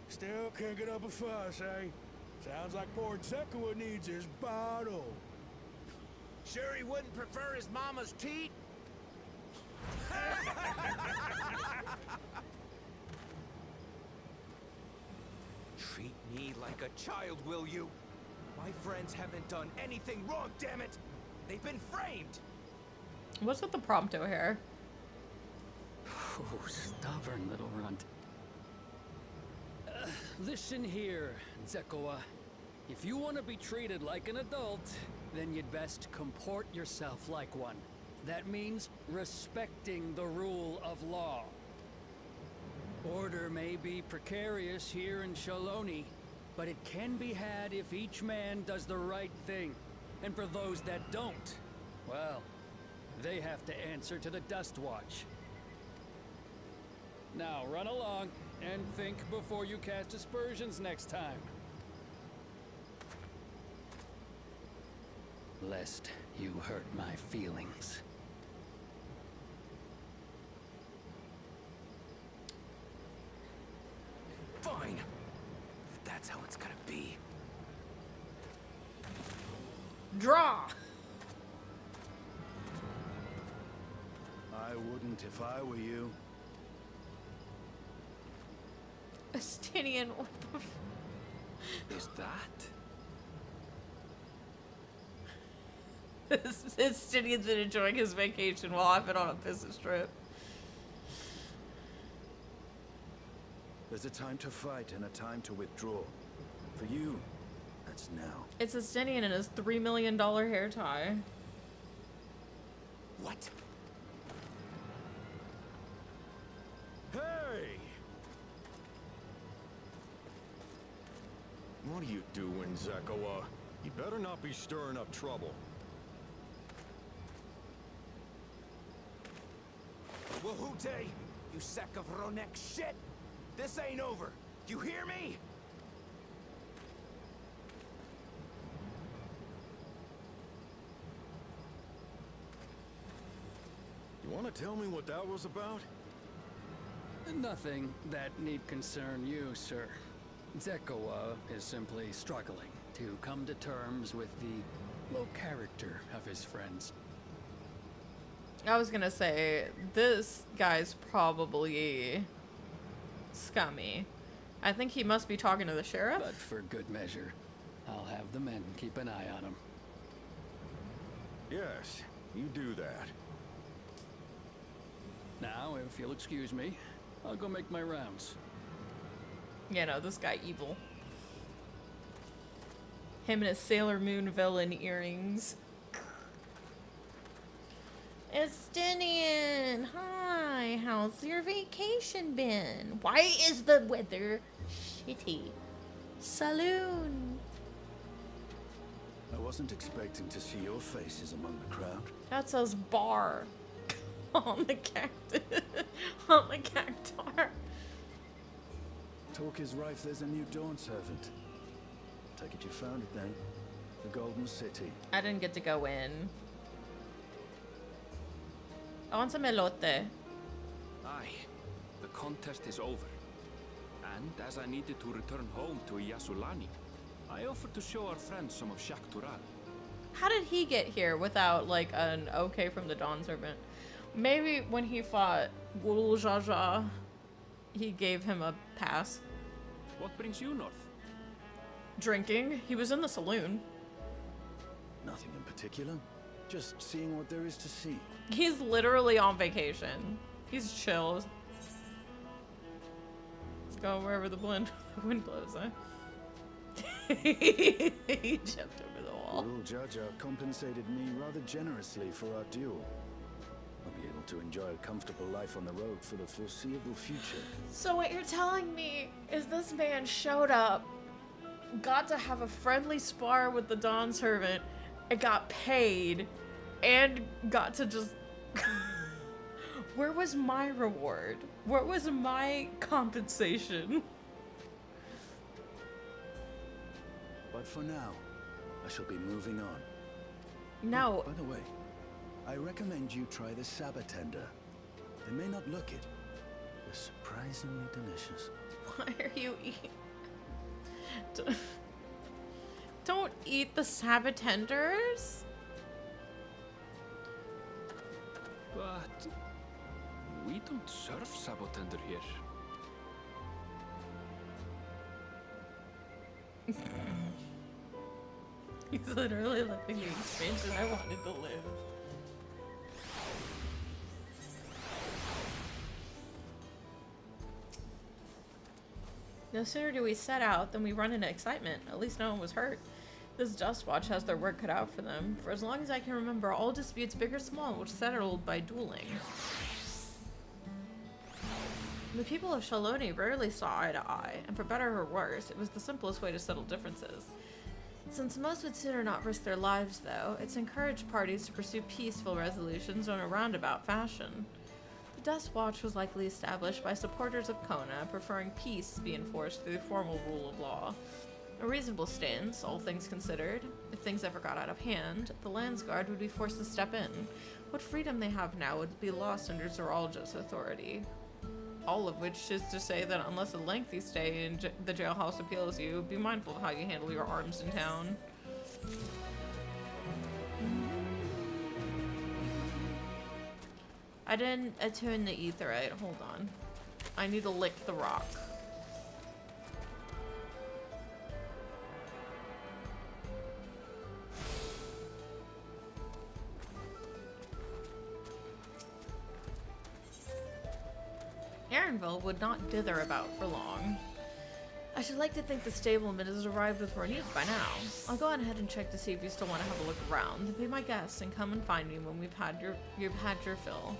Still can't get up a fuss, eh? Sounds like poor Zekua needs his bottle. Sure he wouldn't prefer his mama's teat? Treat me like a child, will you? My friends haven't done anything wrong, damn it! They've been framed! What's with the prompto hair? Oh, stubborn little runt. Listen here, Zekua. If you want to be treated like an adult, then you'd best comport yourself like one. That means respecting the rule of law. Order may be precarious here in Shaloni, but it can be had if each man does the right thing. And for those that don't, well, they have to answer to the Dust Watch. Now run along and think before you cast aspersions next time. Lest you hurt my feelings. Fine. If that's how it's gonna be. Draw! I wouldn't if I were you. Estinian, what the f- Is that? Estinian's been enjoying his vacation while I've been on a business trip. There's a time to fight and a time to withdraw. For you, that's now. It's Estinian in his $3 million hair tie. What? Hey! What are you doing, Zekua? You better not be stirring up trouble. Wahute, you sack of Ronek shit! This ain't over! You hear me? You want to tell me what that was about? Nothing that need concern you, sir. Zekoa is simply struggling to come to terms with the low character of his friends. I was gonna say, this guy's probably scummy. I think he must be talking to the sheriff. But for good measure, I'll have the men keep an eye on him. Yes, you do that. Now, if you'll excuse me, I'll go make my rounds. You know, this guy evil. Him and his Sailor Moon villain earrings. Estinian, hi, how's your vacation been? Why is the weather shitty? Saloon. I wasn't expecting to see your faces among the crowd. That says bar on the cactus, on the cactar. Talk is rife, there's a new Dawn servant. Take it you found it then. The Golden City. I didn't get to go in. I want some elote. Aye, the contest is over. And as I needed to return home to Yasulani, I offered to show our friends some of Shaktural. How did he get here without, like, an okay from the Dawn Servant? Maybe when he fought Gul Jaja, he gave him a pass. What brings you north? Drinking. He was in the saloon. Nothing in particular. Just seeing what there is to see. He's literally on vacation. He's chill. Let's go wherever the wind blows, huh? He jumped over the wall. Guru Jaja compensated me rather generously for our duel. I'll be able to enjoy a comfortable life on the road for the foreseeable future. So what you're telling me is this man showed up, got to have a friendly spar with the Dawn Servant, and got paid, and got to just... Where was my reward? Where was my compensation? But for now, I shall be moving on. No. By the way, I recommend you try the Sabatender. They may not look it, but surprisingly delicious. Why are you eating? Don't eat the Sabatenders. But we don't serve Sabotender here. He's literally living the expansion I wanted to live. No sooner do we set out than we run into excitement. At least no one was hurt. This Dust Watch has their work cut out for them. For as long as I can remember, all disputes, big or small, were settled by dueling. The people of Shaloni rarely saw eye to eye, and for better or worse, it was the simplest way to settle differences. Since most would sooner not risk their lives, though, it's encouraged parties to pursue peaceful resolutions in a roundabout fashion. The Dust Watch was likely established by supporters of Kona, preferring peace be enforced through the formal rule of law. A reasonable stance, all things considered. If things ever got out of hand, the Landsguard would be forced to step in. What freedom they have now would be lost under Zeralja's authority. All of which is to say that unless a lengthy stay in the jailhouse appeals you, be mindful of how you handle your arms in town. I didn't attune the aetheryte. Hold on. I need to lick the rock. Aaronville would not dither about for long. I should like to think the stableman has arrived with more news by now. I'll go on ahead and check to see if you still want to have a look around. Be my guest and come and find me when you've had your fill.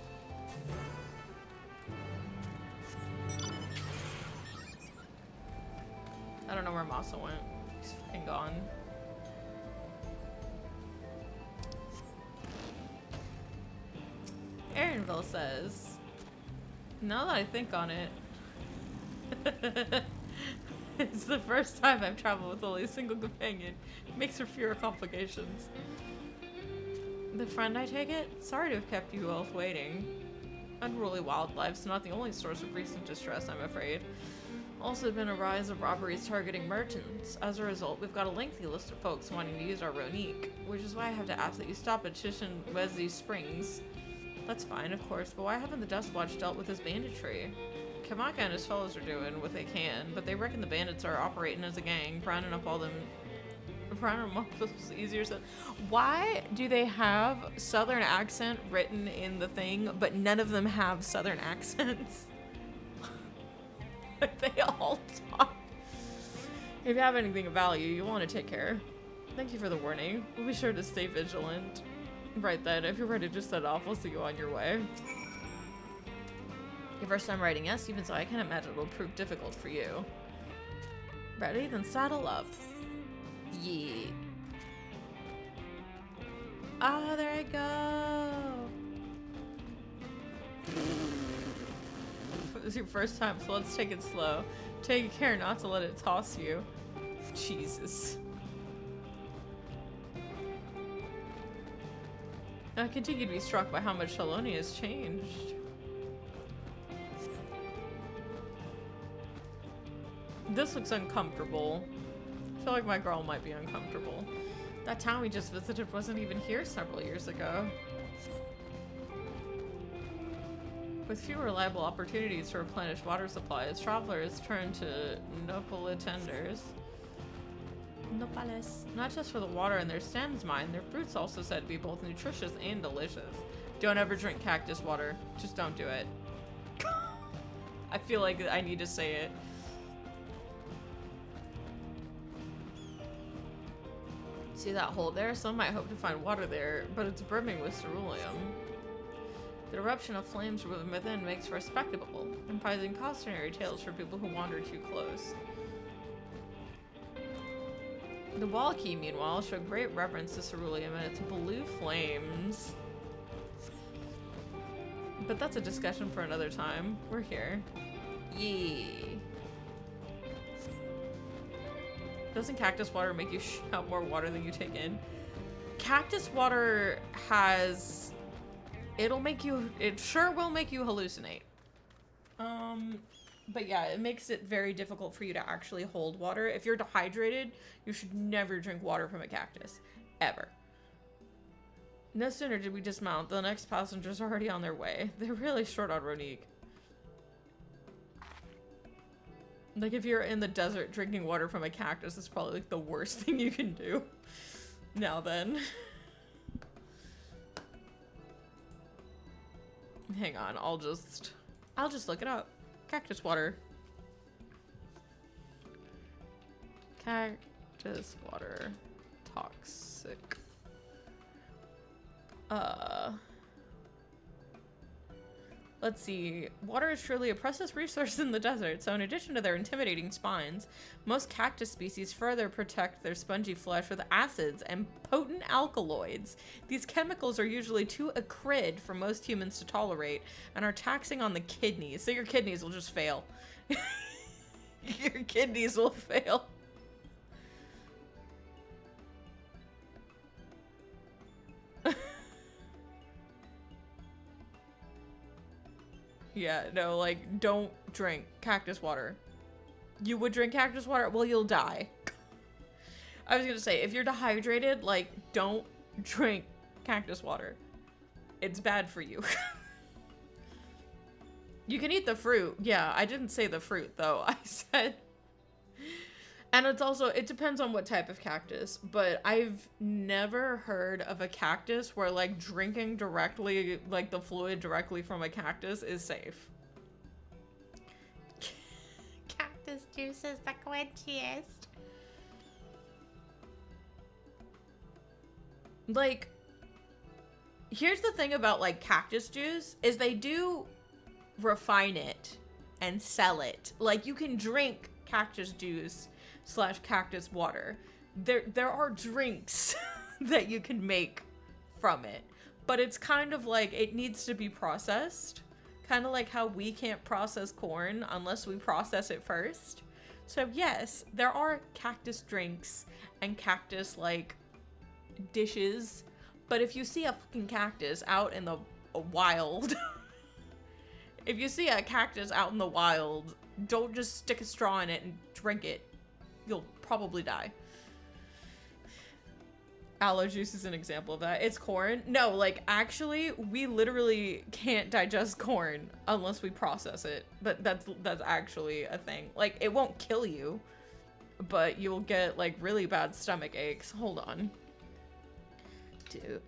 I don't know where Masa went. He's fucking gone. Aaronville says, now that I think on it, it's the first time I've traveled with only a single companion. It makes for fewer complications. The friend, I take it? Sorry to have kept you both waiting. Unruly wildlife's not the only source of recent distress, I'm afraid. Also been a rise of robberies targeting merchants. As a result, we've got a lengthy list of folks wanting to use our Ronique, which is why I have to ask that you stop at Shishinwezi Springs. That's fine, of course, but why haven't the Dust Watch dealt with this banditry? Kamaka and his fellows are doing what they can, but they reckon the bandits are operating as a gang, rounding up those easier stuff. Why do they have Southern accent written in the thing, but none of them have Southern accents? They all talk. If you have anything of value, you want to take care. Thank you for the warning. We'll be sure to stay vigilant. Right then, if you're ready to set off, we'll see you on your way. Your first time riding, yes? Even so, I can't imagine it'll prove difficult for you. Ready? Then saddle up. Yeet. Ah, there I go. This is your first time, so let's take it slow. Take care not to let it toss you. Jesus. I continue to be struck by how much Shaloni has changed. This looks uncomfortable. I feel like my girl might be uncomfortable. That town we just visited wasn't even here several years ago. With few reliable opportunities to replenish water supplies, travelers turn to Nopalitenders. Nopales. Not just for the water in their stems, mind. Their fruit's also said to be both nutritious and delicious. Don't ever drink cactus water. Just don't do it. I feel like I need to say it. See that hole there? Some might hope to find water there, but it's brimming with ceruleum. The eruption of flames from within makes for a spectacle, imposing cautionary tales for people who wander too close. The wall key, meanwhile, showed great reverence to ceruleum and its blue flames. But that's a discussion for another time. We're here. Yee. Doesn't cactus water make you shout more water than you take in? Cactus water has... it sure will make you hallucinate. But yeah, it makes it very difficult for you to actually hold water. If you're dehydrated, you should never drink water from a cactus. Ever. No sooner did we dismount, the next passengers are already on their way. They're really short on Ronique. Like, if you're in the desert drinking water from a cactus, it's probably like the worst thing you can do. Now then. Hang on, I'll just look it up. Cactus water. Cactus water. Toxic. Let's see. Water is truly a precious resource in the desert, so in addition to their intimidating spines, most cactus species further protect their spongy flesh with acids and potent alkaloids. These chemicals are usually too acrid for most humans to tolerate and are taxing on the kidneys, so your kidneys will just fail. Your kidneys will fail. Yeah, no, like, don't drink cactus water. You would drink cactus water? Well, you'll die. I was gonna say, if you're dehydrated, like, don't drink cactus water. It's bad for you. You can eat the fruit. Yeah, I didn't say the fruit, though. I said... And it's also, it depends on what type of cactus, but I've never heard of a cactus where, like, drinking directly, like, the fluid directly from a cactus is safe. Cactus juice is the quenchiest. Like, here's the thing about, like, cactus juice, is they do refine it and sell it. Like, you can drink cactus juice / cactus water. There are drinks that you can make from it, but it's kind of like it needs to be processed, kind of like how we can't process corn unless we process it first. So yes, there are cactus drinks and cactus like dishes, but if you see a fucking cactus out in the wild If you see a cactus out in the wild, don't just stick a straw in it and drink it. You'll probably die. Aloe juice is an example of that. It's corn. No, like, actually, we literally can't digest corn unless we process it. But that's actually a thing. Like, it won't kill you, but you'll get, like, really bad stomach aches. Hold on. Dude,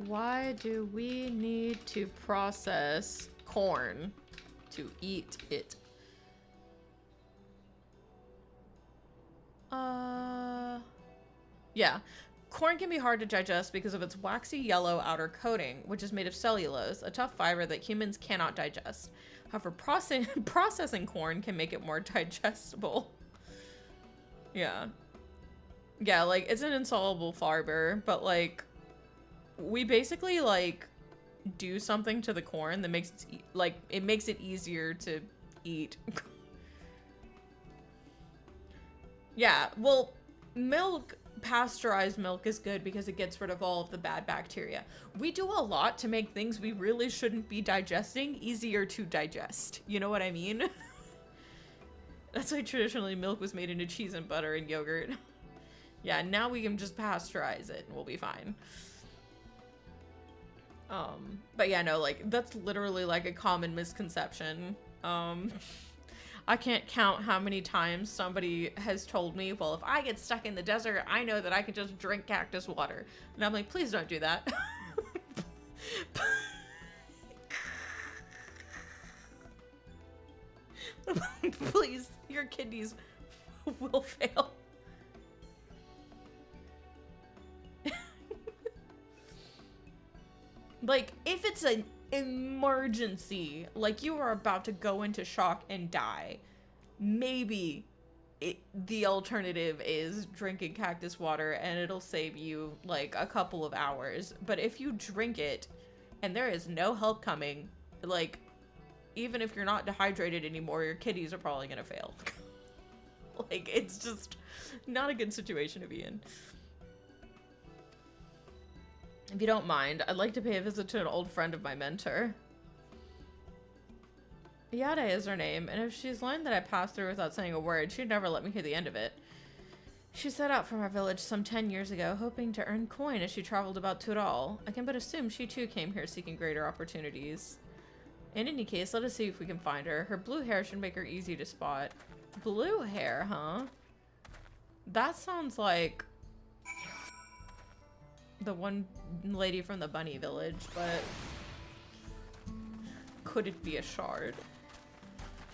why do we need to process corn to eat it? Yeah. Corn can be hard to digest because of its waxy yellow outer coating, which is made of cellulose, a tough fiber that humans cannot digest. However, processing corn can make it more digestible. Yeah. Yeah, like, it's an insoluble fiber, but, like, we basically, like, do something to the corn that makes it, like, it makes it easier to eat. Yeah, well, milk... Pasteurized milk is good because it gets rid of all of the bad bacteria. We do a lot to make things we really shouldn't be digesting easier to digest. You know what I mean? That's why traditionally milk was made into cheese and butter and yogurt. Yeah, now we can just pasteurize it and we'll be fine. But yeah, no, like, that's literally like a common misconception. I can't count how many times somebody has told me, well, if I get stuck in the desert, I know that I can just drink cactus water. And I'm like, please don't do that. Please, your kidneys will fail. Like, if it's an emergency, like you are about to go into shock and die, maybe the alternative is drinking cactus water and it'll save you like a couple of hours. But if you drink it and there is no help coming, like, even if you're not dehydrated anymore, your kidneys are probably gonna fail. Like, it's just not a good situation to be in. If you don't mind, I'd like to pay a visit to an old friend of my mentor. Yada is her name, and if she's learned that I passed through without saying a word, she'd never let me hear the end of it. She set out from our village some 10 years ago, hoping to earn coin as she traveled about Tuliyollal. I can but assume she too came here seeking greater opportunities. In any case, let us see if we can find her. Her blue hair should make her easy to spot. Blue hair, huh? That sounds like the one lady from the bunny village, but could it be a shard?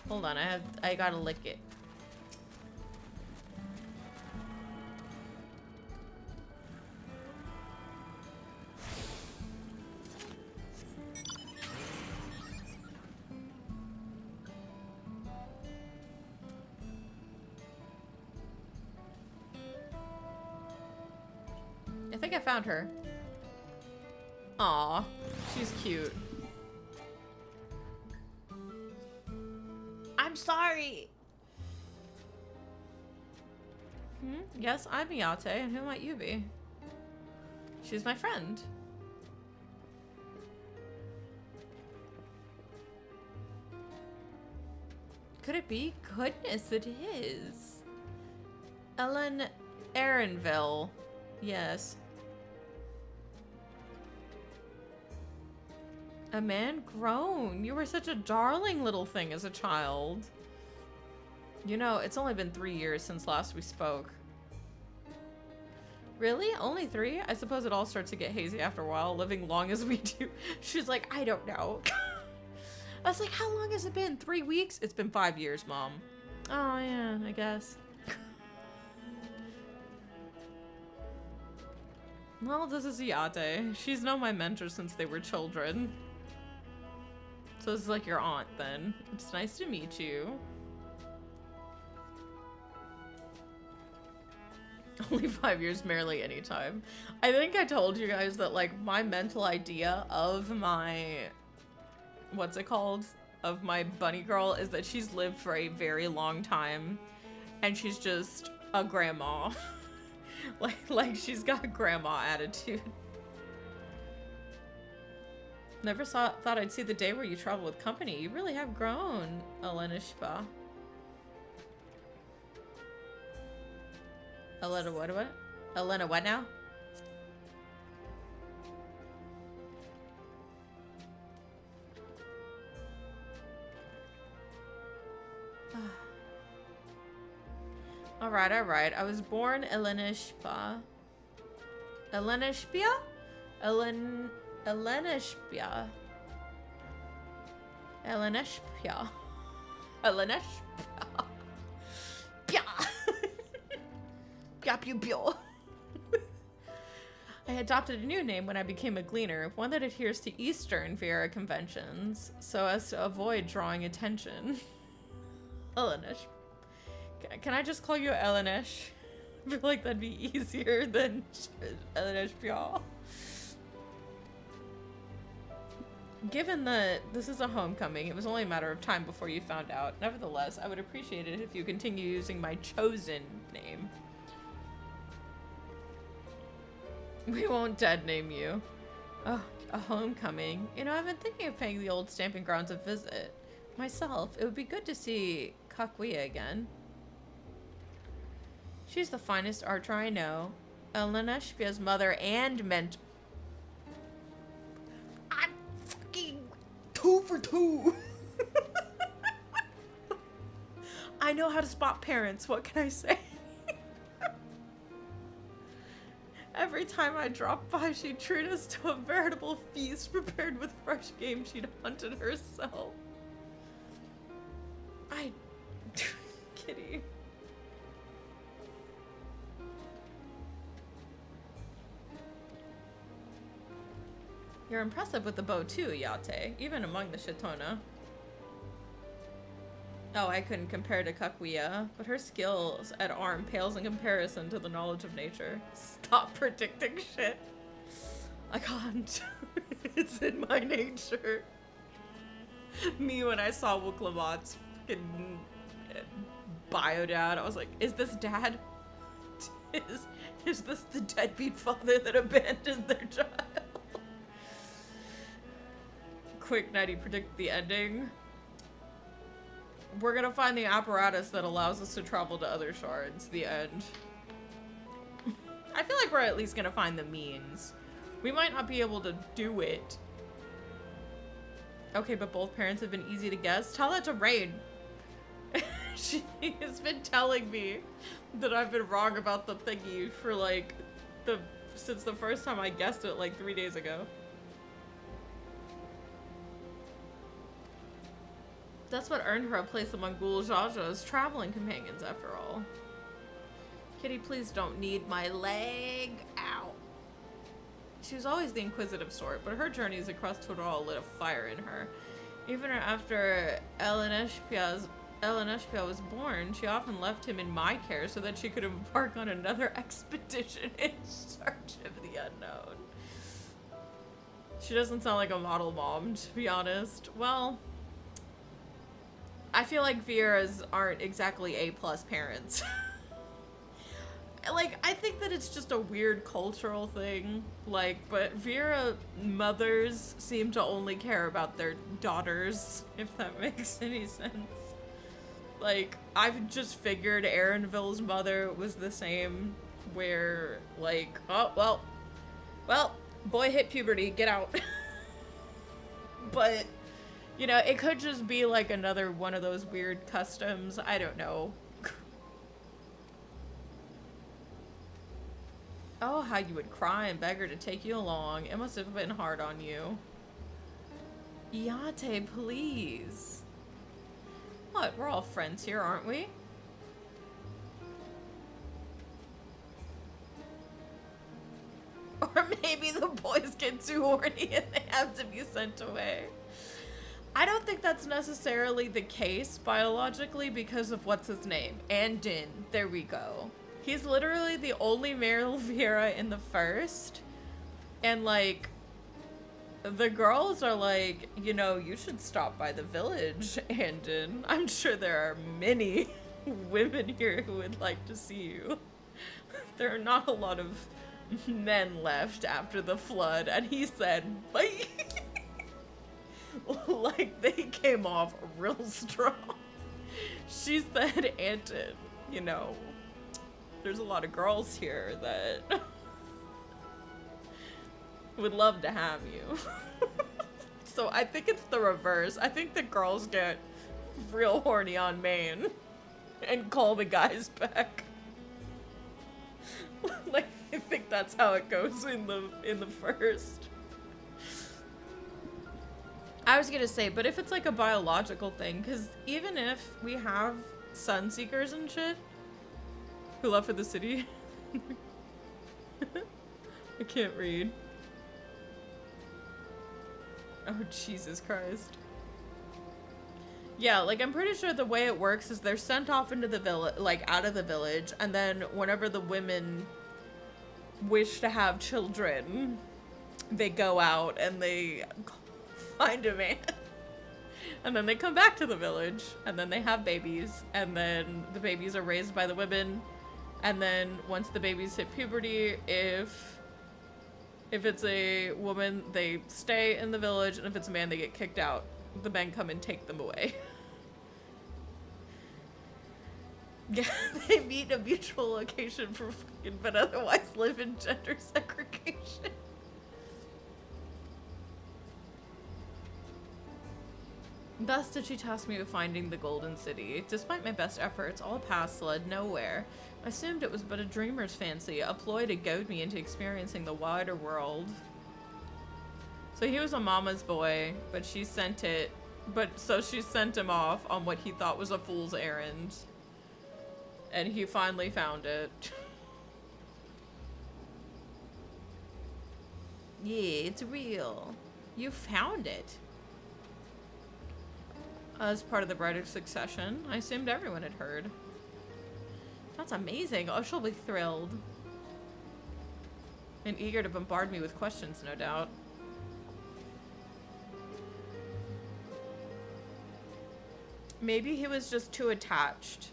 Hold on, I gotta lick it. I think I found her. Aw, she's cute. I'm sorry. Yes, I'm Miyate, and who might you be? She's my friend. Could it be? Goodness, it is. Ellen Aaronville. Yes. A man grown. You were such a darling little thing as a child. You know, it's only been 3 years since last we spoke. Really? Only 3? I suppose it all starts to get hazy after a while, living long as we do. She's like, I don't know. I was like, how long has it been? 3 weeks? It's been 5 years, Mom. Oh, yeah, I guess. Well, this is Yate. She's known my mentor since they were children. So this is like your aunt, then. It's nice to meet you. Only 5 years, merely any time. I think I told you guys that, like, my mental idea of my... what's it called? Of my bunny girl is that she's lived for a very long time. And she's just a grandma. like she's got grandma attitude. Never thought I'd see the day where you travel with company. You really have grown, Elenishpa. Elena what? Elena what now? Alright, alright. I was born Elenishpa. Elenishpia? Elenishpia. Elenishpia. Elenishpia. Pia. Pia pew pew. I adopted a new name when I became a gleaner, one that adheres to Eastern Viera conventions, so as to avoid drawing attention. Elenish. Can I just call you Elenish? I feel like that'd be easier than Elenish Pia. Given that this is a homecoming, it was only a matter of time before you found out. Nevertheless, I would appreciate it if you continue using my chosen name. We won't dead name you. Oh, a homecoming. You know, I've been thinking of paying the old stamping grounds a visit. Myself, it would be good to see Kakuya again. She's the finest archer I know. Elenishpia's mother and mentor. I'm fucking 2 for 2. I know how to spot parents. What can I say? Every time I dropped by, she'd treat us to a veritable feast prepared with fresh game she'd hunted herself. Kitty. You're impressive with the bow too, Yate, even among the Shitona. Oh, I couldn't compare to Kakuya, but her skills at arm pales in comparison to the knowledge of nature. Stop predicting shit. I can't. It's in my nature. Me when I saw Wuklamat's fucking bio dad, I was like, is this dad? Is this the deadbeat father that abandoned their child? Quick, Nighty, predict the ending. We're gonna find the apparatus that allows us to travel to other shards. The end. I feel like we're at least gonna find the means. We might not be able to do it. Okay, but both parents have been easy to guess. Tell that to Rain. She has been telling me that I've been wrong about the thingy for like since the first time I guessed it like 3 days ago. That's what earned her a place among Ghoul Jaja's traveling companions, after all. Kitty, please don't need my leg. Ow. She was always the inquisitive sort, but her journeys across Tuliyollal lit a fire in her. Even after Elenishpia was born, she often left him in my care so that she could embark on another expedition in search of the unknown. She doesn't sound like a model mom, to be honest. Well, I feel like Viera's aren't exactly A+ parents. Like, I think that it's just a weird cultural thing. Like, but Viera mothers seem to only care about their daughters, if that makes any sense. Like, I've just figured Aaronville's mother was the same, where, like, oh, well, boy hit puberty, get out. But, you know, it could just be like another one of those weird customs. I don't know. Oh, how you would cry and beg her to take you along. It must have been hard on you. Yate, please. What? We're all friends here, aren't we? Or maybe the boys get too horny and they have to be sent away. I don't think that's necessarily the case biologically because of what's his name. Andin. There we go. He's literally the only male Viera in the first. And like, the girls are like, you know, you should stop by the village, Andin. I'm sure there are many women here who would like to see you. There are not a lot of men left after the flood. And he said, bye. Like, they came off real strong. She's the head aunt, you know. There's a lot of girls here that would love to have you. So I think it's the reverse. I think the girls get real horny on Maine and call the guys back. Like, I think that's how it goes in the first. I was gonna say, but if it's like a biological thing, because even if we have sun seekers and shit who left for the city, I can't read. Oh, Jesus Christ. Yeah, like, I'm pretty sure the way it works is they're sent off into the village, like, out of the village, and then whenever the women wish to have children, they go out and they find a man. And then they come back to the village, and then they have babies, and then the babies are raised by the women, and then once the babies hit puberty, if it's a woman, they stay in the village, and if it's a man, they get kicked out. The men come and take them away. Yeah, they meet a mutual location for fucking, but otherwise live in gender segregation. Thus did she task me with finding the Golden City. Despite my best efforts, all paths led nowhere. I assumed it was but a dreamer's fancy, a ploy to goad me into experiencing the wider world. So he was a mama's boy, but she sent she sent him off on what he thought was a fool's errand. And he finally found it. Yeah, it's real. You found it. As part of the Bride of Succession, I assumed everyone had heard. That's amazing. Oh, she'll be thrilled. And eager to bombard me with questions, no doubt. Maybe he was just too attached,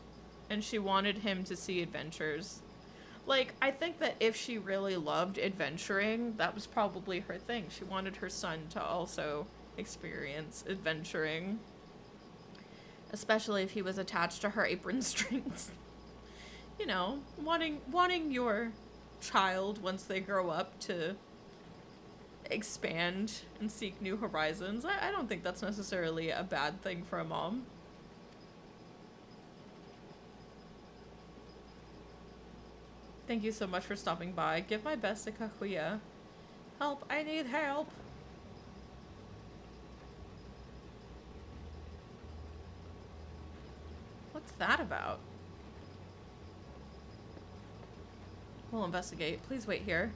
and she wanted him to see adventures. Like, I think that if she really loved adventuring, that was probably her thing. She wanted her son to also experience adventuring. Especially if he was attached to her apron strings. You know, wanting your child, once they grow up, to expand and seek new horizons. I don't think that's necessarily a bad thing for a mom. Thank you so much for stopping by. Give my best to Kakuya. Help, I need help. What's that about? We'll investigate. Please wait here.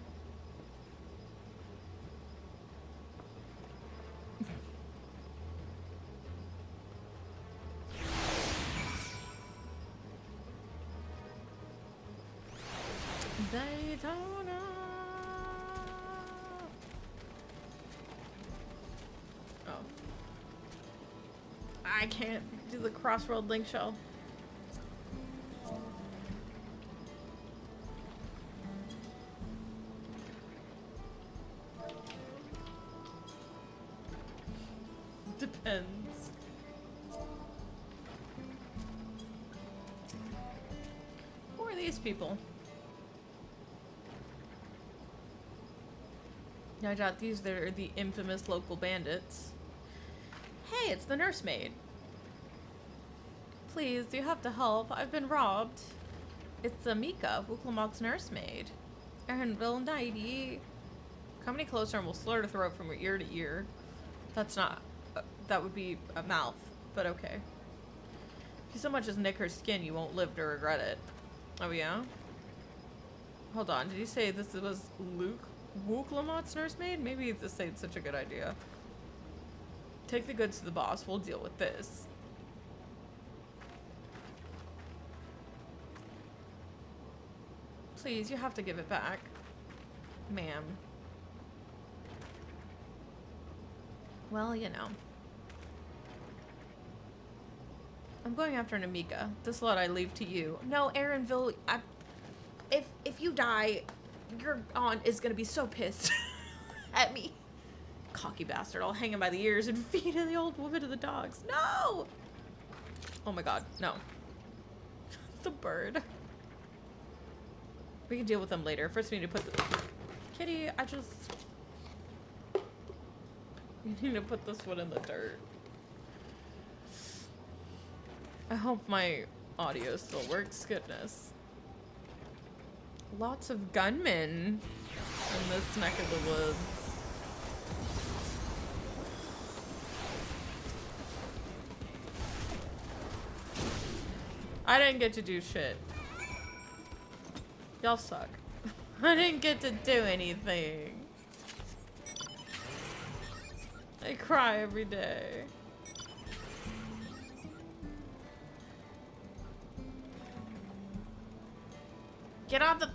Daytona. Oh. I can't do the crossroad link shell. Depends. Who are these people? I doubt these are the infamous local bandits. Hey, it's the nursemaid. Please, you have to help. I've been robbed. It's Amika, Wuklamok's nursemaid. Erinville Nighty. Come any closer and we'll slit her throat from ear to ear. That's not... that would be a mouth, but okay. If you so much as nick her skin, you won't live to regret it. Oh, yeah? Hold on, did you say this was Wuklamok's nursemaid? Maybe this ain't such a good idea. Take the goods to the boss, we'll deal with this. Please, you have to give it back. Ma'am. Well, you know. I'm going after an Amika. This lot I leave to you. No, Erinville, if you die, your aunt is gonna be so pissed at me. Cocky bastard. I'll hang him by the ears and feed the old woman to the dogs. No! Oh my god, no. The bird. We can deal with them later. First we need to put the... Kitty, I just... We need to put this one in the dirt. I hope my audio still works. Goodness. Lots of gunmen in this neck of the woods. I didn't get to do shit. Y'all suck. I didn't get to do anything. I cry every day. Get off the...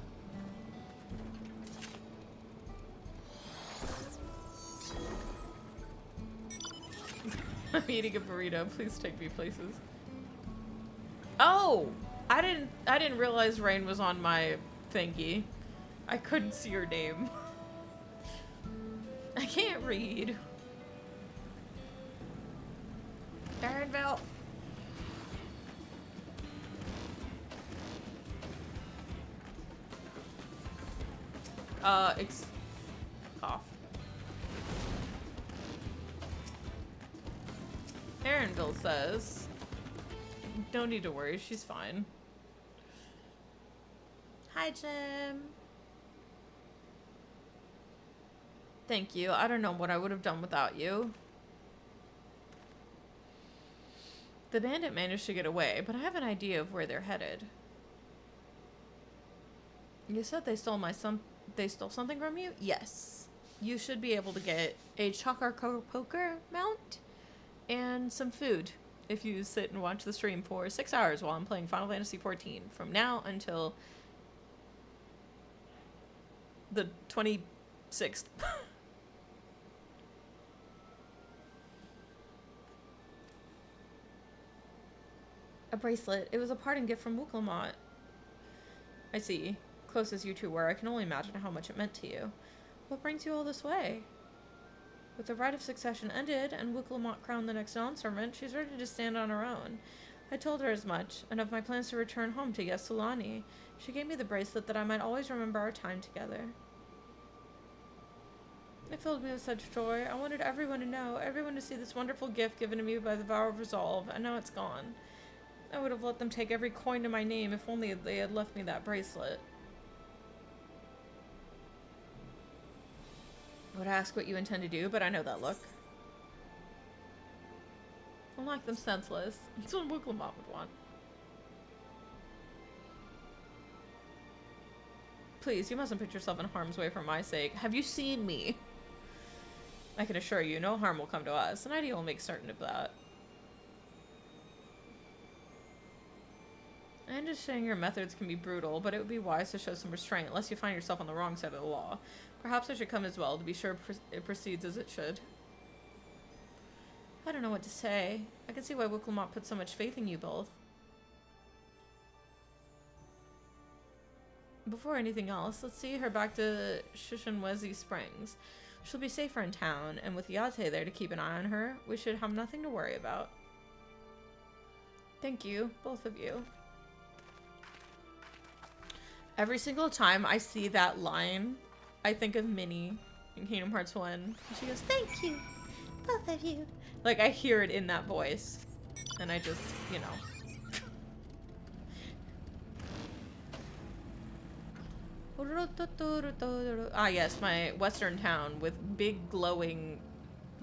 I'm eating a burrito. Please take me places. Oh! I didn't realize Rain was on my thingy. I couldn't see her name. I can't read. Darrenville. Off. Darrenville says, don't need to worry, she's fine. Hi, Jim. Thank you. I don't know what I would have done without you. The bandit managed to get away, but I have an idea of where they're headed. You said they stole something from you? Yes. You should be able to get a Chakar poker mount and some food if you sit and watch the stream for 6 hours while I'm playing Final Fantasy XIV from now until the 26th. A bracelet. It was a parting gift from Wuklamot. I see. Close as you two were, I can only imagine how much it meant to you. What brings you all this way? With the rite of succession ended and Wuklamot crowned the next Dawn-servant, she's ready to stand on her own. I told her as much, and of my plans to return home to Yassulani. She gave me the bracelet that I might always remember our time together. It filled me with such joy. I wanted everyone to know, everyone to see this wonderful gift given to me by the Vow of Resolve, and now it's gone. I would have let them take every coin to my name if only they had left me that bracelet. I would ask what you intend to do, but I know that look. I'll knock them senseless. That's what Wuklamot would want. Please, you mustn't put yourself in harm's way for my sake. Have you seen me? I can assure you, no harm will come to us, and Idea will make certain of that. I understand your methods can be brutal, but it would be wise to show some restraint, lest you find yourself on the wrong side of the law. Perhaps I should come as well, to be sure it proceeds as it should. I don't know what to say. I can see why Wuklamot put so much faith in you both. Before anything else, let's see her back to Shishinwezi Springs. She'll be safer in town, and with Yate there to keep an eye on her, we should have nothing to worry about. Thank you, both of you. Every single time I see that line, I think of Minnie in Kingdom Hearts 1. And she goes, thank you, both of you. Like, I hear it in that voice. And I just, you know. Ah, yes, my western town with big glowing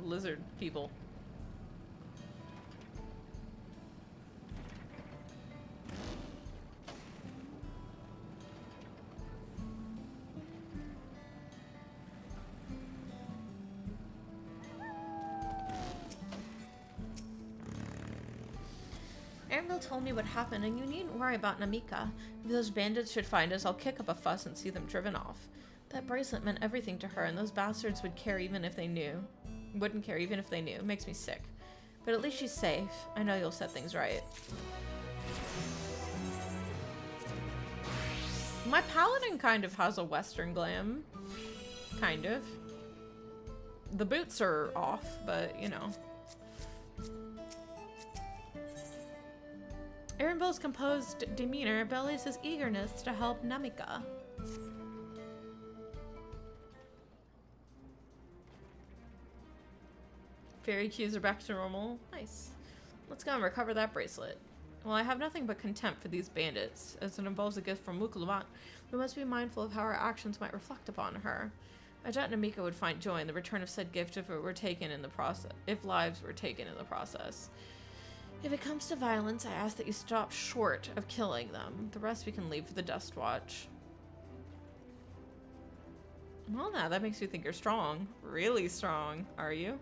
lizard people. Anvil told me what happened, and you needn't worry about Namika. If those bandits should find us, I'll kick up a fuss and see them driven off. That bracelet meant everything to her, and those bastards would care even if they knew. Wouldn't care even if they knew. It makes me sick. But at least she's safe. I know you'll set things right. My paladin kind of has a western glam. Kind of. The boots are off, but you know. Erenbel's composed demeanor belies his eagerness to help Namika. Fairy cues are back to normal. Nice. Let's go and recover that bracelet. Well, I have nothing but contempt for these bandits. As it involves a gift from Mukulumat, we must be mindful of how our actions might reflect upon her. I doubt Namika would find joy in the return of said gift if it were taken in the process. If lives were taken in the process. If it comes to violence, I ask that you stop short of killing them. The rest we can leave for the Dust Watch. Well, now that makes you think you're strong. Really strong, are you?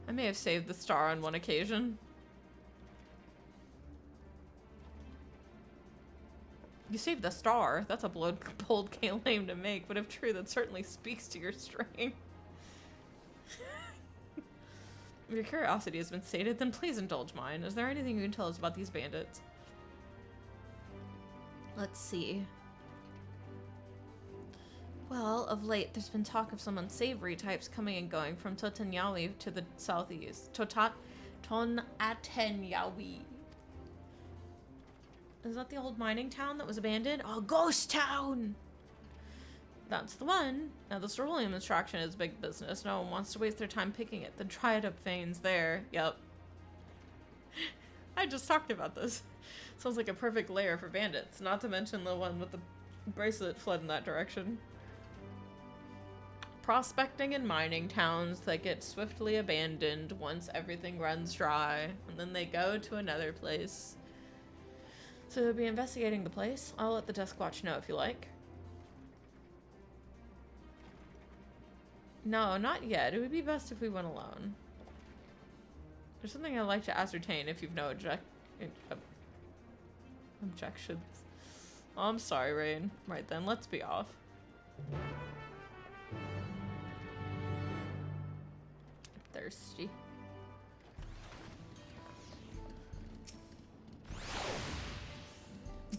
I may have saved the star on one occasion. You saved the star. That's a bold claim to make, but if true, that certainly speaks to your strength. If your curiosity has been sated, then please indulge mine. Is there anything you can tell us about these bandits? Let's see. Well, of late, there's been talk of some unsavory types coming and going from Totanyawi to the southeast. Tonatenyawi. Is that the old mining town that was abandoned? Oh, ghost town! That's the one. Now, the ceruleum extraction is big business. No one wants to waste their time picking it. The dried up veins there. Yep. I just talked about this. Sounds like a perfect lair for bandits. Not to mention the one with the bracelet fled in that direction. Prospecting and mining towns that get swiftly abandoned once everything runs dry. And then they go to another place. So we'll be investigating the place. I'll let the Desk Watch know if you like. No, not yet. It would be best if we went alone. There's something I'd like to ascertain if you've no objections. Oh, I'm sorry, Rain. Right then, let's be off. Thirsty.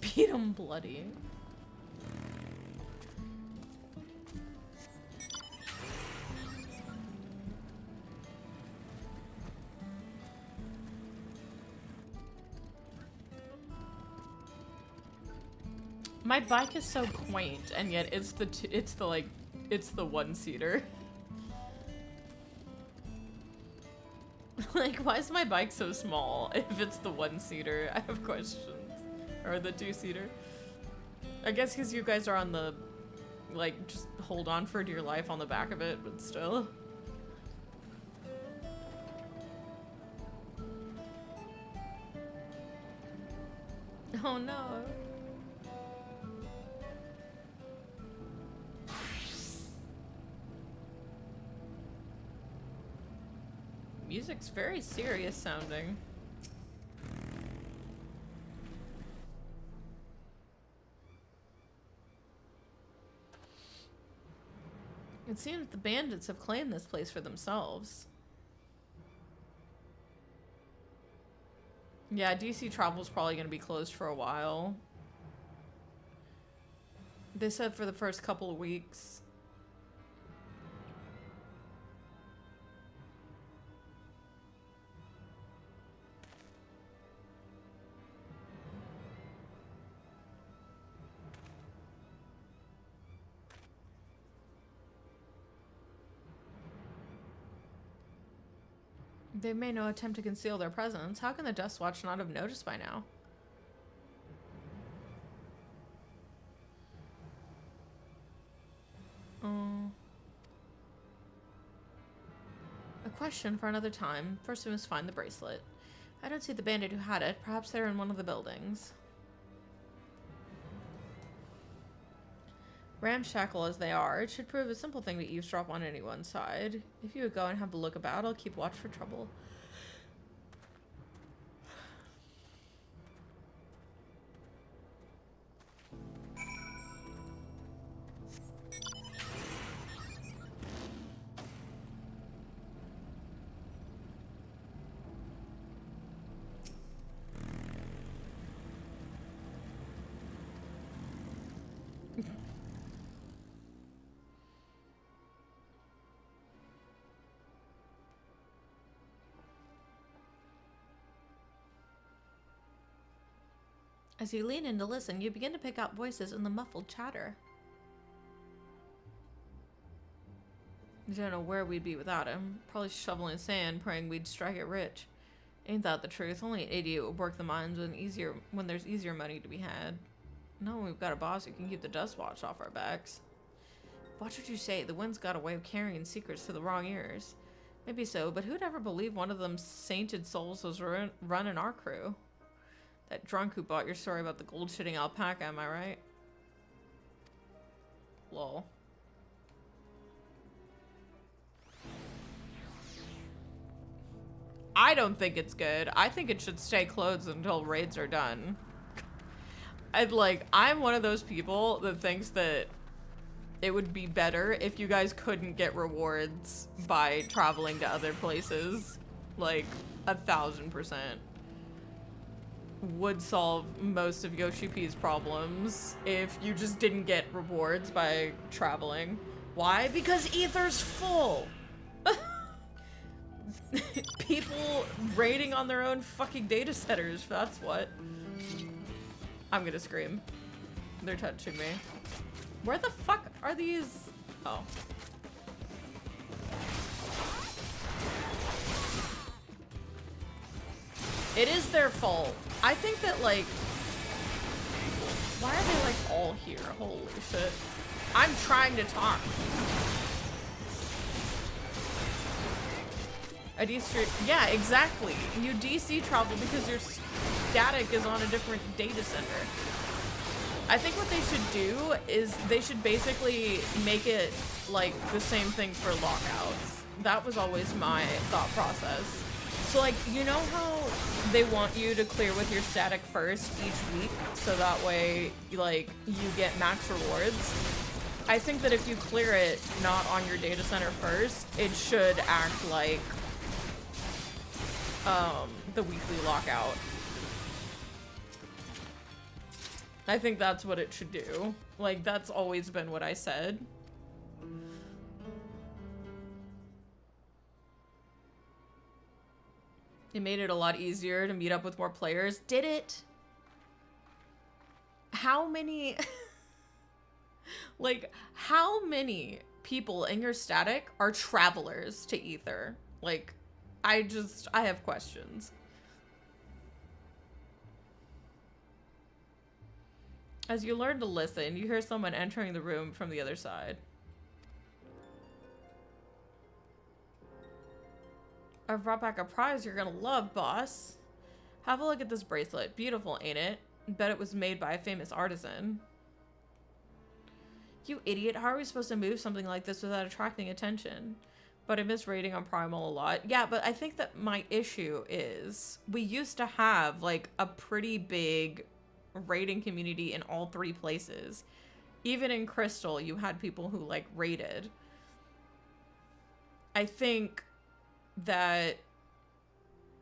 Beat 'em bloody. My bike is so quaint, and yet it's the one-seater. Like, why is my bike so small if it's the one-seater? I have questions. Or the two-seater. I guess because you guys are on the, like, just hold on for dear life on the back of it, but still. Oh no. Music's very serious sounding. It seems the bandits have claimed this place for themselves. Yeah, DC Travel's probably going to be closed for a while. They said for the first couple of weeks. They made no attempt to conceal their presence. How can the Dust Watch not have noticed by now? A question for another time. First we must find the bracelet. I don't see the bandit who had it. Perhaps they're in one of the buildings. Ramshackle as they are, it should prove a simple thing to eavesdrop on anyone's side. If you would go and have a look about, I'll keep watch for trouble. As you lean in to listen, you begin to pick out voices in the muffled chatter. I don't know where we'd be without him. Probably shoveling sand, praying we'd strike it rich. Ain't that the truth? Only an idiot would work the mines when there's easier money to be had. No, we've got a boss who can keep the dust watch off our backs. Watch what you say. The wind's got a way of carrying secrets to the wrong ears. Maybe so, but who'd ever believe one of them sainted souls was running our crew? That drunk who bought your story about the gold-shitting alpaca, am I right? Lol. I don't think it's good. I think it should stay closed until raids are done. I'm one of those people that thinks that it would be better if you guys couldn't get rewards by traveling to other places. Like, 1000%. Would solve most of Yoshi P's problems if you just didn't get rewards by traveling. Why? Because Ether's full! People raiding on their own fucking data centers, that's what. I'm gonna scream. They're touching me. Where the fuck are these? Oh. It is their fault. I think that, like, why are they, like, all here? Holy shit. I'm trying to talk. A DC, yeah, exactly. You DC travel because your static is on a different data center. I think what they should do is they should basically make it like the same thing for lockouts. That was always my thought process. So like, you know how they want you to clear with your static first each week so that way like you get max rewards? I think that if you clear it not on your data center first, it should act like the weekly lockout. I think that's what it should do. Like, that's always been what I said. It made it a lot easier to meet up with more players. Did it? How many... like, how many people in your static are travelers to Ether? Like, I have questions. As you learn to listen, you hear someone entering the room from the other side. I've brought back a prize you're gonna love, boss. Have a look at this bracelet. Beautiful, ain't it? Bet it was made by a famous artisan. You idiot, how are we supposed to move something like this without attracting attention? But I miss raiding on Primal a lot. Yeah, but I think that my issue is we used to have like a pretty big raiding community in all three places. Even in Crystal, you had people who like raided. I think that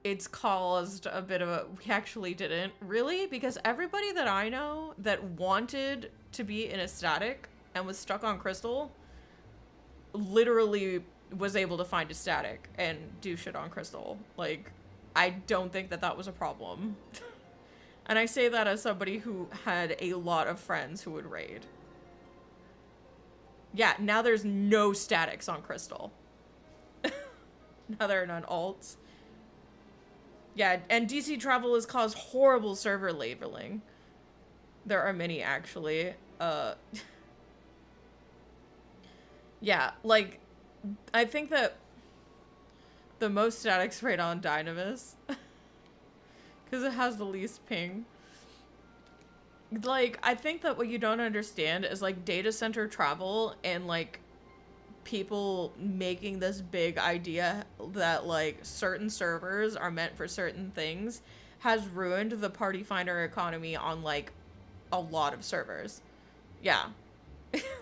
it's caused a bit of a... We actually didn't. Really? Because everybody that I know that wanted to be in a static and was stuck on Crystal literally was able to find a static and do shit on Crystal. Like, I don't think that that was a problem. And I say that as somebody who had a lot of friends who would raid. Yeah, now there's no statics on Crystal. Now there are none alts. Yeah, and DC travel has caused horrible server labeling. There are many, actually. Yeah, like, I think that the most statics rate on Dynamis. Because it has the least ping. Like, I think that what you don't understand is, like, data center travel and, like, people making this big idea that, like, certain servers are meant for certain things has ruined the party finder economy on, like, a lot of servers. Yeah.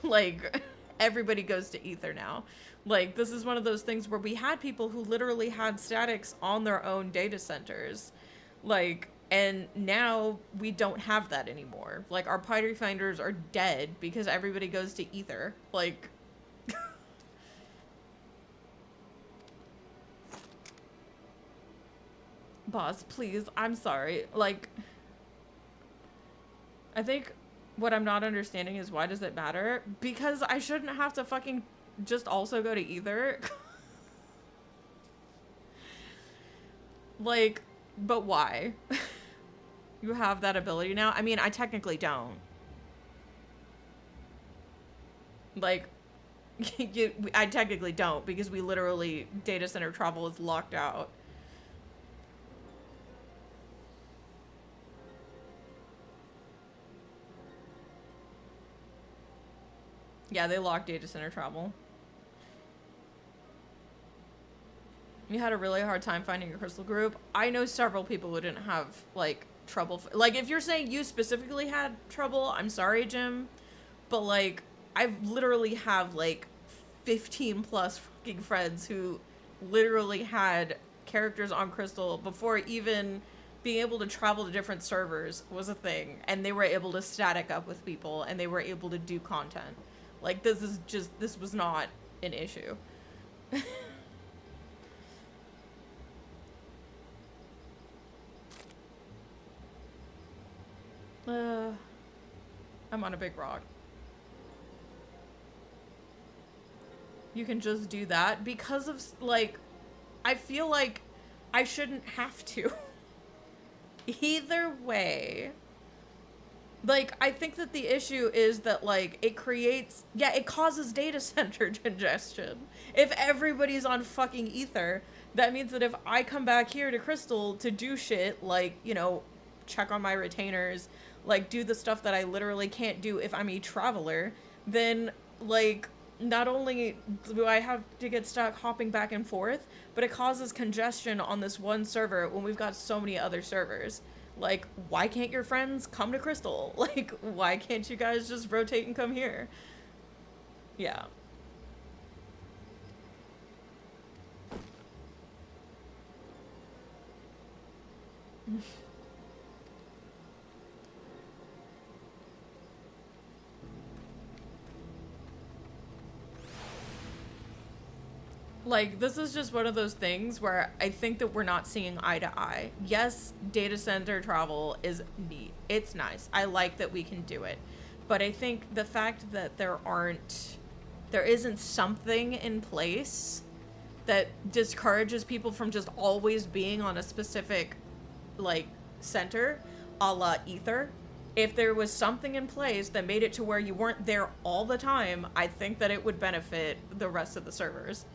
Like, everybody goes to Ether now. Like, this is one of those things where we had people who literally had statics on their own data centers. Like, and now we don't have that anymore. Like, our party finders are dead because everybody goes to Ether. Like... Boss, please, I'm sorry. Like... I think what I'm not understanding is why does it matter? Because I shouldn't have to fucking just also go to Ether. Like, but why? You have that ability now? I mean, I technically don't. Like, I technically don't because we literally, data center travel is locked out. Yeah, they locked data center travel. You had a really hard time finding a crystal group. I know several people who didn't have, like, trouble. Like, if you're saying you specifically had trouble, I'm sorry, Jim. But, like, I literally have, like, 15 plus fucking friends who literally had characters on Crystal before even being able to travel to different servers was a thing. And they were able to static up with people and they were able to do content. Like, this was not an issue. I'm on a big rock. You can just do that because of, like, I feel like I shouldn't have to. Either way. Like, I think that the issue is that, like, it creates, yeah, it causes data center congestion. If everybody's on fucking Ether, that means that if I come back here to Crystal to do shit, like, you know, check on my retainers, like, do the stuff that I literally can't do if I'm a traveler, then, like, not only do I have to get stuck hopping back and forth, but it causes congestion on this one server when we've got so many other servers. Like, why can't your friends come to Crystal? Like, why can't you guys just rotate and come here? Yeah. Like, this is just one of those things where I think that we're not seeing eye to eye. Yes, data center travel is neat. It's nice. I like that we can do it. But I think the fact that there isn't something in place that discourages people from just always being on a specific, like, center, a la Ether. If there was something in place that made it to where you weren't there all the time, I think that it would benefit the rest of the servers.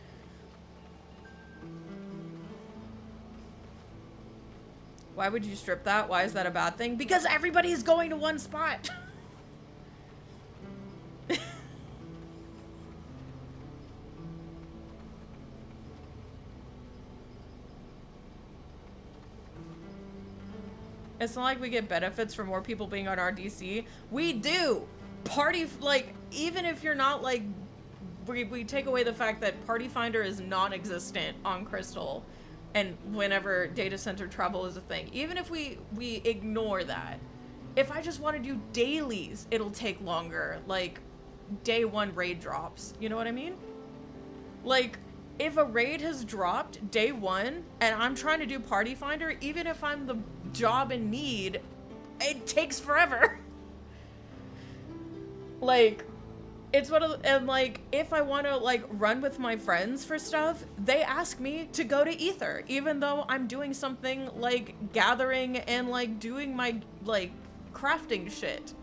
Why would you strip that? Why is that a bad thing? Because everybody's going to one spot. It's not like we get benefits for more people being on RDC. We do. Party, like, even if you're not, like, we take away the fact that Party Finder is non-existent on Crystal. And whenever data center travel is a thing, even if we ignore that, if I just want to do dailies, it'll take longer, like day one raid drops, you know what I mean? Like, if a raid has dropped day one and I'm trying to do Party Finder, even if I'm the job in need, it takes forever. Like, it's one of the, and like, if I want to like run with my friends for stuff, they ask me to go to Ether, even though I'm doing something like gathering and like doing my like crafting shit.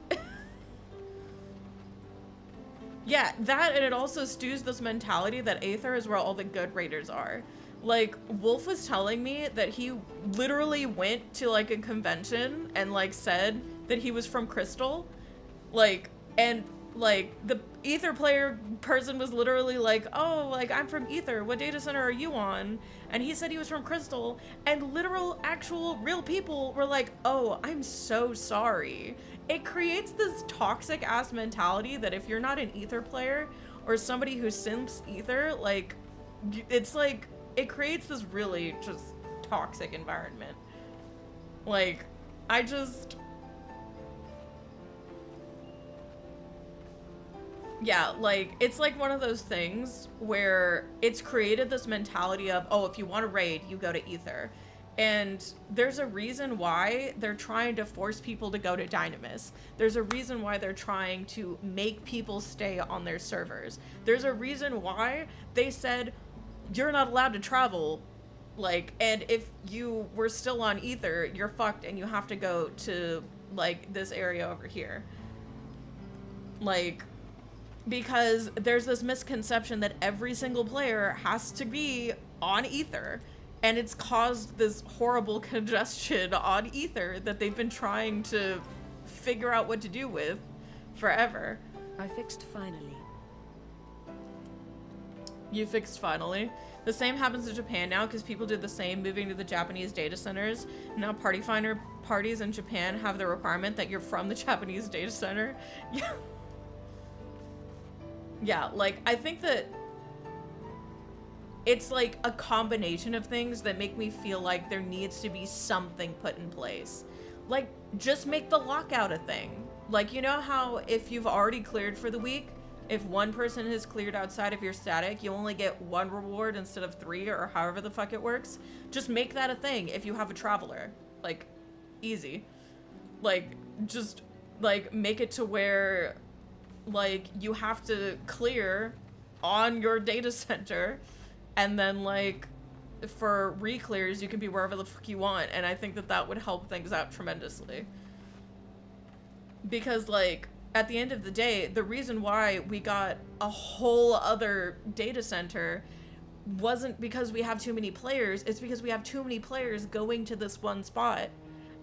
Yeah, that, and it also stews this mentality that Aether is where all the good raiders are. Like, Wolf was telling me that he literally went to like a convention and like said that he was from Crystal, like, and like the Ether player person was literally like, oh, like, I'm from Ether, what data center are you on? And he said he was from Crystal, and literal actual real people were like, oh, I'm so sorry. It creates this toxic ass mentality that if you're not an Ether player or somebody who simps Ether, like, it's like, it creates this really just toxic environment. Like, I just, yeah, like, it's like one of those things where it's created this mentality of, oh, if you want to raid, you go to Ether. And there's a reason why they're trying to force people to go to Dynamis. There's a reason why they're trying to make people stay on their servers. There's a reason why they said you're not allowed to travel. Like, and if you were still on Ether, you're fucked and you have to go to, like, this area over here. Like, because there's this misconception that every single player has to be on Ether. And it's caused this horrible congestion on Ether that they've been trying to figure out what to do with forever. I fixed finally. You fixed finally. The same happens in Japan now because people did the same moving to the Japanese data centers. Now party finder parties in Japan have the requirement that you're from the Japanese data center. Yeah. Yeah, like, I think that it's like a combination of things that make me feel like there needs to be something put in place. Like, just make the lockout a thing. Like, you know how if you've already cleared for the week, if one person has cleared outside of your static, you only get 1 reward instead of 3, or however the fuck it works? Just make that a thing if you have a traveler. Like, easy. Like, just, like, make it to where, like, you have to clear on your data center. And then, like, for re-clears, you can be wherever the fuck you want. And I think that that would help things out tremendously. Because, like, at the end of the day, the reason why we got a whole other data center wasn't because we have too many players. It's because we have too many players going to this one spot.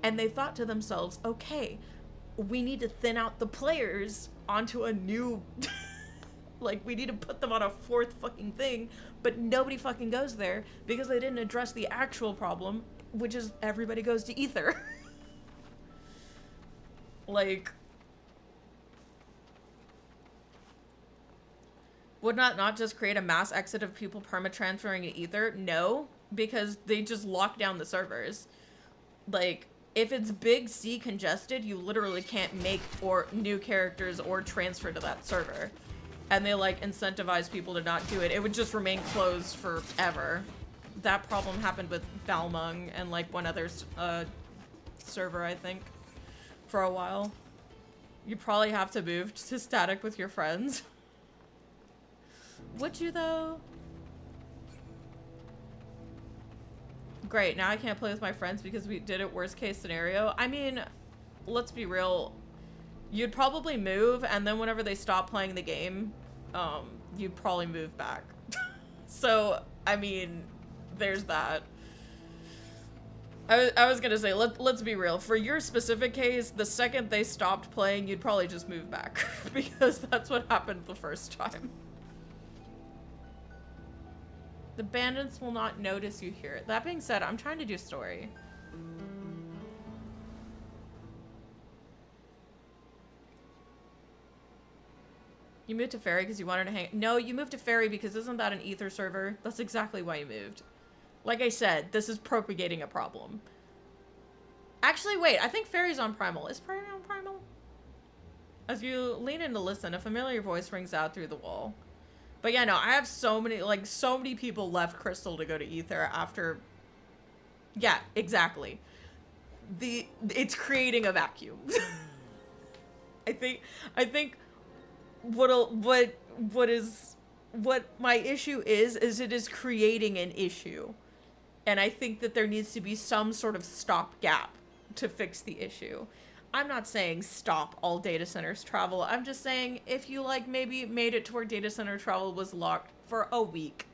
And they thought to themselves, okay, we need to thin out the players onto a new... Like, we need to put them on a 4th fucking thing, but nobody fucking goes there because they didn't address the actual problem, which is everybody goes to Ether. Like, would not just create a mass exit of people perma-transferring to Ether? No, because they just lock down the servers. Like, if it's big C congested, you literally can't make or new characters or transfer to that server. And they, like, incentivize people to not do it. It would just remain closed forever. That problem happened with Balmung and, like, one other server, I think, for a while. You probably have to move to static with your friends. Would you, though? Great, now I can't play with my friends because we did it worst case scenario. I mean, let's be real. You'd probably move, and then whenever they stop playing the game, you'd probably move back. So, I mean, there's that. I was gonna say, let's be real. For your specific case, the second they stopped playing, you'd probably just move back. Because that's what happened the first time. The bandits will not notice you here. That being said, I'm trying to do story. You moved to Ferry because you wanted to hang- No, you moved to Ferry because isn't that an Ether server? That's exactly why you moved. Like I said, this is propagating a problem. Actually, wait, I think Ferry's on Primal. Is Ferry on Primal? As you lean in to listen, a familiar voice rings out through the wall. But yeah, no, I have so many people left Crystal to go to Ether after... Yeah, exactly. It's creating a vacuum. I think what my issue is it is creating an issue. And I think that there needs to be some sort of stopgap to fix the issue. I'm not saying stop all data centers travel. I'm just saying if you like maybe made it to where data center travel was locked for a week,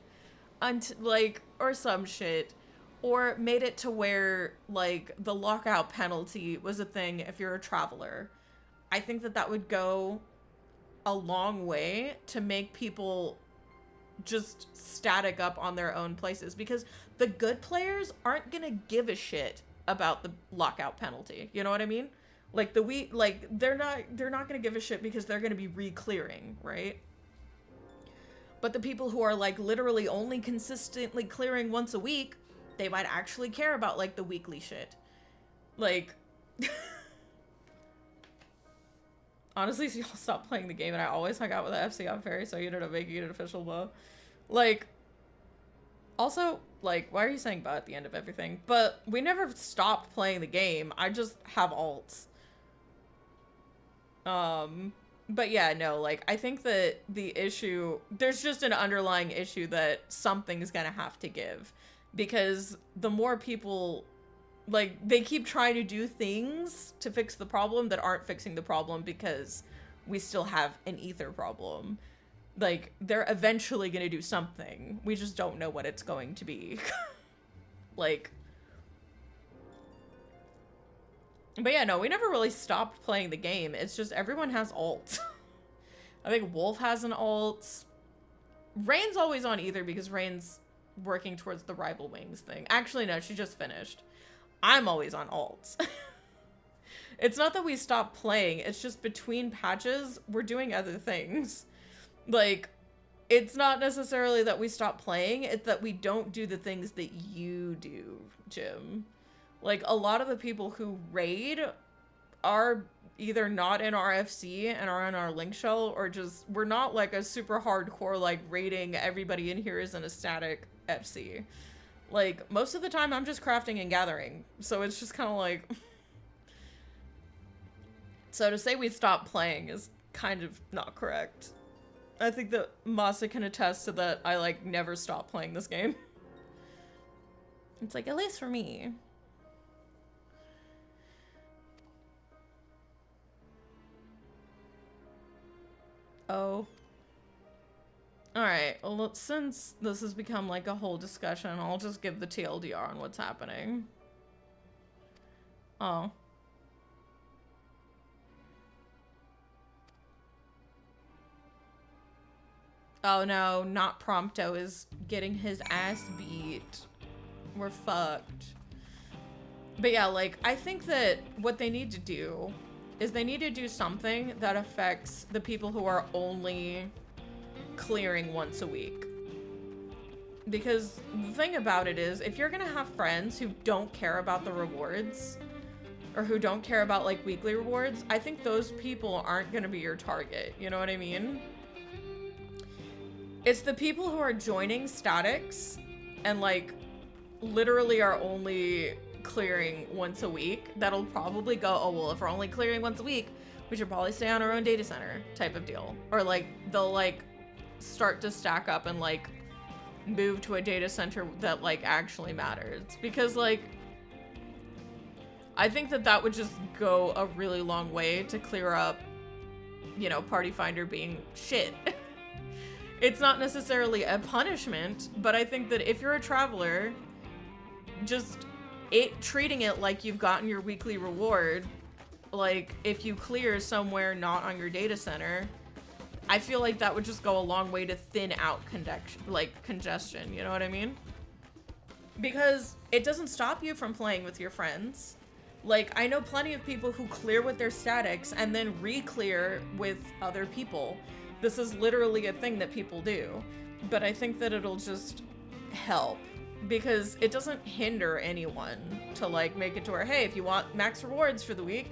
or some shit, or made it to where like the lockout penalty was a thing if you're a traveler. I think that would go a long way to make people just static up on their own places, because the good players aren't gonna give a shit about the lockout penalty. You know what I mean? Like they're not gonna give a shit because they're gonna be re-clearing, right? But the people who are like literally only consistently clearing once a week, they might actually care about like the weekly shit. Like honestly, so y'all stopped playing the game and I always hung out with the FC on Ferry, so you ended up making it an official mode. Like, Also, like, why are you saying but at the end of everything? But we never stopped playing the game. I just have alts. But yeah, no, like, I think that the issue, there's just an underlying issue that something's gonna have to give. Because the more people, like, they keep trying to do things to fix the problem that aren't fixing the problem because we still have an ether problem. Like, they're eventually gonna do something. We just don't know what it's going to be. Like... But yeah, no, we never really stopped playing the game. It's just everyone has alts. I think Wolf has an alt. Rain's always on either because Rain's working towards the Rival Wings thing. Actually, no, she just finished. I'm always on alts. It's not that we stopped playing. It's just between patches, we're doing other things. Like, it's not necessarily that we stop playing. It's that we don't do the things that you do, Jim. Like, a lot of the people who raid are either not in our FC and are in our link shell, or just, we're not like a super hardcore, like, raiding everybody in here is in a static FC. Like, most of the time I'm just crafting and gathering. So it's just kind of like... So to say we stopped playing is kind of not correct. I think that Masa can attest to that. I, like, never stopped playing this game. It's like, at least for me. Oh. Alright, well, since this has become like a whole discussion, I'll just give the TLDR on what's happening. Oh. Oh no, not Prompto is getting his ass beat. We're fucked. But yeah, like, I think that what they need to do is they need to do something that affects the people who are only clearing once a week. Because the thing about it is, if you're gonna have friends who don't care about the rewards, or who don't care about, like, weekly rewards, I think those people aren't gonna be your target. You know what I mean? It's the people who are joining statics and, like, literally are only clearing once a week that'll probably go, oh, well, if we're only clearing once a week, we should probably stay on our own data center type of deal. Or, like, they'll, like, start to stack up and, like, move to a data center that, like, actually matters. Because, like, I think that that would just go a really long way to clear up, you know, Party Finder being shit. It's not necessarily a punishment, but I think that if you're a traveler, just treating it like you've gotten your weekly reward, like if you clear somewhere not on your data center, I feel like that would just go a long way to thin out congestion, you know what I mean? Because it doesn't stop you from playing with your friends. Like, I know plenty of people who clear with their statics and then re-clear with other people. This is literally a thing that people do. But I think that it'll just help. Because it doesn't hinder anyone to, like, make it to where, hey, if you want max rewards for the week,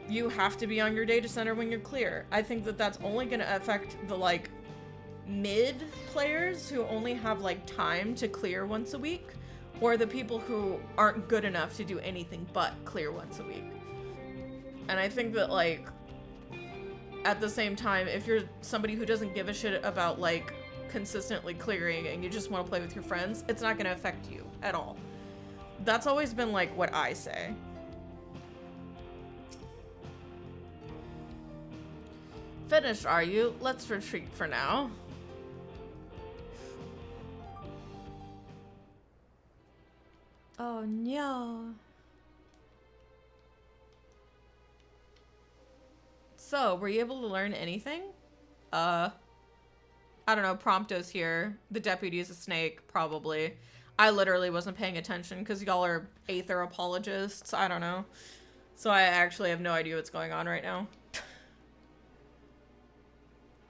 you have to be on your data center when you're clear. I think that that's only going to affect the, like, mid players who only have, like, time to clear once a week, or the people who aren't good enough to do anything but clear once a week. And I think that, like, at the same time, if you're somebody who doesn't give a shit about, like, consistently clearing and you just want to play with your friends, it's not going to affect you at all. That's always been, like, what I say. Finished, are you? Let's retreat for now. Oh no. So, were you able to learn anything? I don't know, Prompto's here. The deputy is a snake, probably. I literally wasn't paying attention because y'all are Aether apologists. I don't know. So I actually have no idea what's going on right now.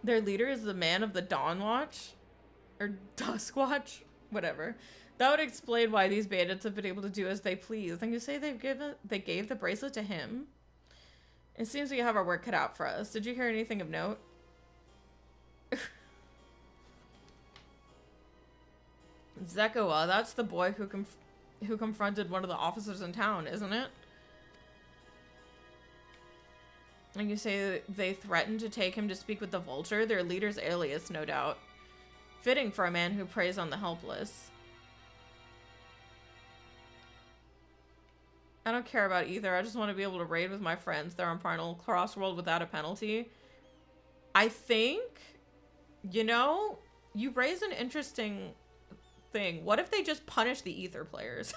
Their leader is the man of the Dawn Watch? Or Dusk Watch? Whatever. That would explain why these bandits have been able to do as they please. And you say they gave the bracelet to him? It seems we have our work cut out for us. Did you hear anything of note? Zekoa, that's the boy who confronted one of the officers in town, isn't it? And you say they threatened to take him to speak with the Vulture? Their leader's alias, no doubt. Fitting for a man who preys on the helpless. I don't care about either. I just want to be able to raid with my friends. They're on Primal Crossworld without a penalty. I think, you know, you raise an interesting thing. What if they just punish the Ether players?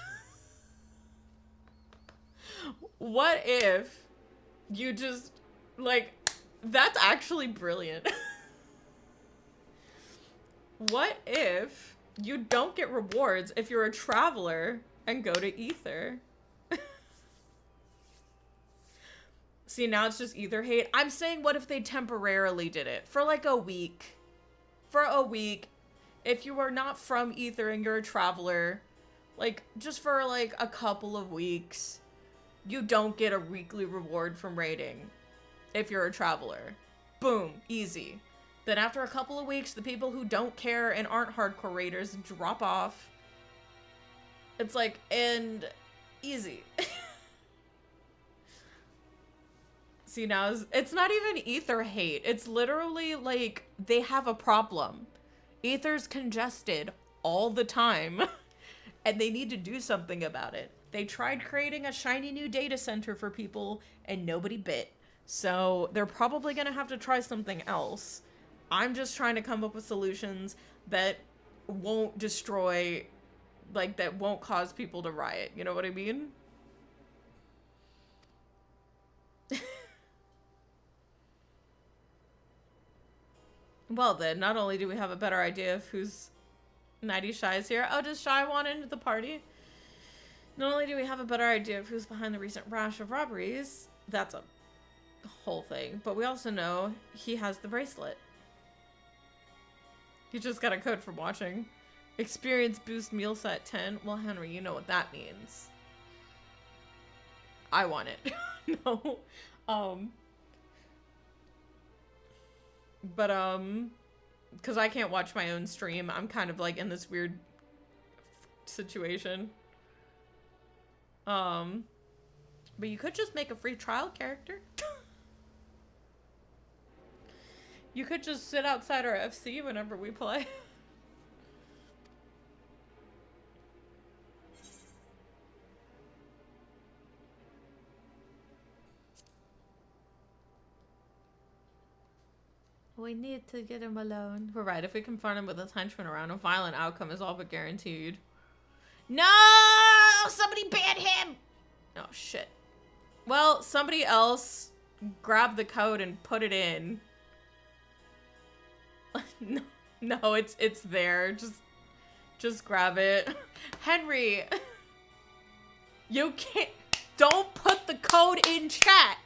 What if you just, like, that's actually brilliant. What if you don't get rewards if you're a traveler and go to Ether? See, now it's just Ether hate. I'm saying, what if they temporarily did it for like a week? For a week, if you are not from Ether and you're a traveler, like just for like a couple of weeks, you don't get a weekly reward from raiding if you're a traveler. Boom, easy. Then after a couple of weeks, the people who don't care and aren't hardcore raiders drop off. It's like, and easy. See, now it's not even Ether hate. It's literally like they have a problem. Ether's congested all the time and they need to do something about it. They tried creating a shiny new data center for people and nobody bit. So they're probably going to have to try something else. I'm just trying to come up with solutions that won't destroy, like that won't cause people to riot. You know what I mean? Well then, not only do we have a better idea of who's Nighty Shy's here. Oh, does Shy want into the party? Not only do we have a better idea of who's behind the recent rash of robberies, that's a whole thing, but we also know he has the bracelet. He just got a code from watching. Experience boost meal set 10. Well, Henry, you know what that means. I want it. No. But, because I can't watch my own stream, I'm kind of, like, in this weird situation. But you could just make a free trial character. You could just sit outside our FC whenever we play. We need to get him alone. We're right. If we confront him with a henchman around, a violent outcome is all but guaranteed. No! Somebody ban him! Oh, shit. Well, somebody else grab the code and put it in. No, it's there. Just grab it. Henry! You can't... Don't put the code in chat!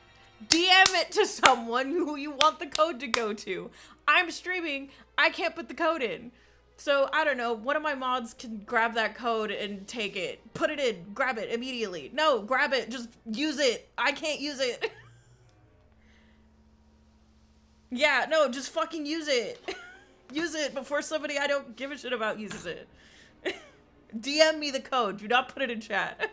DM it to someone who you want the code to go to. I'm streaming. I can't put the code in. So, I don't know. One of my mods can grab that code and take it. Put it in. Grab it immediately. No, grab it. Just use it. I can't use it. Yeah, no, just fucking use it. Use it before somebody I don't give a shit about uses it. DM me the code. Do not put it in chat.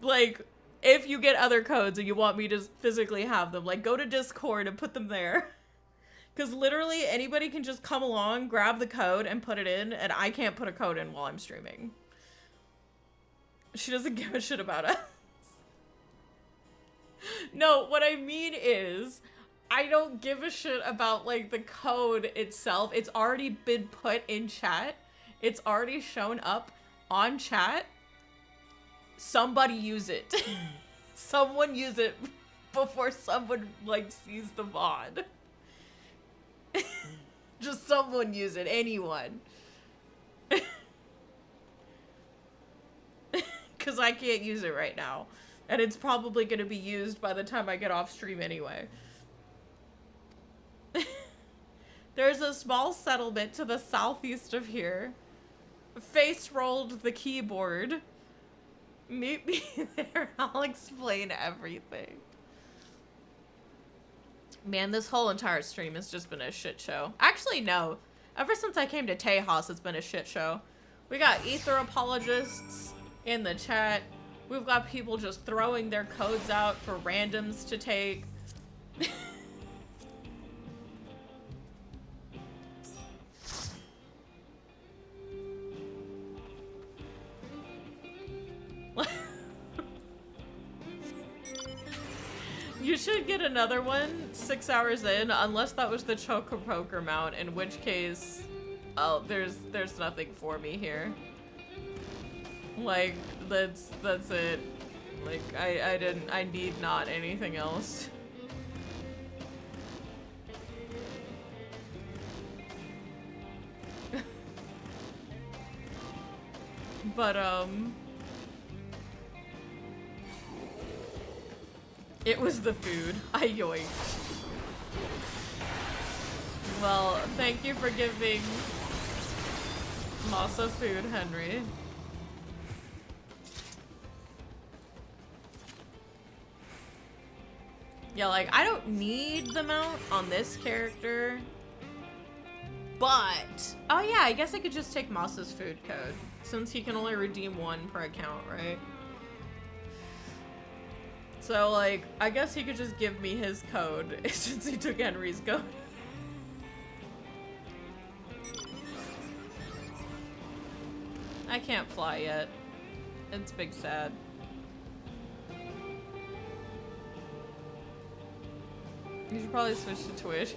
Like... If you get other codes and you want me to physically have them, like, go to Discord and put them there. Because literally anybody can just come along, grab the code, and put it in, and I can't put a code in while I'm streaming. She doesn't give a shit about us. No, what I mean is, I don't give a shit about, like, the code itself. It's already been put in chat. It's already shown up on chat. Somebody use it. Someone use it before someone, like, sees the VOD. Just someone use it. Anyone. Because I can't use it right now. And it's probably going to be used by the time I get off stream anyway. There's a small settlement to the southeast of here. Face rolled the keyboard. Meet me there. I'll explain everything. Man, this whole entire stream has just been a shit show. Actually, no. Ever since I came to Tejas, it's been a shit show. We got ether apologists in the chat. We've got people just throwing their codes out for randoms to take. You should get another one 6 hours in, unless that was the Choco-Poker mount, in which case, oh, there's nothing for me here. Like, that's it. Like, I need not anything else. But, it was the food. I yoinked. Well, thank you for giving Masa food, Henry. Yeah, like, I don't need the mount on this character. But, oh yeah, I guess I could just take Masa's food code, since he can only redeem one per account, right? So, like, I guess he could just give me his code since he took Henry's code. I can't fly yet. It's big sad. You should probably switch to Twitch.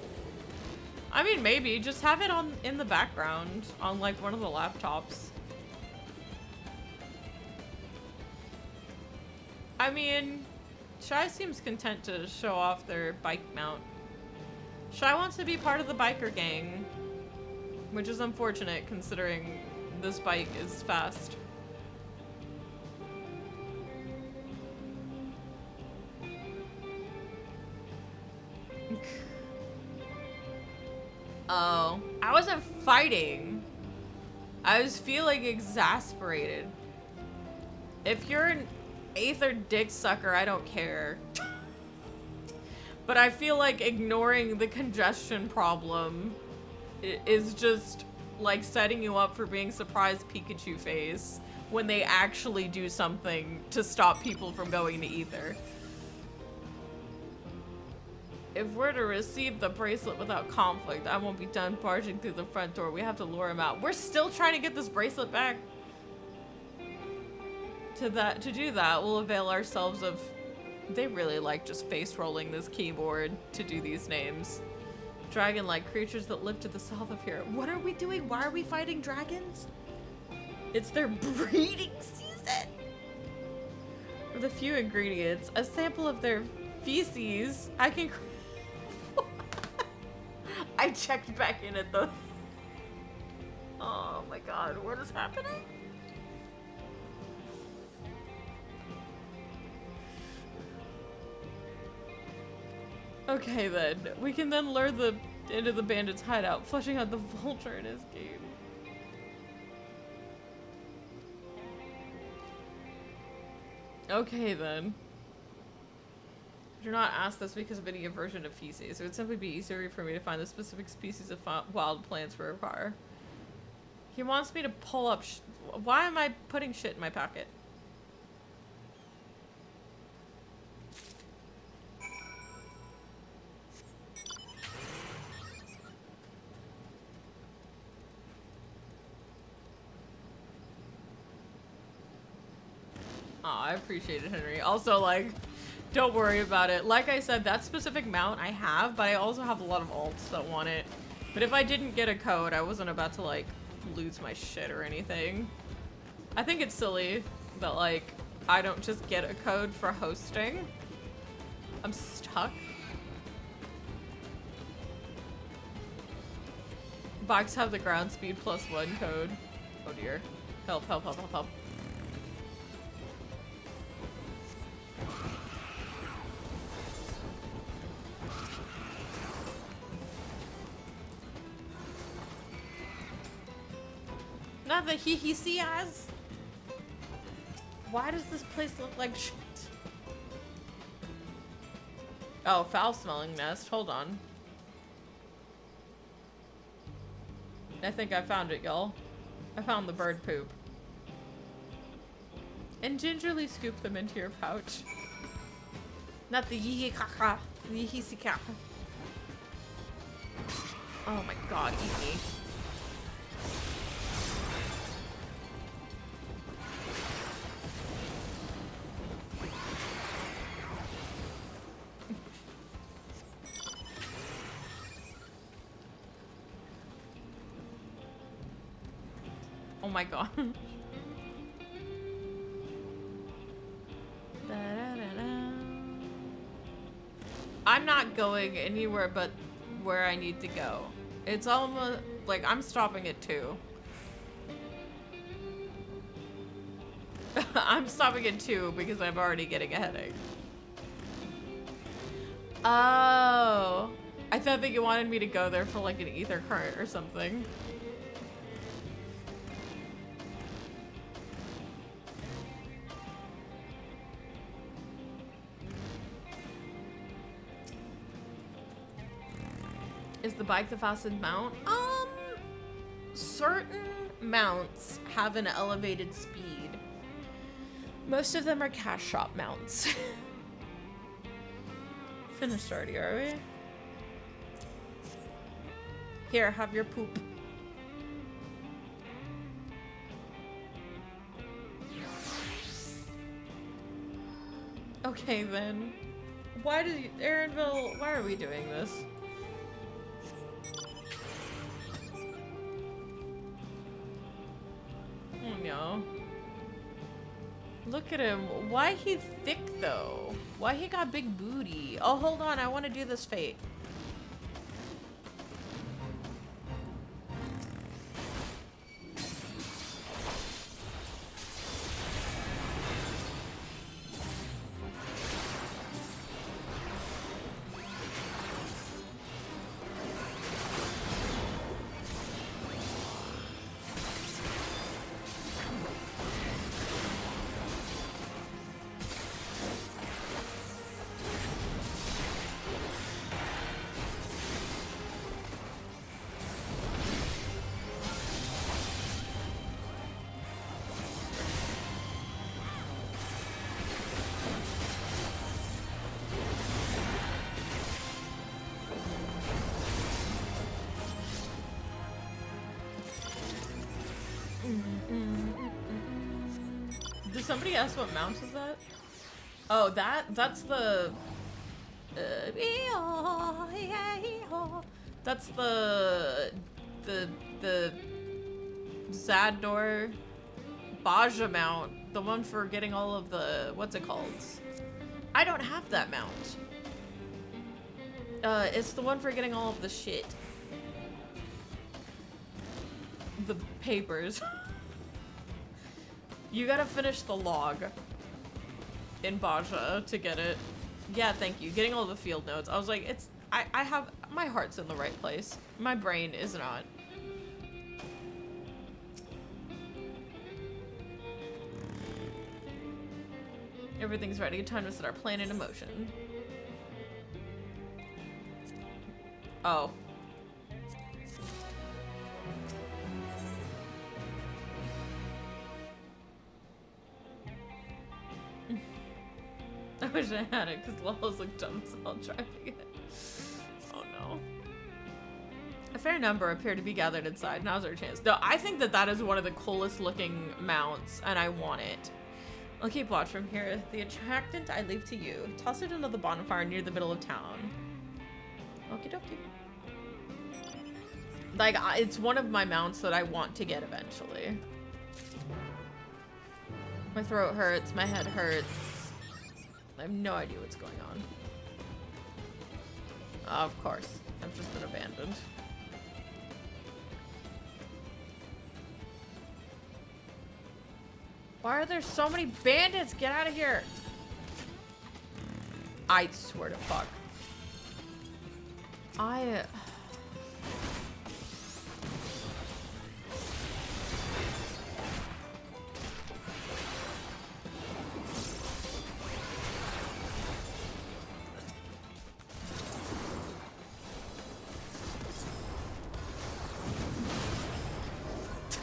I mean, maybe. Just have it on in the background on, like, one of the laptops. I mean... Shy seems content to show off their bike mount. Shy wants to be part of the biker gang, which is unfortunate considering this bike is fast. Oh, I wasn't fighting. I was feeling exasperated. If you're an Aether dick sucker, I don't care. But I feel like ignoring the congestion problem is just like setting you up for being surprised Pikachu face when they actually do something to stop people from going to Aether. If we're to receive the bracelet without conflict, I won't be done barging through the front door. We have to lure him out. We're still trying to get this bracelet back. To do that, we'll avail ourselves of... They really like just face rolling this keyboard to do these names. Dragon-like creatures that live to the south of here. What are we doing? Why are we fighting dragons? It's their breeding season! With a few ingredients, a sample of their feces, I can... I checked back in at the... Oh my god, what is happening? Okay then, we can then lure into the bandit's hideout, flushing out the vulture in his game. Okay then. Do not ask this because of any aversion of feces. It would simply be easier for me to find the specific species of wild plants we require. He wants me to pull up why am I putting shit in my pocket? I appreciate it, Henry. Also, like, don't worry about it. Like I said, that specific mount I have, but I also have a lot of alts that want it. But if I didn't get a code, I wasn't about to, like, lose my shit or anything. I think it's silly that, like, I don't just get a code for hosting. I'm stuck. Bikes have the ground speed +1 code. Oh dear. Help, help, help, help, help. Not the hee has. Why does this place look like shit? Oh, foul smelling nest. Hold on. I think I found it, y'all. I found the bird poop. And gingerly scoop them into your pouch. Not the yee kaka, the hisi kaka. Oh my god, eat me. Oh my god. I'm not going anywhere but where I need to go. It's almost like I'm stopping at 2. I'm stopping at 2 because I'm already getting a headache. Oh. I thought that you wanted me to go there for like an ether current or something. Is the bike the fastest mount? Certain mounts have an elevated speed. Most of them are cash shop mounts. Finished already, are we? Here, have your poop. Okay then. Why did you, Aaronville, why are we doing this? Oh no. Look at him. Why he thick though? Why he got big booty? Oh, hold on. I want to do this fate. Did somebody ask what mount is that? Oh, that's the that's the Zadnor Baja mount, the one for getting all of the, what's it called? I don't have that mount. It's the one for getting all of the shit. The papers. You gotta finish the log in Baja to get it. Yeah, thank you. Getting all the field notes. I was like, it's, I have, my heart's in the right place. My brain is not. Everything's ready. Time to set our plan into motion. Oh. I wish I had it because Lola's look dumb as hell driving it. Oh no. A fair number appear to be gathered inside. Now's our chance. No, I think that that is one of the coolest looking mounts and I want it. I'll keep watch from here. The attractant I leave to you. Toss it into the bonfire near the middle of town. Okie dokie. Like, it's one of my mounts that I want to get eventually. My throat hurts. My head hurts. I have no idea what's going on. Of course. I've just been abandoned. Why are there so many bandits? Get out of here. I swear to fuck.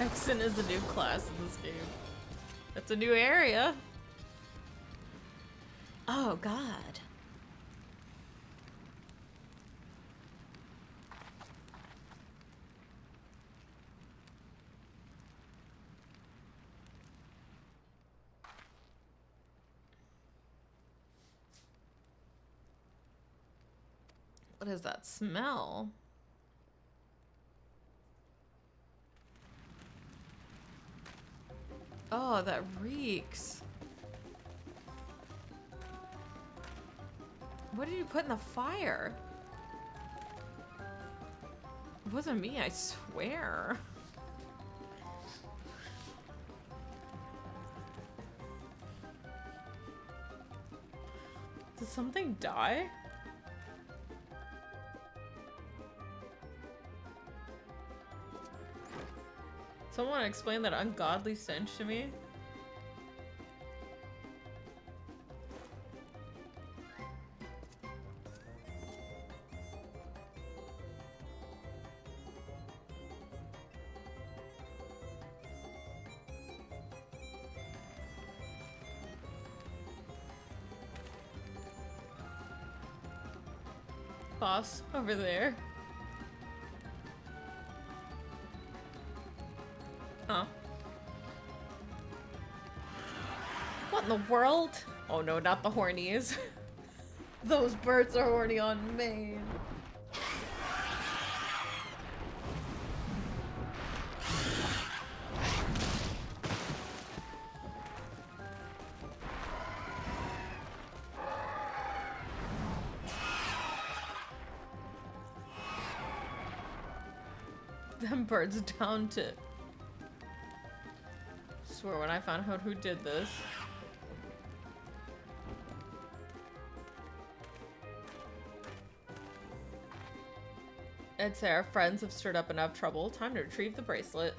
Exon is a new class in this game. That's a new area. Oh god. What is that smell? Oh, that reeks. What did you put in the fire? It wasn't me, I swear. Did something die? Someone explain that ungodly stench to me? Boss over there. Huh. What in the world? Oh no, not the hornies. Those birds are horny on Maine. Them birds down to... Swear when I found out who did this. I'd say our friends have stirred up enough trouble. Time to retrieve the bracelet.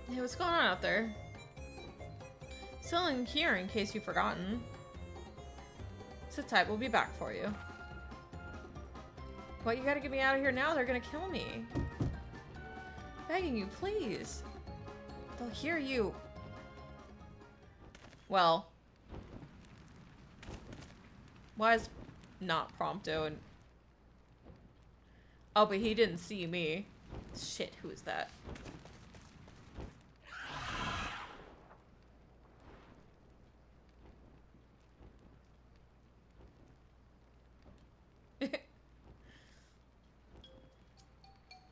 Hey, what's going on out there? Still in here in case you've forgotten. Sit tight, we'll be back for you. What, you gotta get me out of here now? They're gonna kill me. Begging you, please. They'll hear you. Well. Why is not Prompto and... Oh, but he didn't see me. Shit, who is that?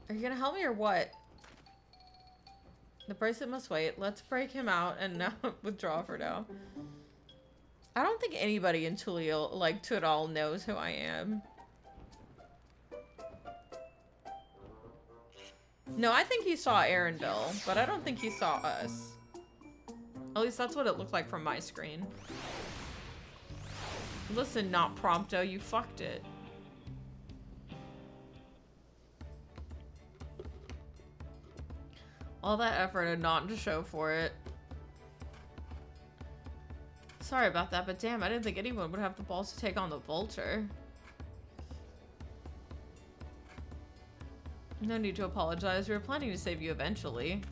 Are you gonna help me or what? The bracelet must wait. Let's break him out and now withdraw for now. I don't think anybody in Tuliyollal, like, Tuliyollal knows who I am. No, I think he saw Arendelle, but I don't think he saw us. At least that's what it looked like from my screen. Listen, not Prompto, you fucked it. All that effort and not to show for it. Sorry about that, but damn, I didn't think anyone would have the balls to take on the Vulture. No need to apologize. We were planning to save you eventually.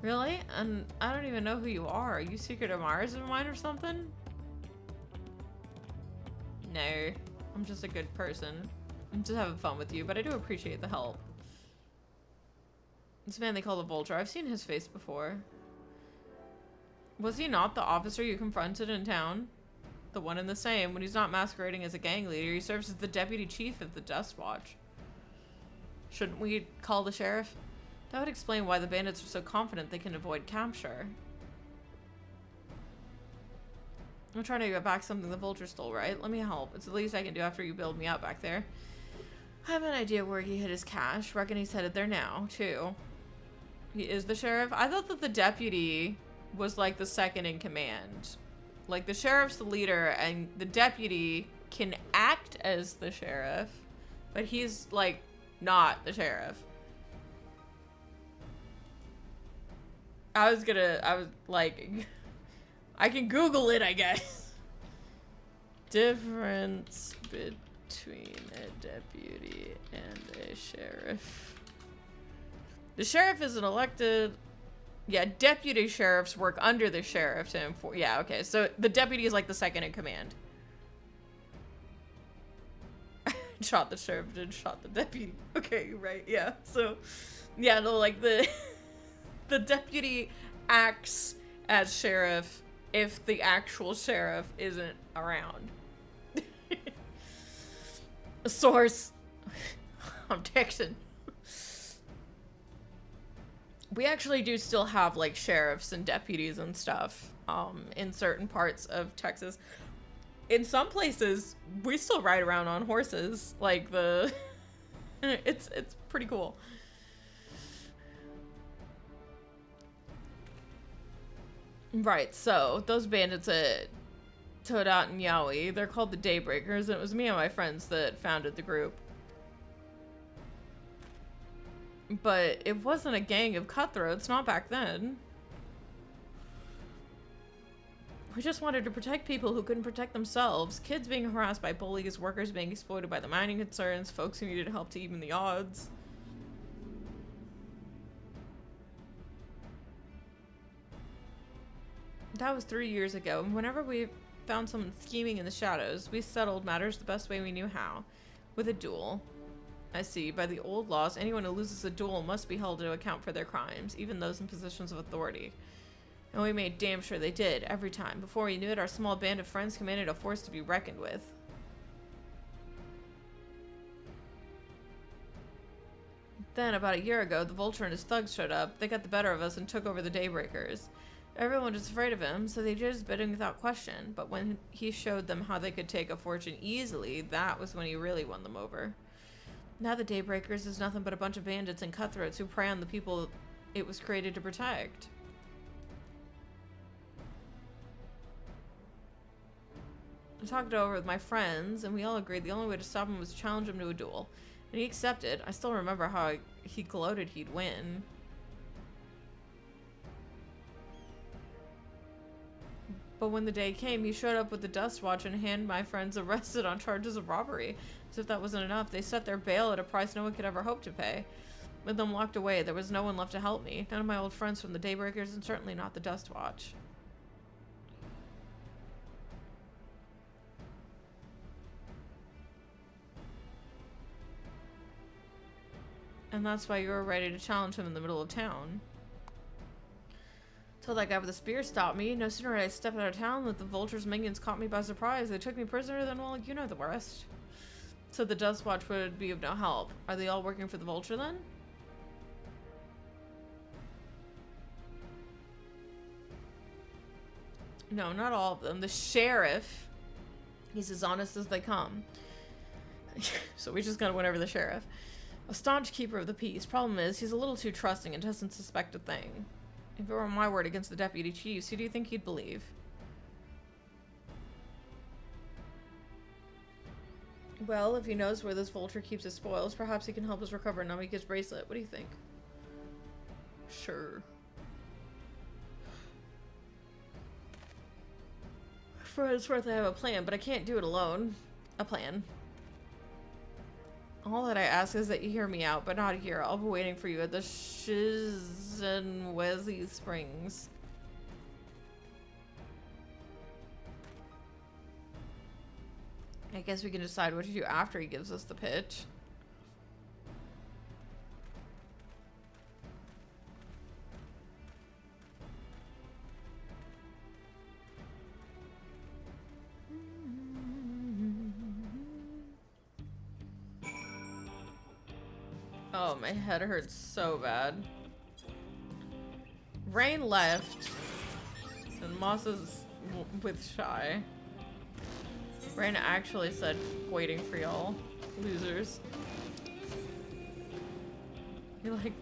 Really? And I don't even know who you are. Are you secret admirers of mine or something? No. I'm just a good person. I'm just having fun with you, but I do appreciate the help. This man they call the Vulture. I've seen his face before. Was he not the officer you confronted in town? The one and the same. When he's not masquerading as a gang leader, he serves as the deputy chief of the Dust Watch. Shouldn't we call the sheriff? That would explain why the bandits are so confident they can avoid capture. I'm trying to get back something the Vulture stole, right? Let me help. It's the least I can do after you build me up back there. I have an idea where he hid his cash. Reckon he's headed there now, too. He is the sheriff? I thought that the deputy was like the second in command. Like the sheriff's the leader and the deputy can act as the sheriff, but he's like not the sheriff. I was like, I can Google it, I guess. difference between a deputy and a sheriff. The sheriff is an elected... Yeah, deputy sheriffs work under the sheriff to enforce... Yeah, okay. So the deputy is like the second in command. Shot the sheriff, did shot the deputy. Okay, right, yeah. So, yeah, no, like the... the deputy acts as sheriff if the actual sheriff isn't around. A source. I'm texting. We actually do still have like sheriffs and deputies and stuff in certain parts of Texas. In some places, we still ride around on horses. Like the it's pretty cool. Right, so those bandits at Todat and Yowie, they're called the Daybreakers, and it was me and my friends that founded the group. But it wasn't a gang of cutthroats, not back then. We just wanted to protect people who couldn't protect themselves. Kids being harassed by bullies, workers being exploited by the mining concerns, folks who needed help to even the odds. That was 3 years ago, and whenever we found someone scheming in the shadows, we settled matters the best way we knew how, with a duel. I see. By the old laws, anyone who loses a duel must be held to account for their crimes, even those in positions of authority. And we made damn sure they did, every time. Before we knew it, our small band of friends commanded a force to be reckoned with. Then, about a year ago, the Vulture and his thugs showed up. They got the better of us and took over the Daybreakers. Everyone was afraid of him, so they did his bidding without question. But when he showed them how they could take a fortune easily, that was when he really won them over. Now the Daybreakers is nothing but a bunch of bandits and cutthroats who prey on the people it was created to protect. I talked it over with my friends, and we all agreed the only way to stop him was to challenge him to a duel. And he accepted. I still remember how he gloated he'd win. But when the day came, he showed up with the Dust Watch and had my friends arrested on charges of robbery. As if that wasn't enough, they set their bail at a price no one could ever hope to pay. With them locked away, there was no one left to help me. None of my old friends from the Daybreakers, and certainly not the Dust Watch. And that's why you were ready to challenge him in the middle of town. Till that guy with the spear stopped me. No sooner had I stepped out of town than the Vulture's minions caught me by surprise. They took me prisoner, then, well, you know the rest. So the Dust Watch would be of no help. Are they all working for the Vulture, then? No, not all of them. The sheriff, he's as honest as they come. So we just gotta win over the sheriff. A staunch keeper of the peace. Problem is, he's a little too trusting and doesn't suspect a thing. If it were my word against the deputy chiefs, who do you think he'd believe? Well, if he knows where this Vulture keeps his spoils, perhaps he can help us recover Namika's bracelet. What do you think? Sure. For what it's worth, I have a plan, but I can't do it alone. A plan. All that I ask is that you hear me out, but not here. I'll be waiting for you at the Shizenwezi Springs. I guess we can decide what to do after he gives us the pitch. Oh, my head hurts so bad. Rain left, and Moss is with Shy. Rain actually said, waiting for y'all, losers. You like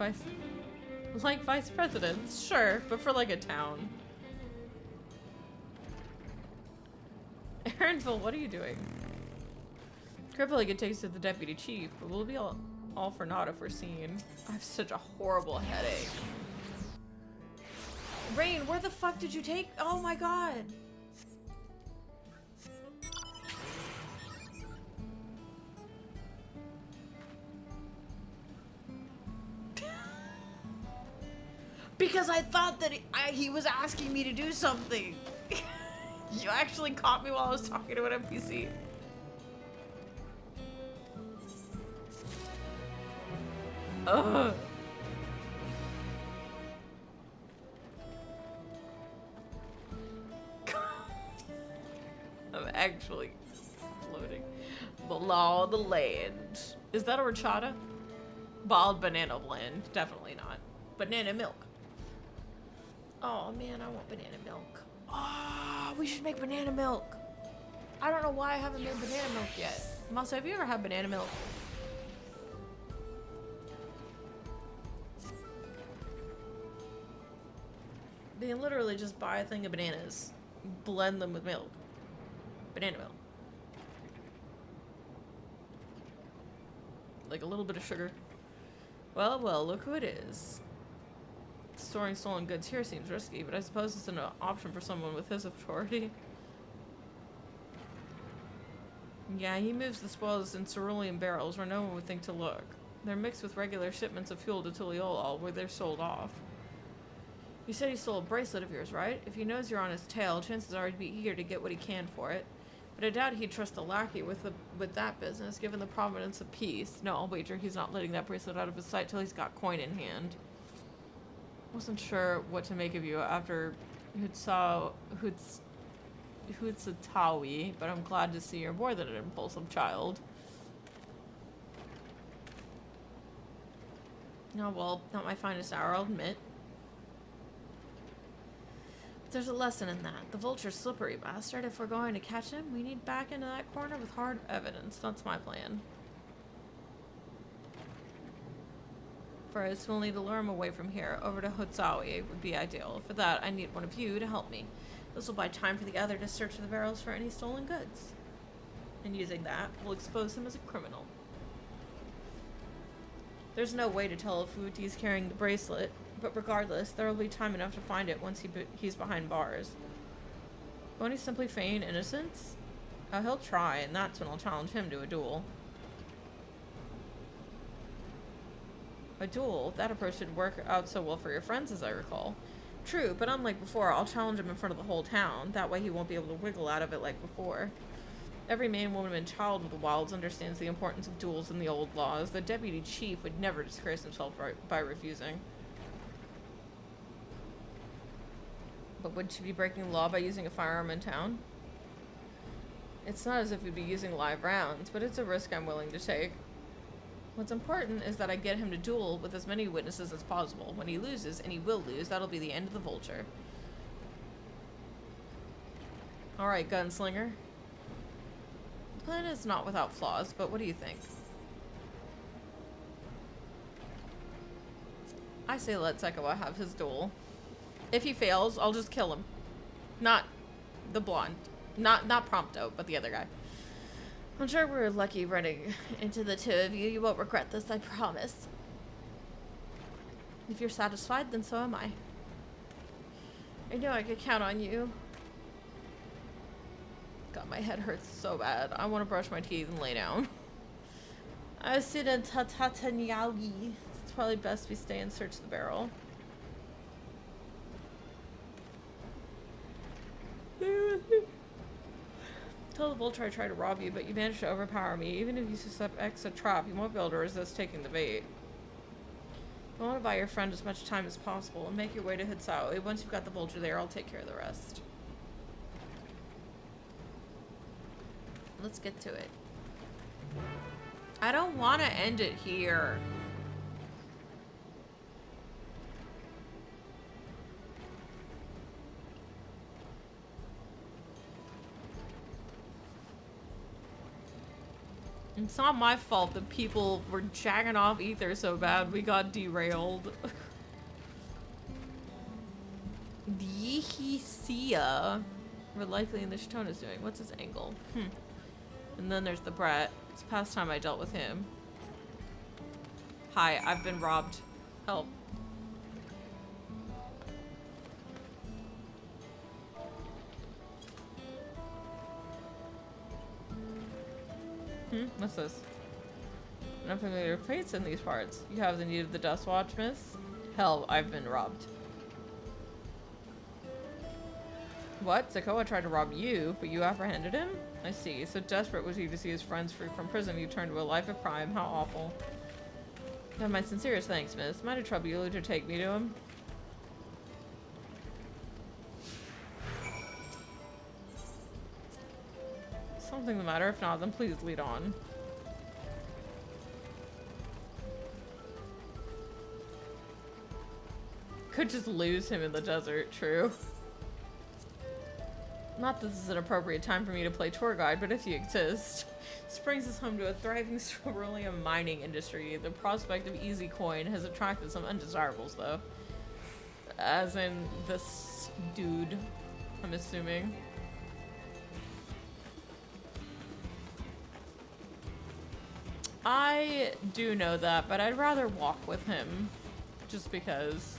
vice presidents? Sure, but for like a town. Aaronville, what are you doing? Carefully get takes to the deputy chief, but we'll be all for naught if we're seen. I have such a horrible headache. Rain, where the fuck did you take? Oh my god. Because I thought that he was asking me to do something. You actually caught me while I was talking to an NPC. Ugh. I'm actually floating below the land. Is that a horchata? Bald banana blend. Definitely not. Banana milk. Oh man, I want banana milk. Oh, we should make banana milk. I don't know why I haven't made banana milk yet. Mouse, have you ever had banana milk? They can literally just buy a thing of bananas, blend them with milk. Banana milk. Like a little bit of sugar. Well, well, look who it is. Storing stolen goods here seems risky, but I suppose it's an option for someone with his authority. Yeah, he moves the spoils in cerulean barrels where no one would think to look. They're mixed with regular shipments of fuel to Tuliyollal where they're sold off. You said he stole a bracelet of yours, right? If he knows you're on his tail, chances are he'd be eager to get what he can for it. But I doubt he'd trust a lackey with that business, given the prominence of peace. No, I'll wager he's not letting that bracelet out of his sight till he's got coin in hand. Wasn't sure what to make of you after Hutsatawi, but I'm glad to see you're more than an impulsive child. Oh well, not my finest hour, I'll admit. But there's a lesson in that. The vulture's slippery bastard. If we're going to catch him, we need back into that corner with hard evidence. That's my plan. First, we'll need to lure him away from here. Over to Hotzawi would be ideal. For that, I need one of you to help me. This will buy time for the other to search the barrels for any stolen goods. And using that, we'll expose him as a criminal. There's no way to tell if Wuti's carrying the bracelet, but regardless, there will be time enough to find it once he's behind bars. Won't he simply feign innocence? Oh, he'll try, and that's when I'll challenge him to a duel. A duel? That approach didn't work out so well for your friends, as I recall. True, but unlike before, I'll challenge him in front of the whole town. That way he won't be able to wiggle out of it like before. Every man, woman, and child of the wilds understands the importance of duels in the old laws. The deputy chief would never disgrace himself by refusing. But would she be breaking the law by using a firearm in town? It's not as if we'd be using live rounds, but it's a risk I'm willing to take. What's important is that I get him to duel with as many witnesses as possible. When he loses, and he will lose, that'll be the end of the vulture. Alright, gunslinger. The plan is not without flaws, but what do you think? I say let Zekawa have his duel. If he fails, I'll just kill him. Not the blonde. Not Prompto, but the other guy. I'm sure we're lucky running into the two of you. You won't regret this, I promise. If you're satisfied, then so am I. I know I could count on you. God, my head hurts so bad. I want to brush my teeth and lay down. I sit in Tatatanyagi. It's probably best we stay and search the barrel. Tell the vulture I tried to rob you, but you managed to overpower me. Even if you suspect a trap, you won't be able to resist taking the bait. I want to buy your friend as much time as possible and make your way to Hitsaoi. Once you've got the vulture there, I'll take care of the rest. Let's get to it. I don't want to end it here. It's not my fault that people were jacking off ether so bad we got derailed. Yihisia. We're likely in the Shitona is doing. What's his angle? And then there's the brat. It's past time I dealt with him. Hi, I've been robbed. Help. What's this? An unfamiliar face in these parts. You have the need of the dust watch, miss? Hell, I've been robbed. What? Zakoa tried to rob you, but you apprehended him? I see. So desperate was he to see his friends free from prison, you turned to a life of crime. How awful. You have my sincerest thanks, miss. Might it trouble you to take me to him? Something the matter? If not, then please lead on. Could just lose him in the desert, true. Not that this is an appropriate time for me to play tour guide, but if you exist. This brings us home to a thriving cerulean mining industry. The prospect of easy coin has attracted some undesirables, though. As in this dude, I'm assuming. I do know that, but I'd rather walk with him. Just because.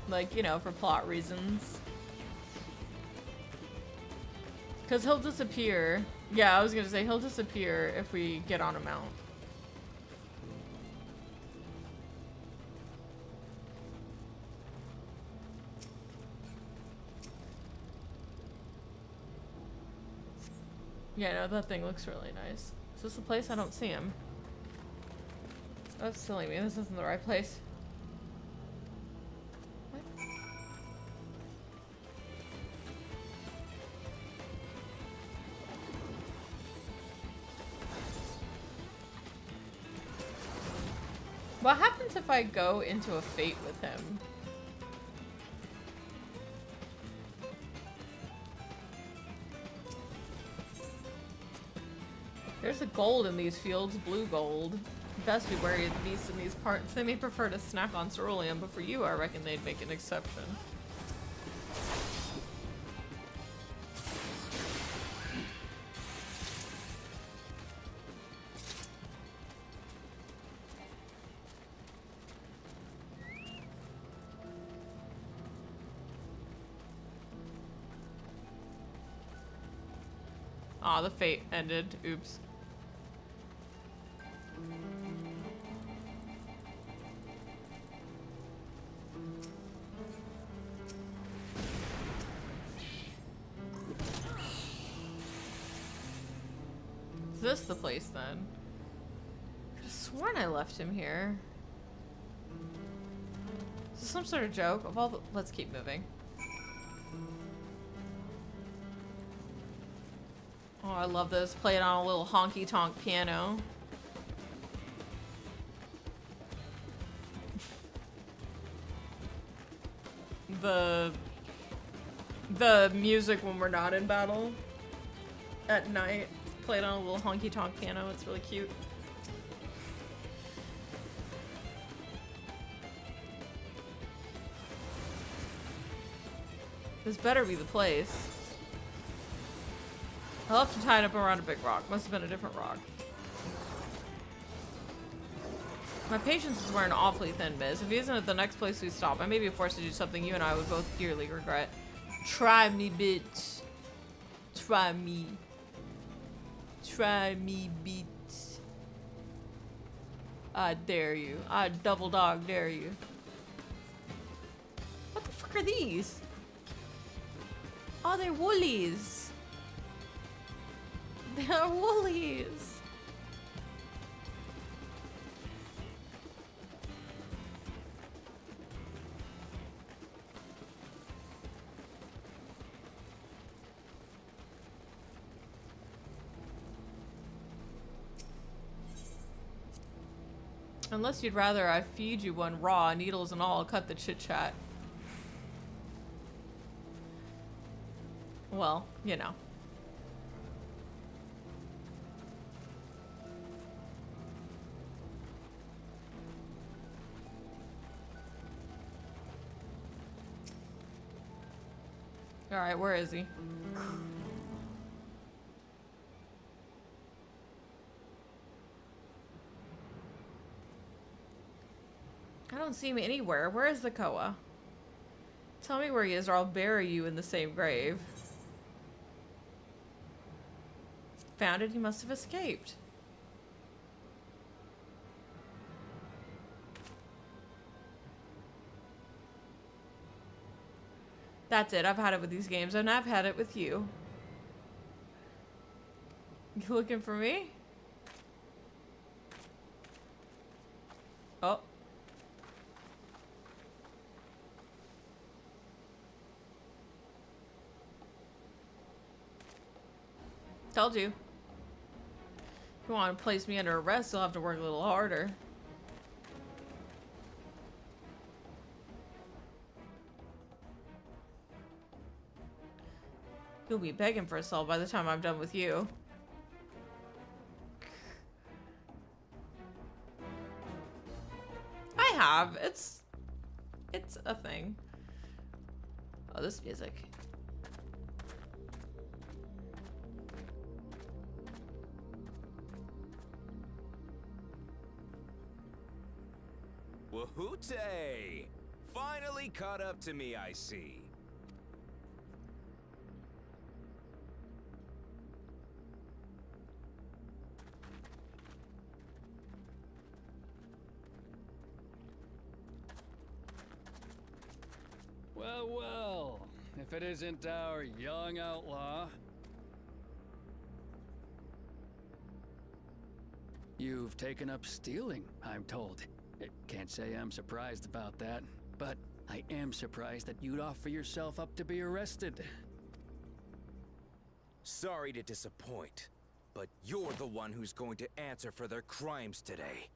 Like, you know, for plot reasons. Because he'll disappear. Yeah, I was gonna say, he'll disappear if we get on a mount. Yeah, no, that thing looks really nice. Is this the place? I don't see him. That's silly me. This isn't the right place. What happens if I go into a fate with him? There's a gold in these fields, blue gold. Best be wary of the beasts in these parts. They may prefer to snack on cerulean, but for you, I reckon they'd make an exception. Aw, the fate ended. Oops. Is this the place then? I could have sworn I left him here. Is this some sort of joke? Of all the— let's keep moving. Oh, I love this. Play it on a little honky-tonk piano. The music when we're not in battle at night. Play it on a little honky-tonk piano. It's really cute. This better be the place. I'll have to tie it up around a big rock. Must have been a different rock. My patience is wearing awfully thin, Biz. If he isn't at the next place we stop, I may be forced to do something you and I would both dearly regret. Try me, bitch. Try me. Try me, bitch. I dare you. I double dog dare you. What the fuck are these? Oh, they're woolies. They're woolies. Unless you'd rather I feed you one raw, needles and all, cut the chit-chat. Well, you know. Alright, where is he? I don't see him anywhere. Where is the Koa? Tell me where he is or I'll bury you in the same grave. Found it, he must have escaped. That's it. I've had it with these games, and I've had it with you. You looking for me? Oh. Told you. If you want to place me under arrest, you'll have to work a little harder. You'll be begging for assault by the time I'm done with you. I have. It's a thing. Oh, this music. Wahoote! Finally caught up to me, I see. Well, well, if it isn't our young outlaw. You've taken up stealing, I'm told. Can't say I'm surprised about that, but I am surprised that you'd offer yourself up to be arrested. Sorry to disappoint, but you're the one who's going to answer for their crimes today.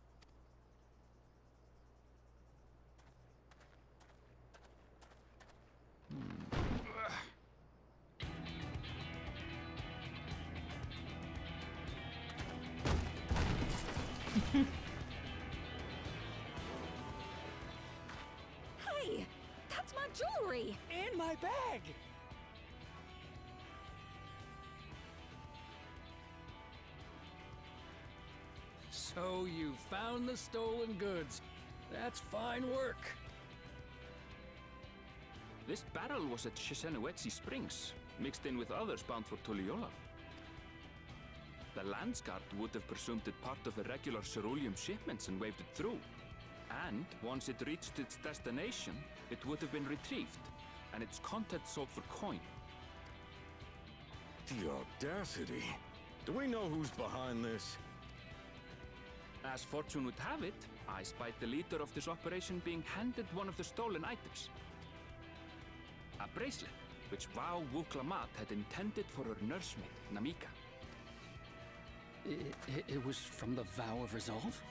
Hey, that's my jewelry! In my bag! So you found the stolen goods. That's fine work. This barrel was at Shisenuetsi Springs, mixed in with others bound for Tuliyollal. The Landsguard would have presumed it part of the regular ceruleum shipments and waved it through. And once it reached its destination, it would have been retrieved, and its contents sold for coin. The audacity. Do we know who's behind this? As fortune would have it, I spied the leader of this operation being handed one of the stolen items. A bracelet, which Vau Wuklamat had intended for her nursemaid, Namika. It was from the Vow of Resolve?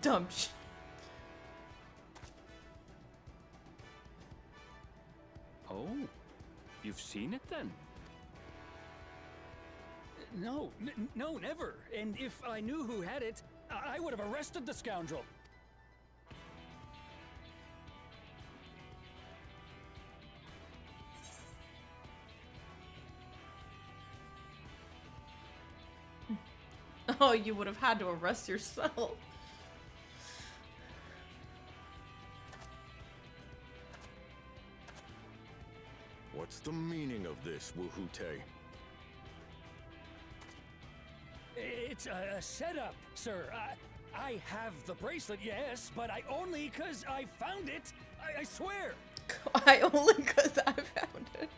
Dumb. Oh, you've seen it then? No, no, never. And if I knew who had it, I would have arrested the scoundrel. Oh, you would have had to arrest yourself. What's the meaning of this, Wahoote? It's a setup, sir. I have the bracelet, yes, but I only 'cause I found it. I swear. I only 'cause I found it.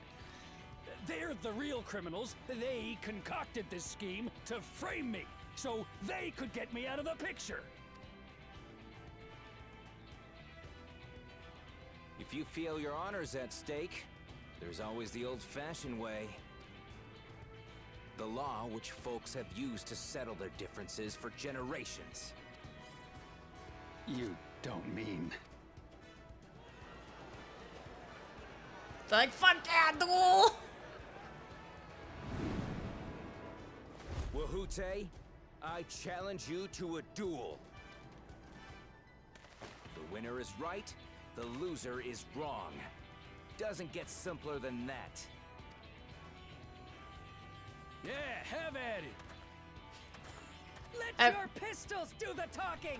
They're the real criminals. They concocted this scheme to frame me, so they could get me out of the picture. If you feel your honor's at stake, there's always the old-fashioned way. The law which folks have used to settle their differences for generations. You don't mean... It's like, fuck yeah, duel! Wahoote, I challenge you to a duel. The winner is right, the loser is wrong. Doesn't get simpler than that. Yeah, have at it. Let your pistols do the talking.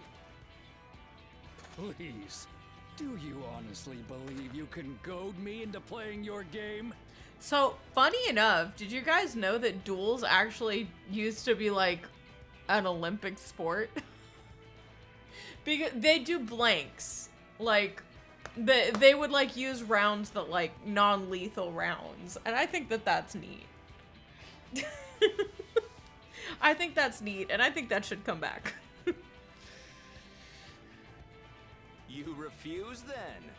Please, do you honestly believe you can goad me into playing your game? So, funny enough, did you guys know that duels actually used to be like an Olympic sport? Because they do blanks. Like, They would like use rounds that like non-lethal rounds, and I think that that's neat. I think that's neat, and I think that should come back. You refuse then?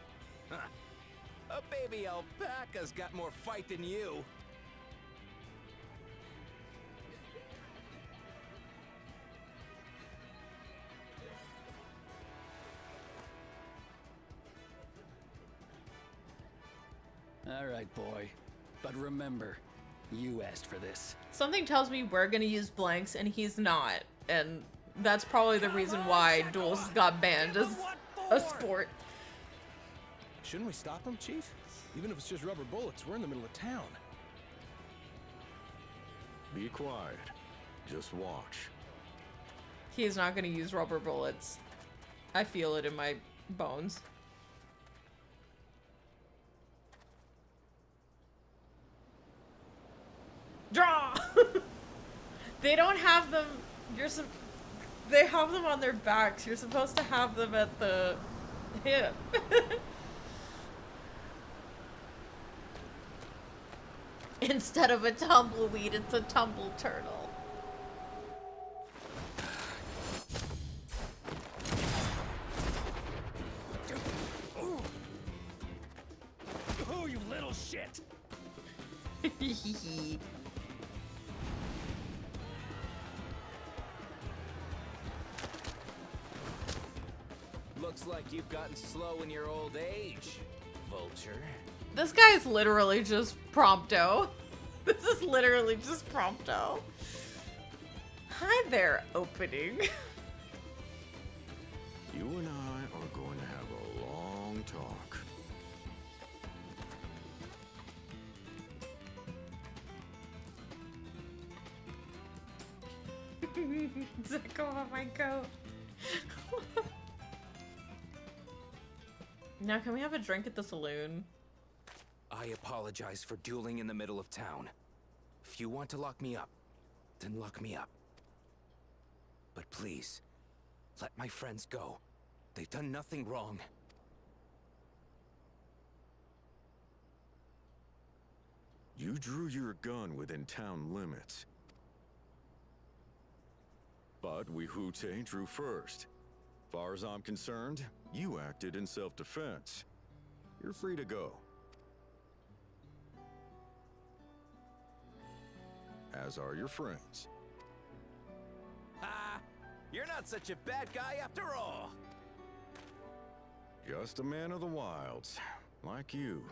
Huh. A baby alpaca's got more fight than you. All right, boy. But remember, you asked for this. Something tells me we're gonna use blanks, and he's not, and that's probably the reason why duels got banned as a sport. Shouldn't we stop him, Chief? Even if it's just rubber bullets, we're in the middle of town. Be quiet. Just watch. He's not gonna use rubber bullets. I feel it in my bones. Draw! They don't have them. They have them on their backs. You're supposed to have them at the hip. Instead of a tumbleweed, it's a tumble turtle. Oh, you little shit! Looks like you've gotten slow in your old age, Vulture. This guy is literally just Prompto. This is literally just Prompto. Hi there, opening. You and I are going to have a long talk. Go on my coat. Now, can we have a drink at the saloon? I apologize for dueling in the middle of town. If you want to lock me up, then lock me up. But please, let my friends go. They've done nothing wrong. You drew your gun within town limits. But Wihute drew first. Far as I'm concerned, you acted in self-defense. You're free to go. As are your friends. Ha! You're not such a bad guy after all! Just a man of the wilds, like you.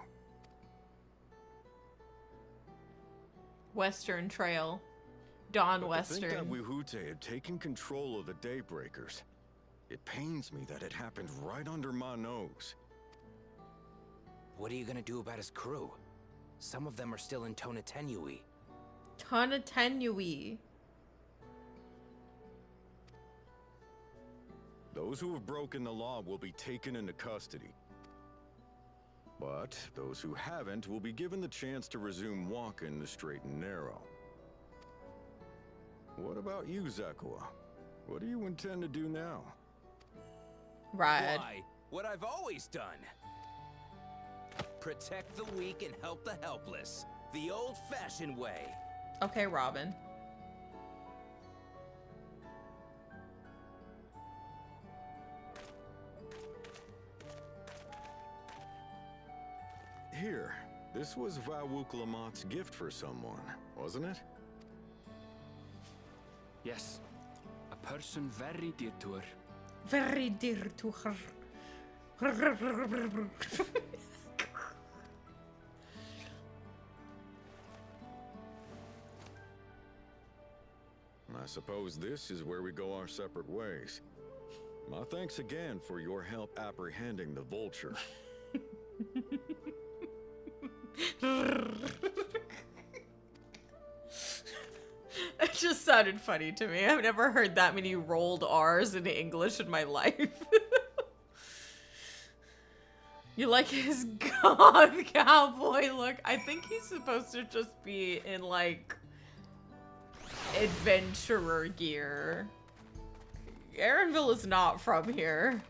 Western Trail. Dawn Western. To think that Wihute had taken control of the Daybreakers. It pains me that it happened right under my nose. What are you gonna do about his crew? Some of them are still in Tonatenui. Tonatenui. Those who have broken the law will be taken into custody. But those who haven't will be given the chance to resume walking the straight and narrow. What about you, Zekua? What do you intend to do now? Ride. Why? What I've always done. Protect the weak and help the helpless. The old-fashioned way. Okay, Robin. Here, this was Vawuk Lamott's gift for someone, wasn't it? Yes. A person very dear to her. Very dear to her. I suppose this is where we go our separate ways. My thanks again for your help apprehending the vulture. It just sounded funny to me. I've never heard that many rolled R's in English in my life. You like his goth cowboy look? I think he's supposed to just be in, like, adventurer gear. Aaronville is not from here.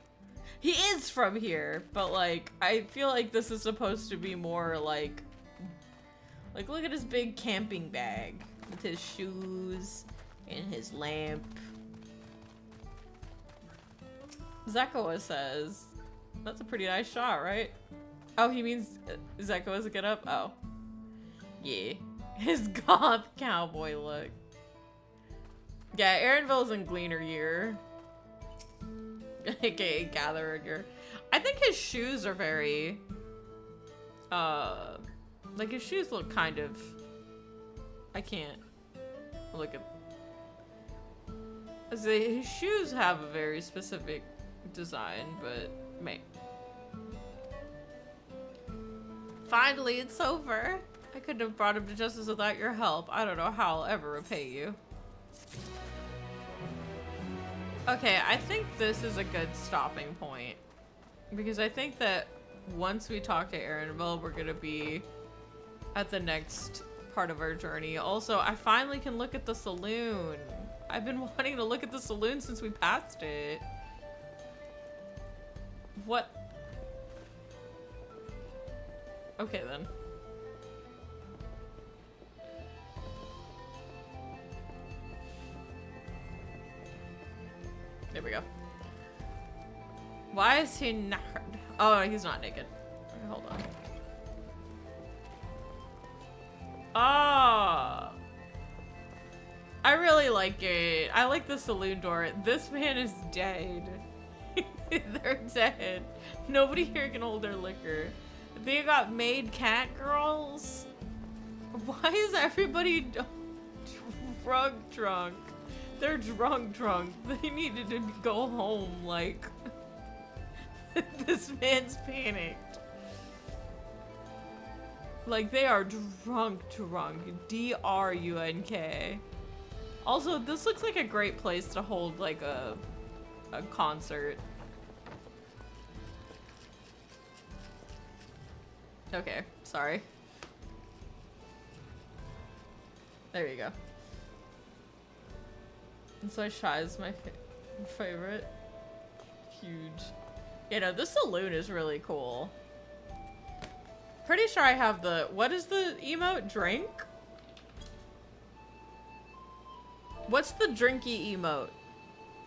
He is from here, but like, I feel like this is supposed to be more like look at his big camping bag with his shoes and his lamp. Zekoa says, that's a pretty nice shot, right? Oh, he means Zekoa's a get up? Oh. Yeah. His goth cowboy look. Yeah, Aaronville's in Gleaner year. AKA gatherer gear. I think his shoes are very like his shoes look kind of, I can't look at, his shoes have a very specific design, but mate. Finally, it's over. I couldn't have brought him to justice without your help. I don't know how I'll ever repay you. Okay, I think this is a good stopping point. Because I think that once we talk to Aaronville, we're gonna be at the next part of our journey. Also, I finally can look at the saloon. I've been wanting to look at the saloon since we passed it. What? Okay then. There we go. Why is he not? Oh, he's not naked. Okay, hold on. Ah. I really like it. I like the saloon door. This man is dead. They're dead. Nobody here can hold their liquor. They got maid cat girls. Why is everybody drunk? They're drunk. They needed to go home, like. This man's panicked. Like, they are drunk. D-R-U-N-K. Also, this looks like a great place to hold, like, a concert. Okay, sorry. There you go. And so Shy is my favorite. Huge. You know, this saloon is really cool. Pretty sure I have the, what is the emote? Drink? What's the drinky emote?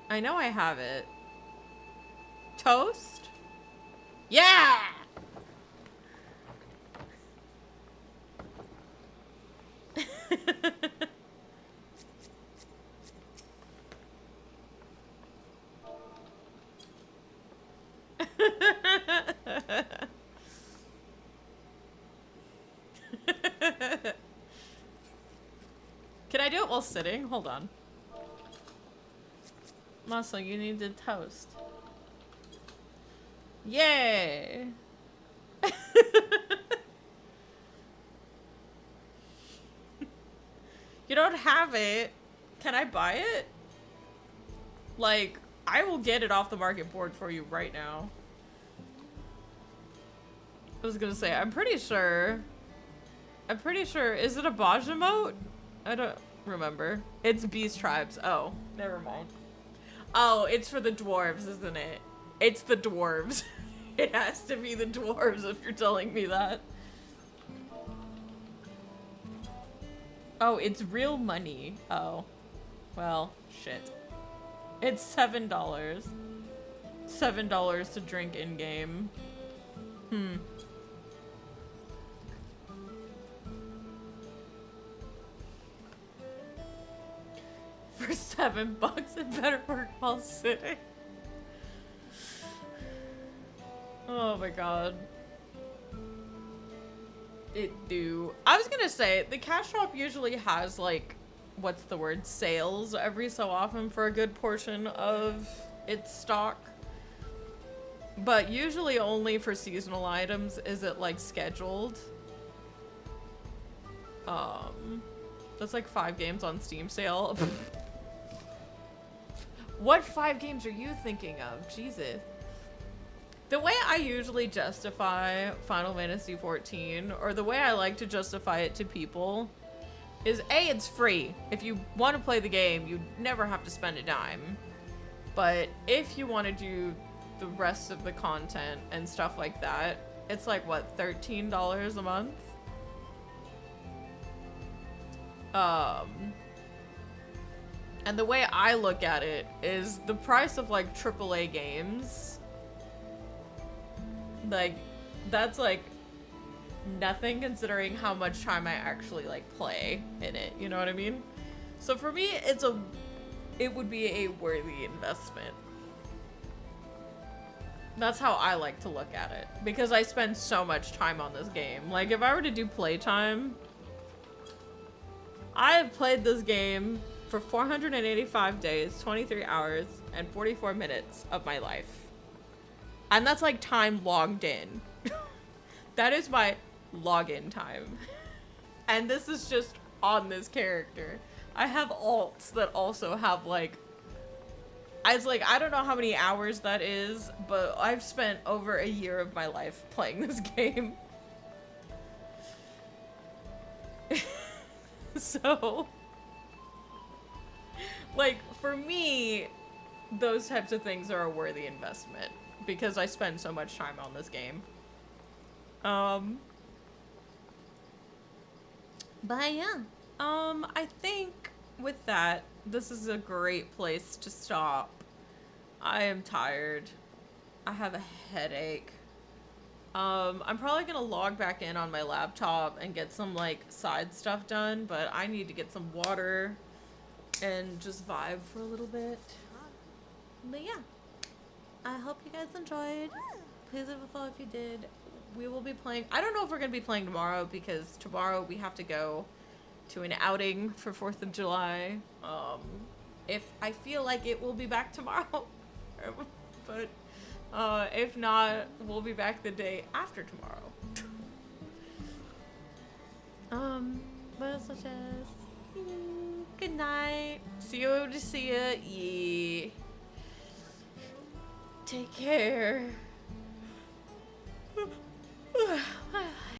I know I have it. Toast? Yeah! Can I do it while sitting? Hold on. Muscle, you need to toast. Yay! You don't have it. Can I buy it? Like, I will get it off the market board for you right now. I was gonna say, I'm pretty sure, is it a Baj emote? I don't remember. It's Beast Tribes. Oh, never mind. Oh, it's for the dwarves, isn't it? It's the dwarves. It has to be the dwarves if you're telling me that. Oh, it's real money. Oh. Well, shit. It's $7. $7 to drink in-game. For $7, it better work while sitting. Oh my god. It do. I was gonna say, the cash shop usually has, like, what's the word, sales every so often for a good portion of its stock. But usually only for seasonal items is it, like, scheduled. That's like 5 games on Steam sale. What 5 games are you thinking of? Jesus. The way I usually justify Final Fantasy XIV, or the way I like to justify it to people, is A, it's free. If you want to play the game, you never have to spend a dime. But if you want to do the rest of the content and stuff like that, it's like, what, $13 a month? And the way I look at it is the price of like AAA games, like, that's like nothing considering how much time I actually like play in it, you know what I mean? So for me, it would be a worthy investment. That's how I like to look at it, because I spend so much time on this game. Like, if I were to do playtime, I have played this game for 485 days, 23 hours, and 44 minutes of my life. And that's like time logged in. That is my login time. And this is just on this character. I have alts that also have like, I don't know how many hours that is, but I've spent over a year of my life playing this game. So, like, for me, those types of things are a worthy investment because I spend so much time on this game. But yeah, I think with that, this is a great place to stop. I am tired. I have a headache. I'm probably gonna log back in on my laptop and get some like side stuff done, but I need to get some water and just vibe for a little bit. But yeah, I hope you guys enjoyed. Please leave a follow if you did. We will be playing, I don't know if we're gonna be playing tomorrow because tomorrow we have to go to an outing for 4th of July. If I feel like it, we'll be back tomorrow. But if not, we'll be back the day after tomorrow. But such as good night. See you to see ya. Yeah. Take care.